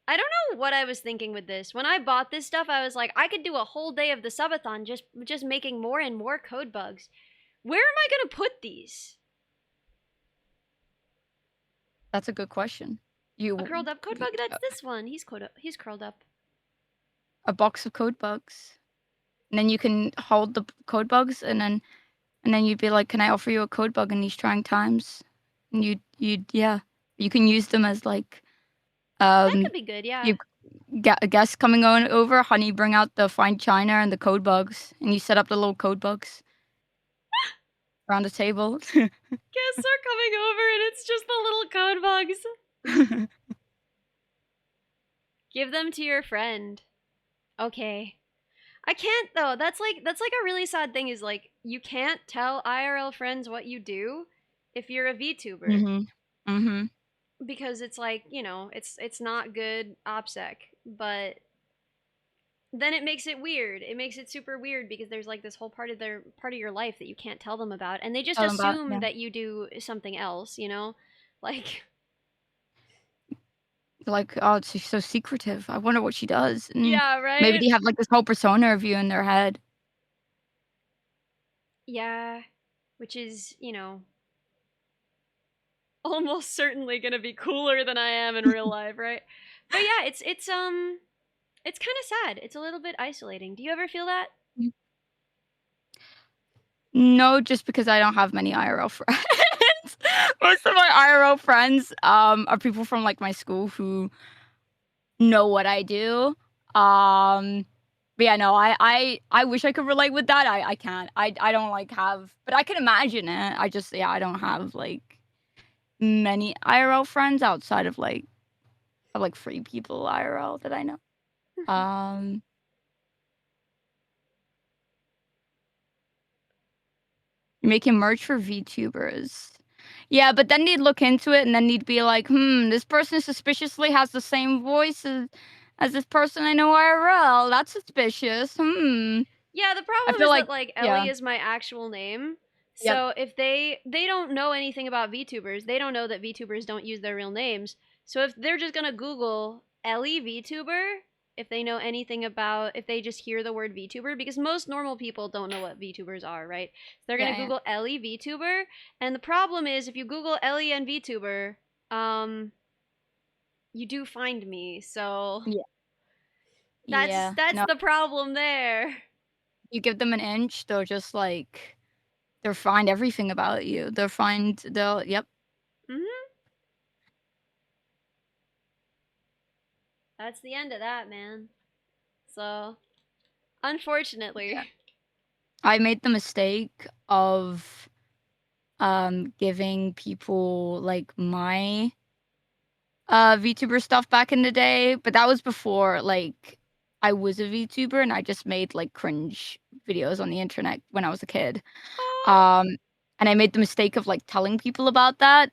I don't know what I was thinking with this. When I bought this stuff, I was like, I could do a whole day of the subathon just making more and more code bugs. Where am I gonna put these? That's a good question. A curled up code bug? That's this one. He's curled up. A box of code bugs. And then you can hold the code bugs and then you'd be like, can I offer you a code bug in these trying times? And you can use them as like That could be good, yeah. you get a guest coming over, honey, bring out the fine china and the code bugs, and you set up the little code bugs around the table. Guests are coming over and it's just the little code bugs. Give them to your friend. Okay. I can't though. That's like a really sad thing is like you can't tell IRL friends what you do if you're a VTuber. Mm-hmm. Mm-hmm. Because it's like, you know, it's not good OPSEC, but then it makes it weird. It makes it super weird because there's like this whole part of your life that you can't tell them about, and they just assume that you do something else, you know? Like, oh, she's so secretive. I wonder what she does. And yeah, right? maybe they have like this whole persona of you in their head. Yeah, which is, you know, almost certainly gonna be cooler than I am in real life, right? But yeah, it's kind of sad. It's a little bit isolating. Do you ever feel that? No, just because I don't have many IRL friends. Most of my IRL friends are people from like my school who know what I do. But yeah, no, I wish I could relate with that. I can't. I don't like have, but I can imagine it. I don't have like many IRL friends outside of like have like 3 people IRL that I know. Um, Making merch for VTubers. Yeah, but then they'd look into it, and then they'd be like, this person suspiciously has the same voice as this person I know IRL. That's suspicious. Yeah, the I problem feel is like that like yeah. Ellie is my actual name. Yep. So if they don't know anything about VTubers, they don't know that VTubers don't use their real names. So if they're just gonna Google Ellie VTuber, if they know anything about, if they just hear the word VTuber, because most normal people don't know what VTubers are, right? So they're gonna Yeah, yeah. Google Ellie VTuber, and the problem is if you Google Ellie and VTuber, you do find me. So Yeah. that's Yeah. that's No, the problem there. you give them an inch, they'll just like they'll find everything about you. Yep. Mhm. That's the end of that, man. So, unfortunately. I made the mistake of giving people like my VTuber stuff back in the day, but that was before like I was a VTuber and I just made like cringe videos on the internet when I was a kid. Oh, Um and I made the mistake of like telling people about that.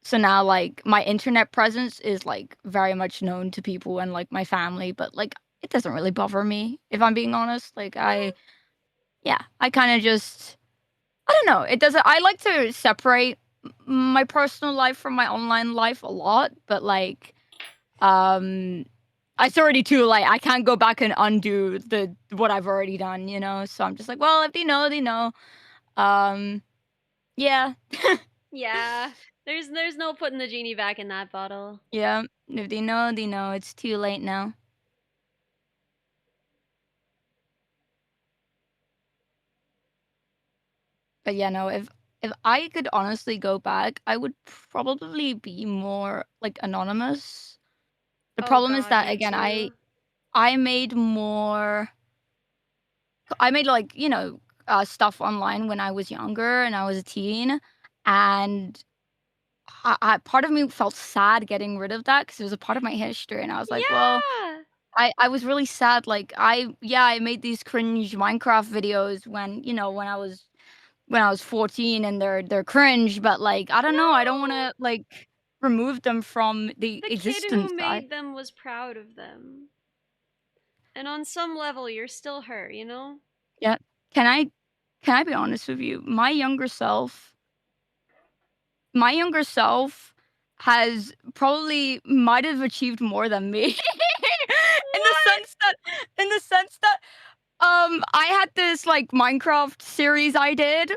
So now like my internet presence is like very much known to people and like my family, but like it doesn't really bother me if I'm being honest. Like I kind of just I don't know. It doesn't I like to separate my personal life from my online life a lot, but like um it's already too late. I can't go back and undo the what I've already done, you know? So I'm just like, well, if they know, they know. Um yeah. yeah. There's no putting the genie back in that bottle. Yeah. If they know, they know. It's too late now. But yeah, no, if I could honestly go back, I would probably be more like anonymous. The Oh problem is god, that me again, too. I made more I made like, stuff online when I was younger and I was a teen, and I part of me felt sad getting rid of that because it was a part of my history, and I was like, "Well," Yeah. I was really sad, like, I made these cringe Minecraft videos when I was 14 and they're cringe, but, like, I don't know, I don't No. wanna, like, remove them from the The kid existence. who made them was proud of them. And on some level, you're still her, you know? Yeah. Can I can I be honest with you? My younger self has probably might have achieved more than me in the What? sense that I had this like Minecraft series I did,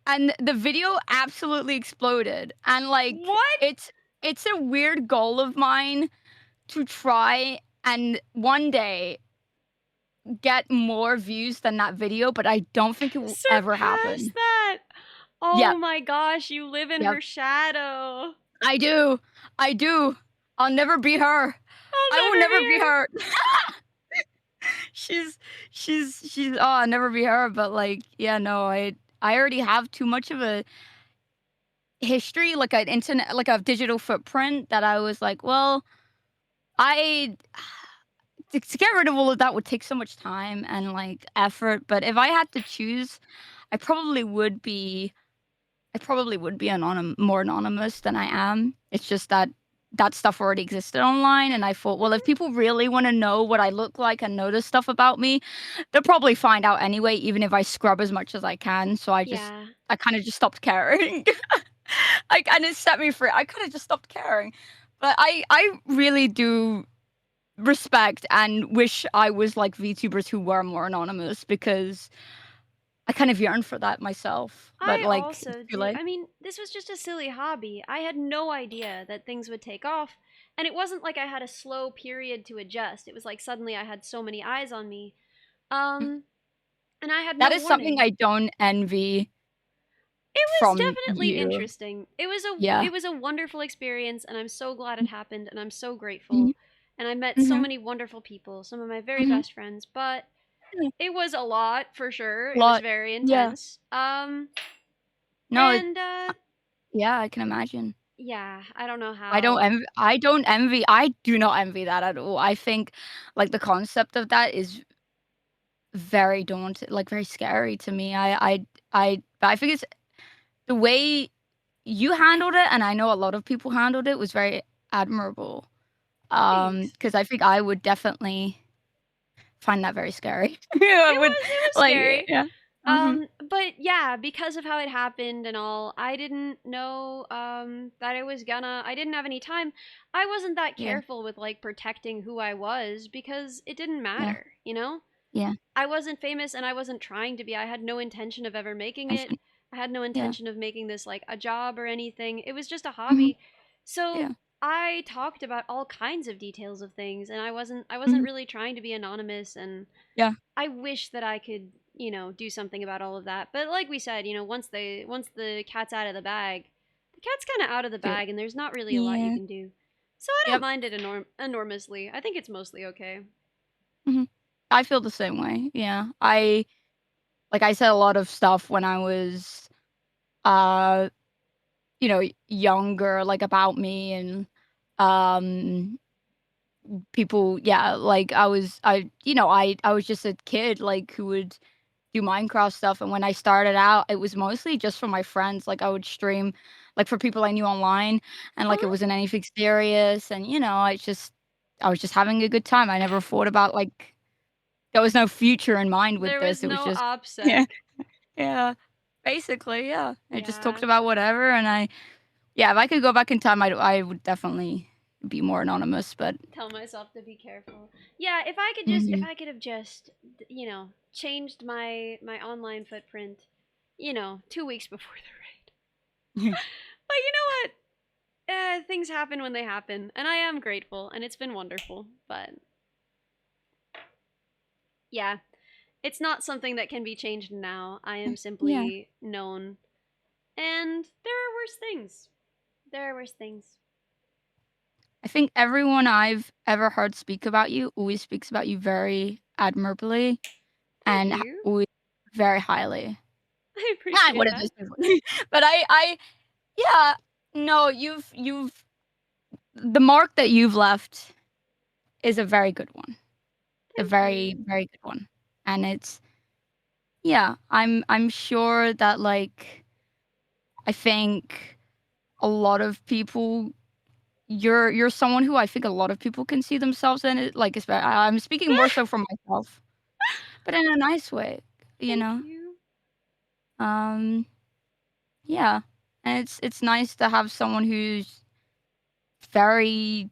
and the video absolutely exploded, and like What? it's a weird goal of mine to try and one day get more views than that video, but I don't think it will ever Surpass happen. that. Oh Yep, my gosh, you live in yep. her shadow. I do. I do. I'll never be her. I'll I will never never be be her. her. I'll never be her, but like, yeah, no, I already have too much of a history, like an internet like a digital footprint that I was like, well, I to get rid of all of that would take so much time and like effort, but if I had to choose, I probably would be more anonymous than I am. It's just that that stuff already existed online, and I thought, well, if people really want to know what I look like and know this stuff about me, they'll probably find out anyway, even if I scrub as much as I can. So Yeah. I kind of just stopped caring. And it set me free. I kind of just stopped caring. But I really do respect and wish I was like VTubers who were more anonymous because I kind of yearn for that myself. But I like, it's also too do. late. I mean, this was just a silly hobby. I had no idea that things would take off. And it wasn't like I had a slow period to adjust. It was like suddenly I had so many eyes on me. Um, and I had That no is something warning. I don't envy It was from definitely you. interesting. Yeah. It was a wonderful experience and I'm so glad it happened and I'm so Mhm, grateful. And I met so mhm, many wonderful people, some of my very mhm. best friends, but Yeah, it was a lot for sure. It was lot. very Yeah. intense. No, And yeah, I can imagine. Yeah, I don't know I don't how. envy I do not envy that at all. I think, like, the concept of that is very daunting, like, very scary to me. But I think it's the way you handled it, and I know a lot of people handled it, was very admirable. Thanks. Because I think I would definitely find that very scary. Yeah, I would It was like, scary. yeah. Mhm. But yeah, because of how it happened and all, I didn't know that I didn't have any time. I wasn't that Yeah, careful with like protecting who I was because it didn't yeah, matter, you know? yeah. I wasn't famous and I wasn't trying to be. I had no intention of ever making I it. think I had no yeah. intention of making this like a job or anything. It was just a Mhm. hobby. So Yeah. I talked about all kinds of details of things and I wasn't Mhm. really trying to be anonymous, and Yeah. I wish that I could, do something about all of that. But like we said, once the cat's out of the bag, the cat's kind of out of the Do bag and there's not really a lot you yeah. can do. So I don't Yep. mind it enormously. I think it's mostly okay. Mhm. I feel the same way, yeah. I said a lot of stuff when I was, uh, younger, like, about me and, um, people yeah, like, I was just a kid, like, who would do Minecraft stuff, and when I started out, it was mostly just for my friends, like, I would stream, like, for people I knew online, and, like, it Uh-huh. wasn't anything serious, and, I was just having a good time. I never thought about, like there was no future in mind with There was this, it was no just OPSEC. yeah, yeah, basically, yeah. I just talked Yeah. about whatever, and yeah, if I could go back in time, I would definitely be more anonymous, but Tell myself to be careful. Yeah, if mhm. I could have just, changed my online footprint, 2 weeks before the raid. But you know what? Things happen when they happen, and I am grateful, and it's been wonderful. But yeah, it's not something that can be changed now. I am Yeah. simply known, and there are worse things. There are worse things. I think everyone I've ever heard speak about you always speaks about you very admirably Thank and you. always very highly. I Ah, appreciate what is that. this? But yeah, no, the mark that you've left is a very good one. A Thank very, you. very good one. And yeah, I'm sure that, like, I think a lot of people you're someone who I think a lot of people can see themselves in it, like, I'm speaking more so for myself, but in a nice way, you Thank know? you. Um, yeah, and it's nice to have someone who's very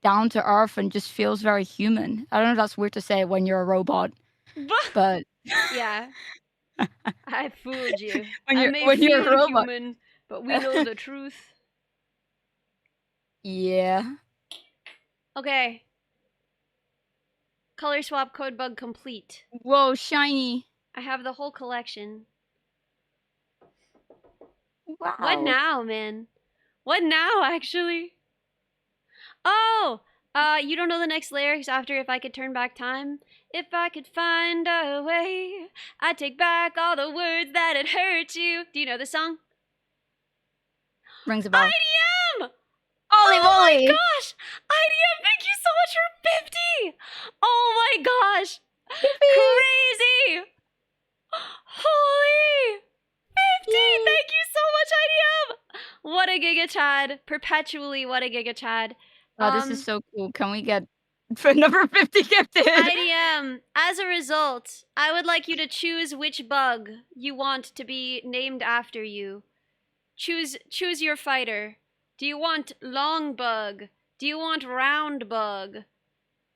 down to earth and just feels very human. I don't know if that's weird to say when you're a robot, but Yeah, I fooled you. when I you're may when you're a feel robot. human, but we know the truth. Yeah. Okay, color swap code bug complete. Whoa, shiny. I have the whole collection. What Wow. now, man? What now, actually? Oh! You don't know the next lyrics after If I Could Turn Back Time? If I could find a way, I'd take back all the words that had hurt you. Do you know the song? Rings a bell. IDM! Holy Oh my moly! gosh! IDM, thank you so much for 50! Oh my gosh! Yippee! Crazy! Holy! 50! Yay! Thank you so much, IDM! What a Giga Chad. Perpetually, what a Giga Chad. Wow, this is so cool. Can we get for number 50 gifted? IDM, as a result, I would like you to choose which bug you want to be named after you. Choose your fighter. Do you want long bug? Do you want round bug?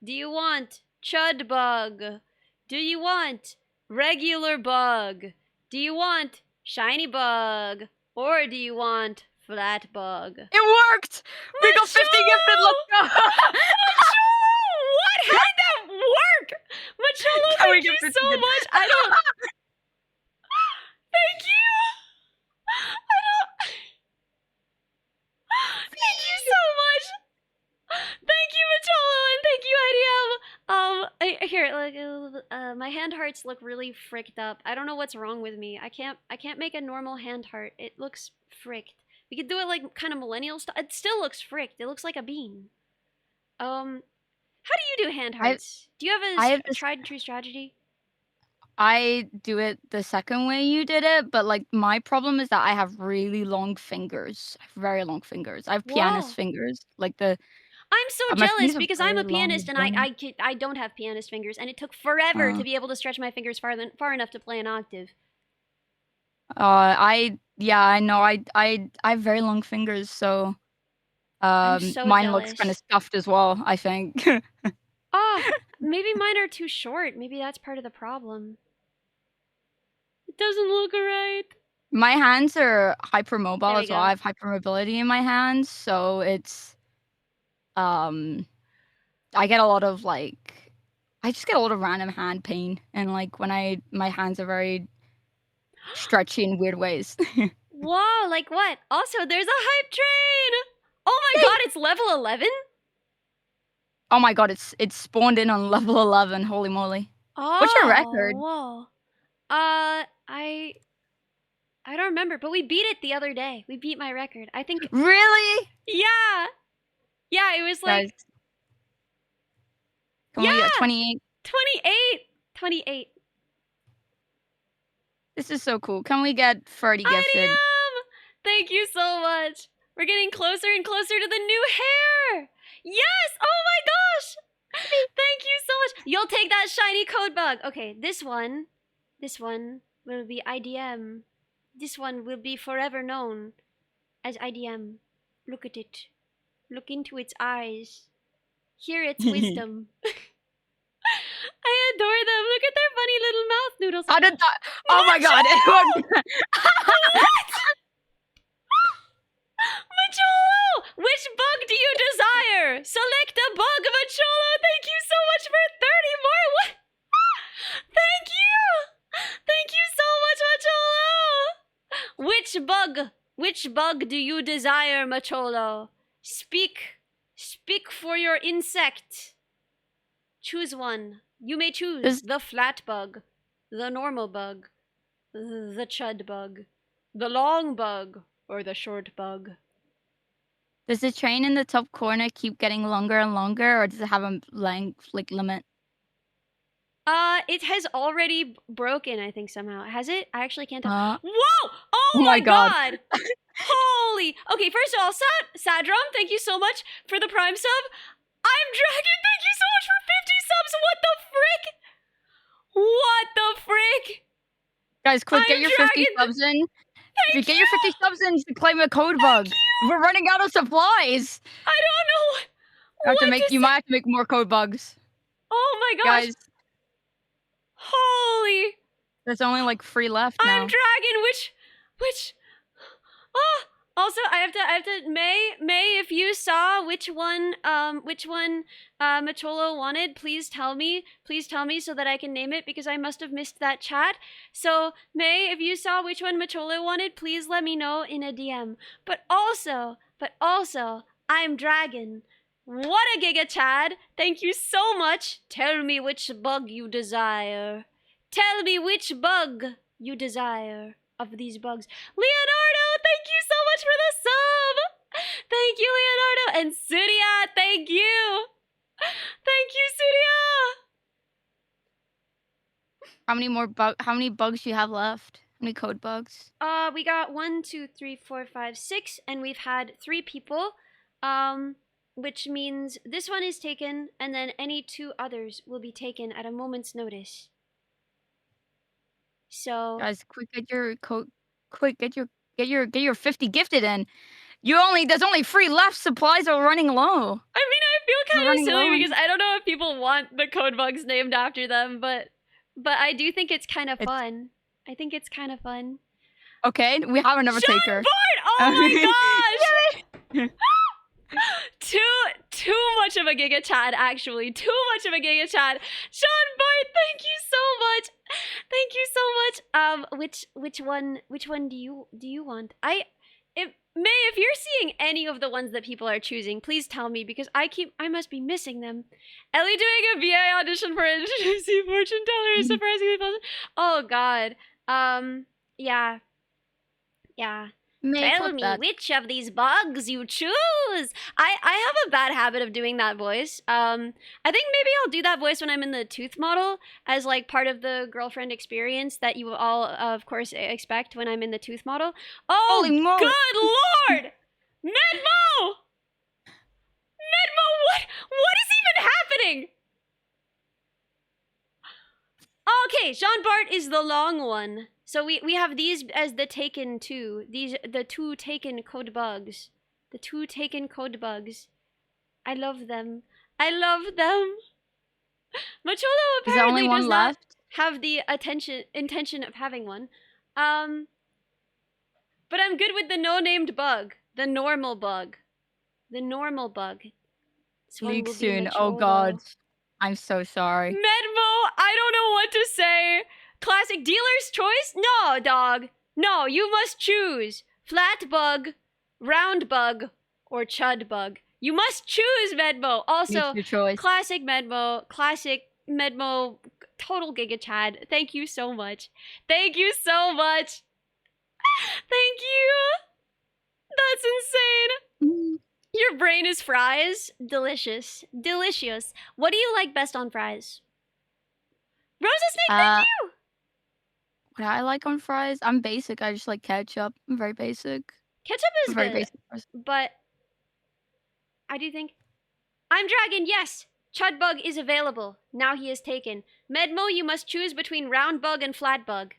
Do you want chud bug? Do you want regular bug? Do you want shiny bug? Or do you want flat bug? It worked! We got 50 gifted, let's go! Macholo! What? How did that work? Macholo, Can we thank get you 50 so gifted? much. I don't. Thank you. I don't. Thank you so much. Thank you, Macholo, and thank you, IDM. Here, like, my hand hearts look really fricked up. I don't know what's wrong with me. I can't make a normal hand heart. It looks fricked. We could do it like kind of millennial style. It still looks fricked. It looks like a bean. How do you do hand hearts? Do you have I have a this- tried and true strategy? I do it the second way you did it, but like my problem is that I have really long fingers. I have very long fingers. I have pianist Whoa. fingers. Like the I'm so my jealous fingers are because I'm a very long pianist and and I don't have pianist fingers, and it took forever Oh. to be able to stretch my fingers far enough to play an octave. I know. I have very long fingers, so I'm so mine looks kind of jealous. stuffed as well, I think. Oh, maybe mine are too short. Maybe that's part of the problem. It doesn't look right. My hands are There hypermobile we as well. go. I have hypermobility in my hands, so it's I get a lot of like I just get a lot of random hand pain, and like when my hands are very stretchy in weird ways. Whoa, like what? Also, there's a hype train! Oh my god, it's level 11? Oh my god, it's spawned in on level 11. Holy moly! Oh, What's your record? Whoa. I don't remember, but we beat it the other day. We beat my record. I think. Really? Yeah. Yeah, it was like Guys, can we Yeah! 28? 28. 28. This is so cool. Can we get 30 gifted? IDM! Thank you so much. We're getting closer and closer to the new hair. Yes! Oh my gosh! Thank you so much. You'll take that shiny code bug. Okay, this one will be IDM. This one will be forever known as IDM. Look at it. Look into its eyes. Hear its wisdom. I adore them. Look at their funny little mouth noodles. How did that? Oh my god! Macholo! Which bug do you desire? Select a bug, Macholo. Thank you so much for 30 more. What? Thank you. Thank you so much, Macholo. Which bug do you desire, Macholo? Speak for your insect. Choose one. You may choose the flat bug, the normal bug, the chud bug, the long bug, or the short bug. Does the train in the top corner keep getting longer and longer, or does it have a length like limit? It has already broken, I think, somehow. Has it? I actually can't tell. Whoa! Oh Oh my my God. god! Holy! Okay, first of all, Sadrum, thank you so much for the Prime sub. I'm Dragon, thank you so much for 50 subs. What the frick? What the frick? Guys, quick, get I'm your 50 Dragon. subs in. If you Thank get your 50 subs in, you can claim a code bug. We're running out of supplies. I don't know You might have to make more code bugs. Oh my gosh. Guys, Holy. there's only like 3 left I'm now. Dragon, which oh, also I have to May, if you saw which one Macholo wanted, please tell me so that I can name it, because I must have missed that chat. So May, if you saw which one Macholo wanted, please let me know in a DM. But also, I'm Dragon. What a giga Chad! Thank you so much. Tell me which bug you desire. Tell me which bug you desire of these bugs. Leonardo, thank you so much for the sub! Thank you, Leonardo! And Surya, thank you! Thank you, Surya! How many bugs do you have left? How many code bugs? We got 1, 2, 3, 4, 5, 6, and we've had 3 people. Which means this one is taken, and then any 2 others will be taken at a moment's notice. So Guys, quick, get your code. Quick, get your 50 gifted in. There's only 3 left. Supplies are running low. I mean, I feel We're kind of running silly low. because I don't know if people want the code bugs named after them, but I do think it's kind of fun. I think it's kind of fun. Okay, we have another taker. Bart! Oh my gosh! Too much of a giga chat, actually. Too much of a giga chat. Sean Bart, thank you so much. Thank you so much. Which one do you want? If you're seeing any of the ones that people are choosing, please tell me, because I must be missing them. Ellie doing a VA audition for a fortune teller is surprisingly pleasant. Oh god. Yeah. May Tell clip me that. which of these bugs you choose. I have a bad habit of doing that voice. I think maybe I'll do that voice when I'm in the tooth model as like part of the girlfriend experience that you all of course expect when I'm in the tooth model. Oh, Holy moly. good lord! Medmo! Medmo, what is even happening? Okay, Jean Bart is the long one. So we have these as the taken two. The two taken code bugs. The two taken code bugs. I love them. I love them. Macholo Is there only apparently one does not left? have the intention of having one. But I'm good with the no-named bug. The normal bug. The normal bug. This one Leak will be soon. Oh Macholo. god. I'm so sorry. Medmo, I don't know what to say. Classic dealer's choice? No, dog. No, you must choose. Flat bug, round bug, or chud bug. You must choose, Medmo. Also, Make your choice. classic Medmo, total Giga Chad. Thank you so much. Thank you so much. Thank you. That's insane. Your brain is fries. Delicious. Delicious. What do you like best on fries? Rosa Snake, thank you! What I like on fries? I'm basic. I just like ketchup. I'm very basic. Ketchup I'm is a very good, basic person. but I do think... I'm Dragon, yes! Chud Bug is available. Now he is taken. Medmo, you must choose between round bug and flat bug.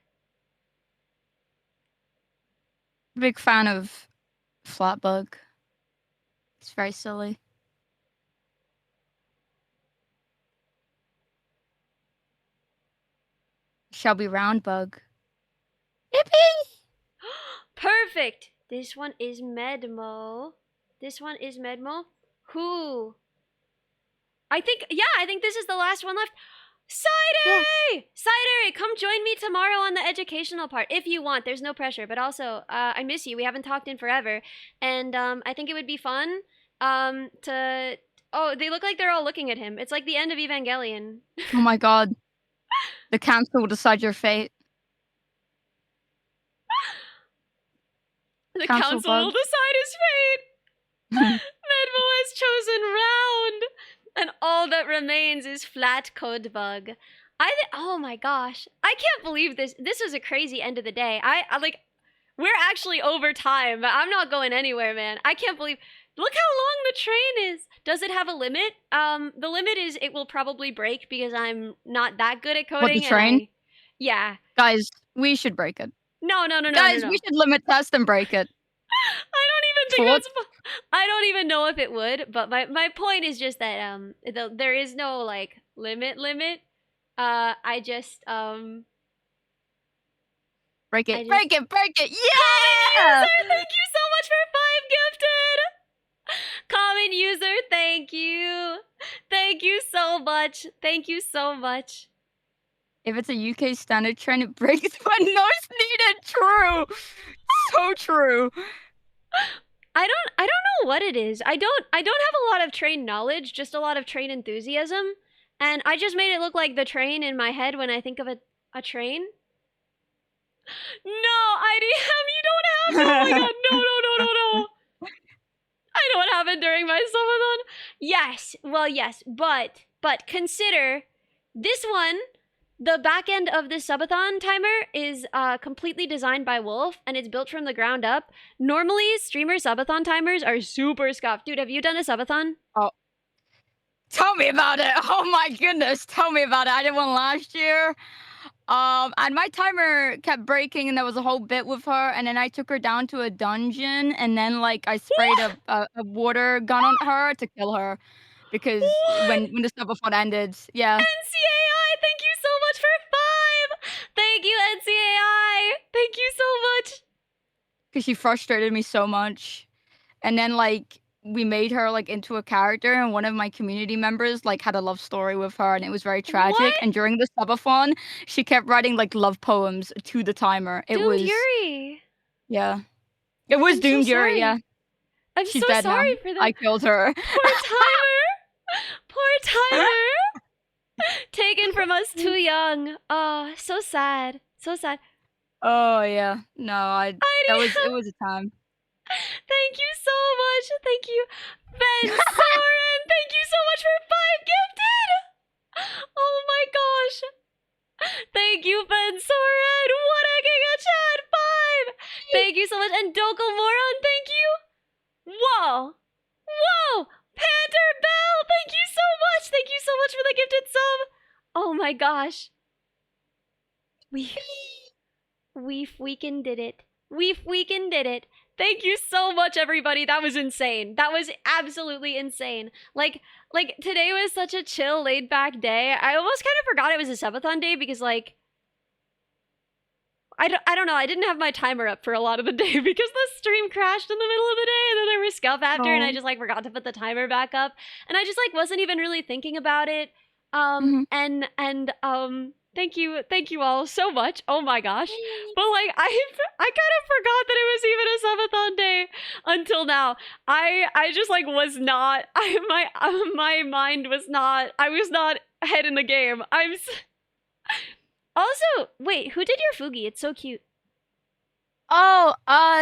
Big fan of Flatbug. It's very silly. Shall be Roundbug. Yippee! Perfect! This one is Medmo. This one is Medmo. Who? I think this is the last one left. Cider! Yeah. Cider, come join me tomorrow on the educational part if you want. There's no pressure, but also I miss you. We haven't talked in forever, and I think it would be fun to. Oh, they look like they're all looking at him. It's like the end of Evangelion. Oh my god. The council will decide your fate. The Council council will bug. decide his fate. Medmo has chosen round, and all that remains is flat code bug. Oh my gosh, I can't believe this. This was a crazy end of the day. I like, we're actually over time, but I'm not going anywhere, man. I can't believe. Look how long the train is. Does it have a limit? The limit is it will probably break because I'm not that good at coding. What, the train? Yeah. Guys, we should break it. No. Guys, we should limit test and break it. I don't even know if it would, but my point is just that there is no like limit. I just Break I it. just- Break it. Yeah! Common user, thank you so much for 5 gifted. Common user, thank you. Thank you so much. Thank you so much. If it's a UK standard train, it breaks when noise needed. True. So true. I don't know what it is. I don't have a lot of train knowledge, just a lot of train enthusiasm. And I just made it look like the train in my head when I think of a train. No, IDM, you don't have to. Oh my god, no. I know what happened during my subathon. Yes, well, yes, but consider this one. The back end of this subathon timer is completely designed by Wolf, and it's built from the ground up. Normally, streamer subathon timers are super scuffed. Dude, have you done a subathon? Oh. Tell me about it. Oh my goodness. Tell me about it. I did one last year. And my timer kept breaking, and there was a whole bit with her, and then I took her down to a dungeon, and then like I sprayed a water gun on her to kill her. Because when the subathon ended, yeah. NCAI, thank you so much for 5! Thank you, NCAI! Thank you so much! Because she frustrated me so much. And then like we made her like into a character, and one of my community members like had a love story with her, and it was very tragic. What? And during the subathon, she kept writing like love poems to the timer. It Doomed was Yuri! yeah. It was I'm so Doomed Yuri, sorry. yeah. I'm She's so dead sorry now. for that. I killed her. Poor Tyler! Poor Tyler! Taken from us too young. Oh, so sad. So sad. Oh yeah. No, it Idea. was a time. Thank you so much. Thank you, Ben Soren. Thank you so much for 5 gifted. Oh my gosh. Thank you, Ben Soren. What a giga chat 5. Thank you so much. And Doko Moron, thank you. Whoa. Whoa. Panther Bell, thank you so much. Thank you so much for the gifted sub. Oh my gosh. We freaking did it. We freaking did it. Thank you so much, everybody. That was insane. That was absolutely insane. Like today was such a chill, laid back day. I almost kind of forgot it was a subathon day because like I don't know. I didn't have my timer up for a lot of the day because the stream crashed in the middle of the day and then there was scuff after and I just like forgot to put the timer back up and I just like wasn't even really thinking about it. And thank you all so much. Oh my gosh. But like I kind of forgot that it was even a subathon day until now. I just like was not my mind was not I was not ahead in the game. Also, wait, who did your Fugi? It's so cute. Oh,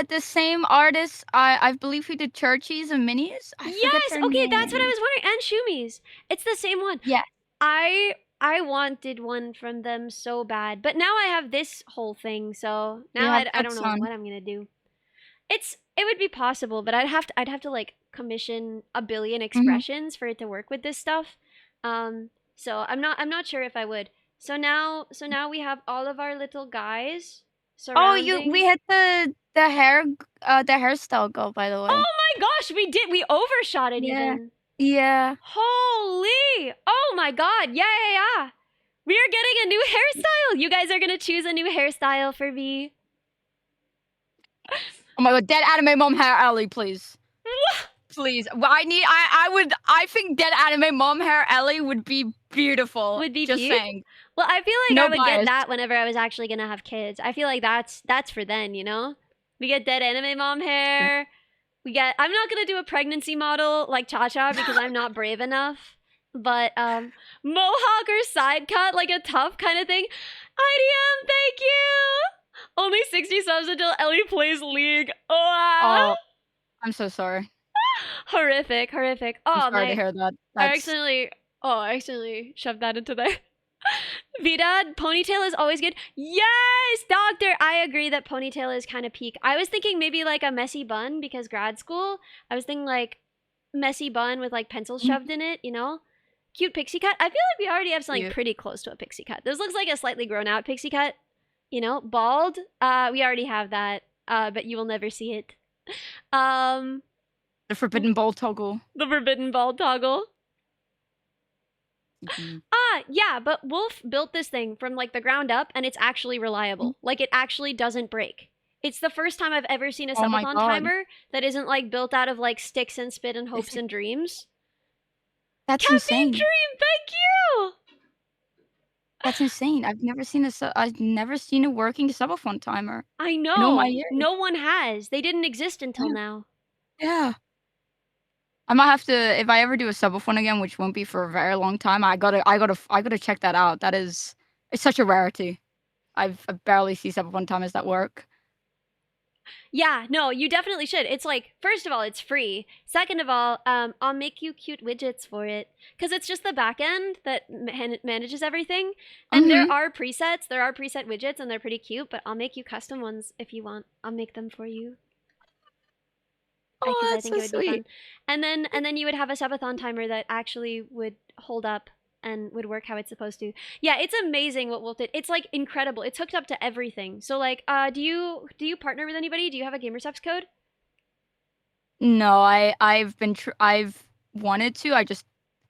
the same artist. I believe who did Churchies and Minis. I forget Yes, their okay, that's what I name. was wondering. And Shumi's. It's the same one. Yeah. I wanted one from them so bad, but now I have this whole thing, so now Yeah, I don't know Pepson. what I'm gonna do. It would be possible, but I'd have to like commission a billion expressions for it to work with this stuff. So I'm not sure if I would. So now we have all of our little guys Oh, surrounding. we hit the hairstyle goal, by the way. Oh my gosh, we did. We overshot it Yeah. even. Yeah. Holy! Oh my god! Yeah. We are getting a new hairstyle. You guys are gonna choose a new hairstyle for me. Oh my god, dead anime mom hair Ellie, please. Please. I think dead anime mom hair Ellie would be beautiful. Would be just cute? saying. Well, I feel like No I would bias. get that whenever I was actually gonna have kids. I feel like that's for then, you know? We get dead anime mom hair. I'm not gonna do a pregnancy model like Cha-Cha because I'm not brave enough. But mohawk or side cut, like a tough kind of thing. IDM, thank you! Only 60 subs until Ellie plays League. Oh, I'm so sorry. Horrific. Oh, I'm sorry to hear that. I accidentally shoved that into there. Vidad, ponytail is always good. Yes, doctor. I agree that ponytail is kind of peak. I was thinking maybe like a messy bun because grad school. I was thinking like messy bun with like pencils shoved in it, you know? Cute pixie cut. I feel like we already have something pretty close to a pixie cut. This looks like a slightly grown out pixie cut. You know, bald. We already have that. But you will never see it. The forbidden ball toggle. The forbidden ball toggle. Yeah, but Wolf built this thing from like the ground up and it's actually reliable. Like it actually doesn't break. It's the first time I've ever seen a subathon timer that isn't like built out of like sticks and spit and hopes and dreams. That's Caffeine insane. Dream, thank you! That's insane. I've never seen a working subathon timer. I know. In all my years. No one has. They didn't exist until now. Yeah. I might have to, if I ever do a subathon again, which won't be for a very long time. I gotta check that out. It's such a rarity. I barely see subathon timers that work. Yeah, no, you definitely should. It's like, first of all, it's free. Second of all, I'll make you cute widgets for it because it's just the back end that manages everything. And there are preset widgets, and they're pretty cute. But I'll make you custom ones if you want. I'll make them for you. Oh, that's I think so it would be sweet. fun. And then you would have a subathon timer that actually would hold up and would work how it's supposed to. Yeah, it's amazing what Wolf did. It's like incredible. It's hooked up to everything. So like, do you partner with anybody? Do you have a GamerSubs code? No, I've wanted to.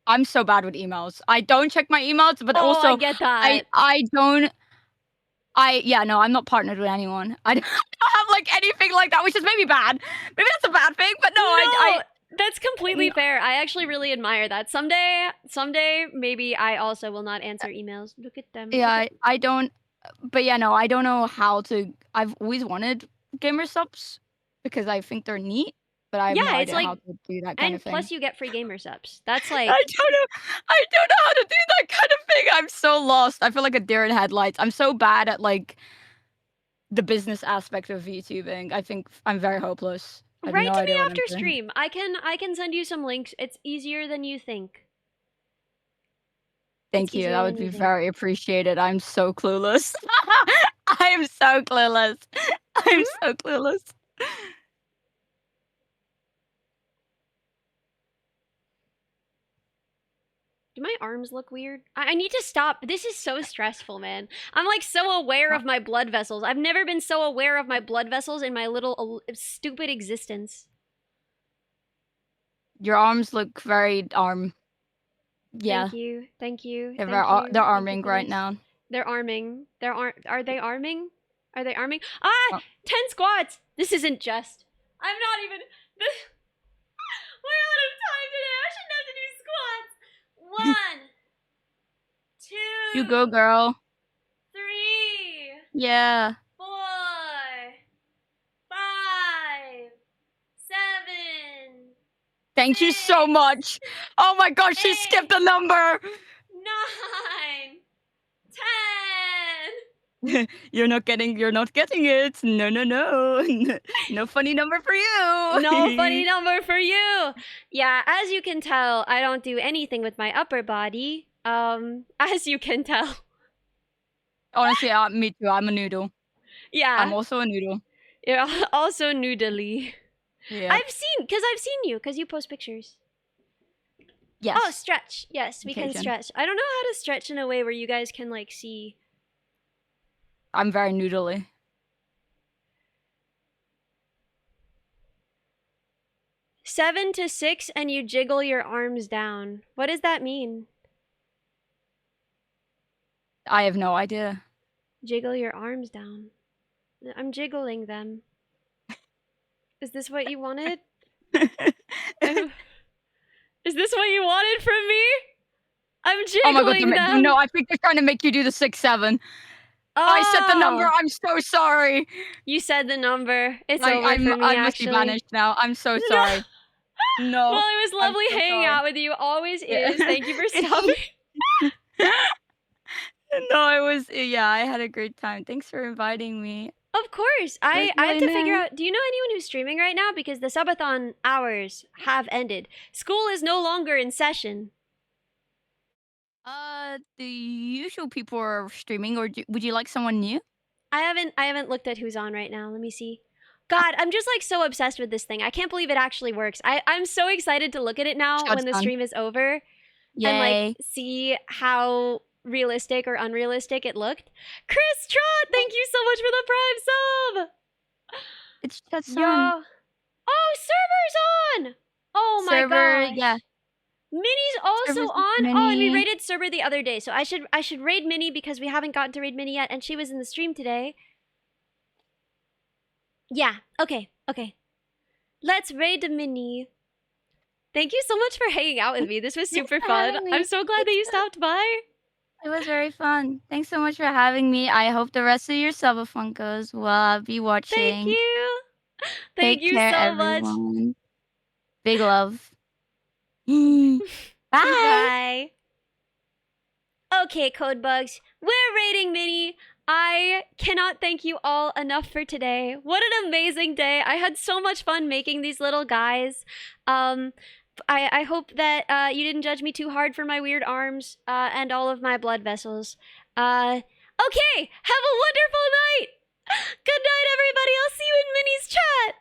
I'm so bad with emails. I don't check my emails, but also I get that. I'm not partnered with anyone. I don't have like anything like that, which is maybe bad. Maybe that's a bad thing, but no. That's completely fair. I actually really admire that. Someday, maybe I also will not answer emails. Look at them. Yeah, I don't. But yeah, no, I don't know how to. I've always wanted gamer subs because I think they're neat, but I have no idea how to do that kind of thing. And plus, you get free gamer subs. That's like I don't know how to do that kind of thing. I'm so lost. I feel like a deer in headlights. I'm so bad at like the business aspect of VTubing. I think I'm very hopeless. I have Write no to me idea what I'm after doing. stream. I can send you some links. It's easier than you think. Thank It's you. easier That would than be you think. very appreciated. I'm so clueless. I am so clueless. I'm so clueless. Do my arms look weird? I need to stop. This is so stressful, man. I'm like so aware of my blood vessels. I've never been so aware of my blood vessels in my little stupid existence. Your arms look very yeah. Thank you. Thank you. They're Thank very, you. they're Thank you arming for right this. now. They're arming. Are they arming? Are they arming? Ah! Oh. 10 squats! This isn't just. I'm not even. We're out of time today. I shouldn't have to do squats. 1, 2. You go, girl. 3. Yeah. 4. 5. 7. Thank you so much. Oh my gosh, she skipped a number. 9. 10. You're not getting it. No. No funny number for you. No funny number for you. Yeah, as you can tell, I don't do anything with my upper body. As you can tell. Honestly, me too. I'm a noodle. Yeah. I'm also a noodle. You're also noodly. Yeah. I've seen you, because you post pictures. Yes. Oh, stretch. Yes, we can Occasion. stretch. I don't know how to stretch in a way where you guys can, like, see. I'm very noodly. Seven to 6 and you jiggle your arms down. What does that mean? I have no idea. Jiggle your arms down. I'm jiggling them. Is this what you wanted? Is this what you wanted from me? I'm jiggling Oh my god, them. no, I think they're trying to make you do the 6-7. Oh, I said the number. I'm so sorry. You said the number. It's over for me, I must be actually. banished now. I'm so sorry. No. Well, it was lovely so hanging sorry. out with you. Always Yeah. is. Thank you for stopping. No, it was, yeah, I had a great time. Thanks for inviting me. Of course. I have really to figure nice. out, do you know anyone who's streaming right now? Because the subathon hours have ended. School is no longer in session. The usual people are streaming, or would you like someone new? I haven't looked at who's on right now. Let me see. God, I'm just like so obsessed with this thing. I can't believe it actually works. I'm so excited to look at it now when the Fun. stream is over. Yay. And like see how realistic or unrealistic it looked. Chris Trot, thank you so much for the prime sub. It's just Yo. Oh, server's on. Oh my server, gosh. yeah. Minnie's also Server's on. Oh, and we Minnie. raided Server the other day, so I should raid Minnie because we haven't gotten to raid Minnie yet, and she was in the stream today. Yeah. Okay. Let's raid Minnie. Thank you so much for hanging out with me. This was Thanks super for fun. having me. I'm so glad that you stopped by. It was very fun. Thanks so much for having me. I hope the rest of your Subathon goes well. I'll be watching. Thank you. Thank Take you care, so much. everyone. Big love. Bye. Bye. Okay, Codebugs. We're raiding Minnie. I cannot thank you all enough for today. What an amazing day. I had so much fun making these little guys. I hope that you didn't judge me too hard for my weird arms and all of my blood vessels. Okay, have a wonderful night. Good night, everybody. I'll see you in Minnie's chat.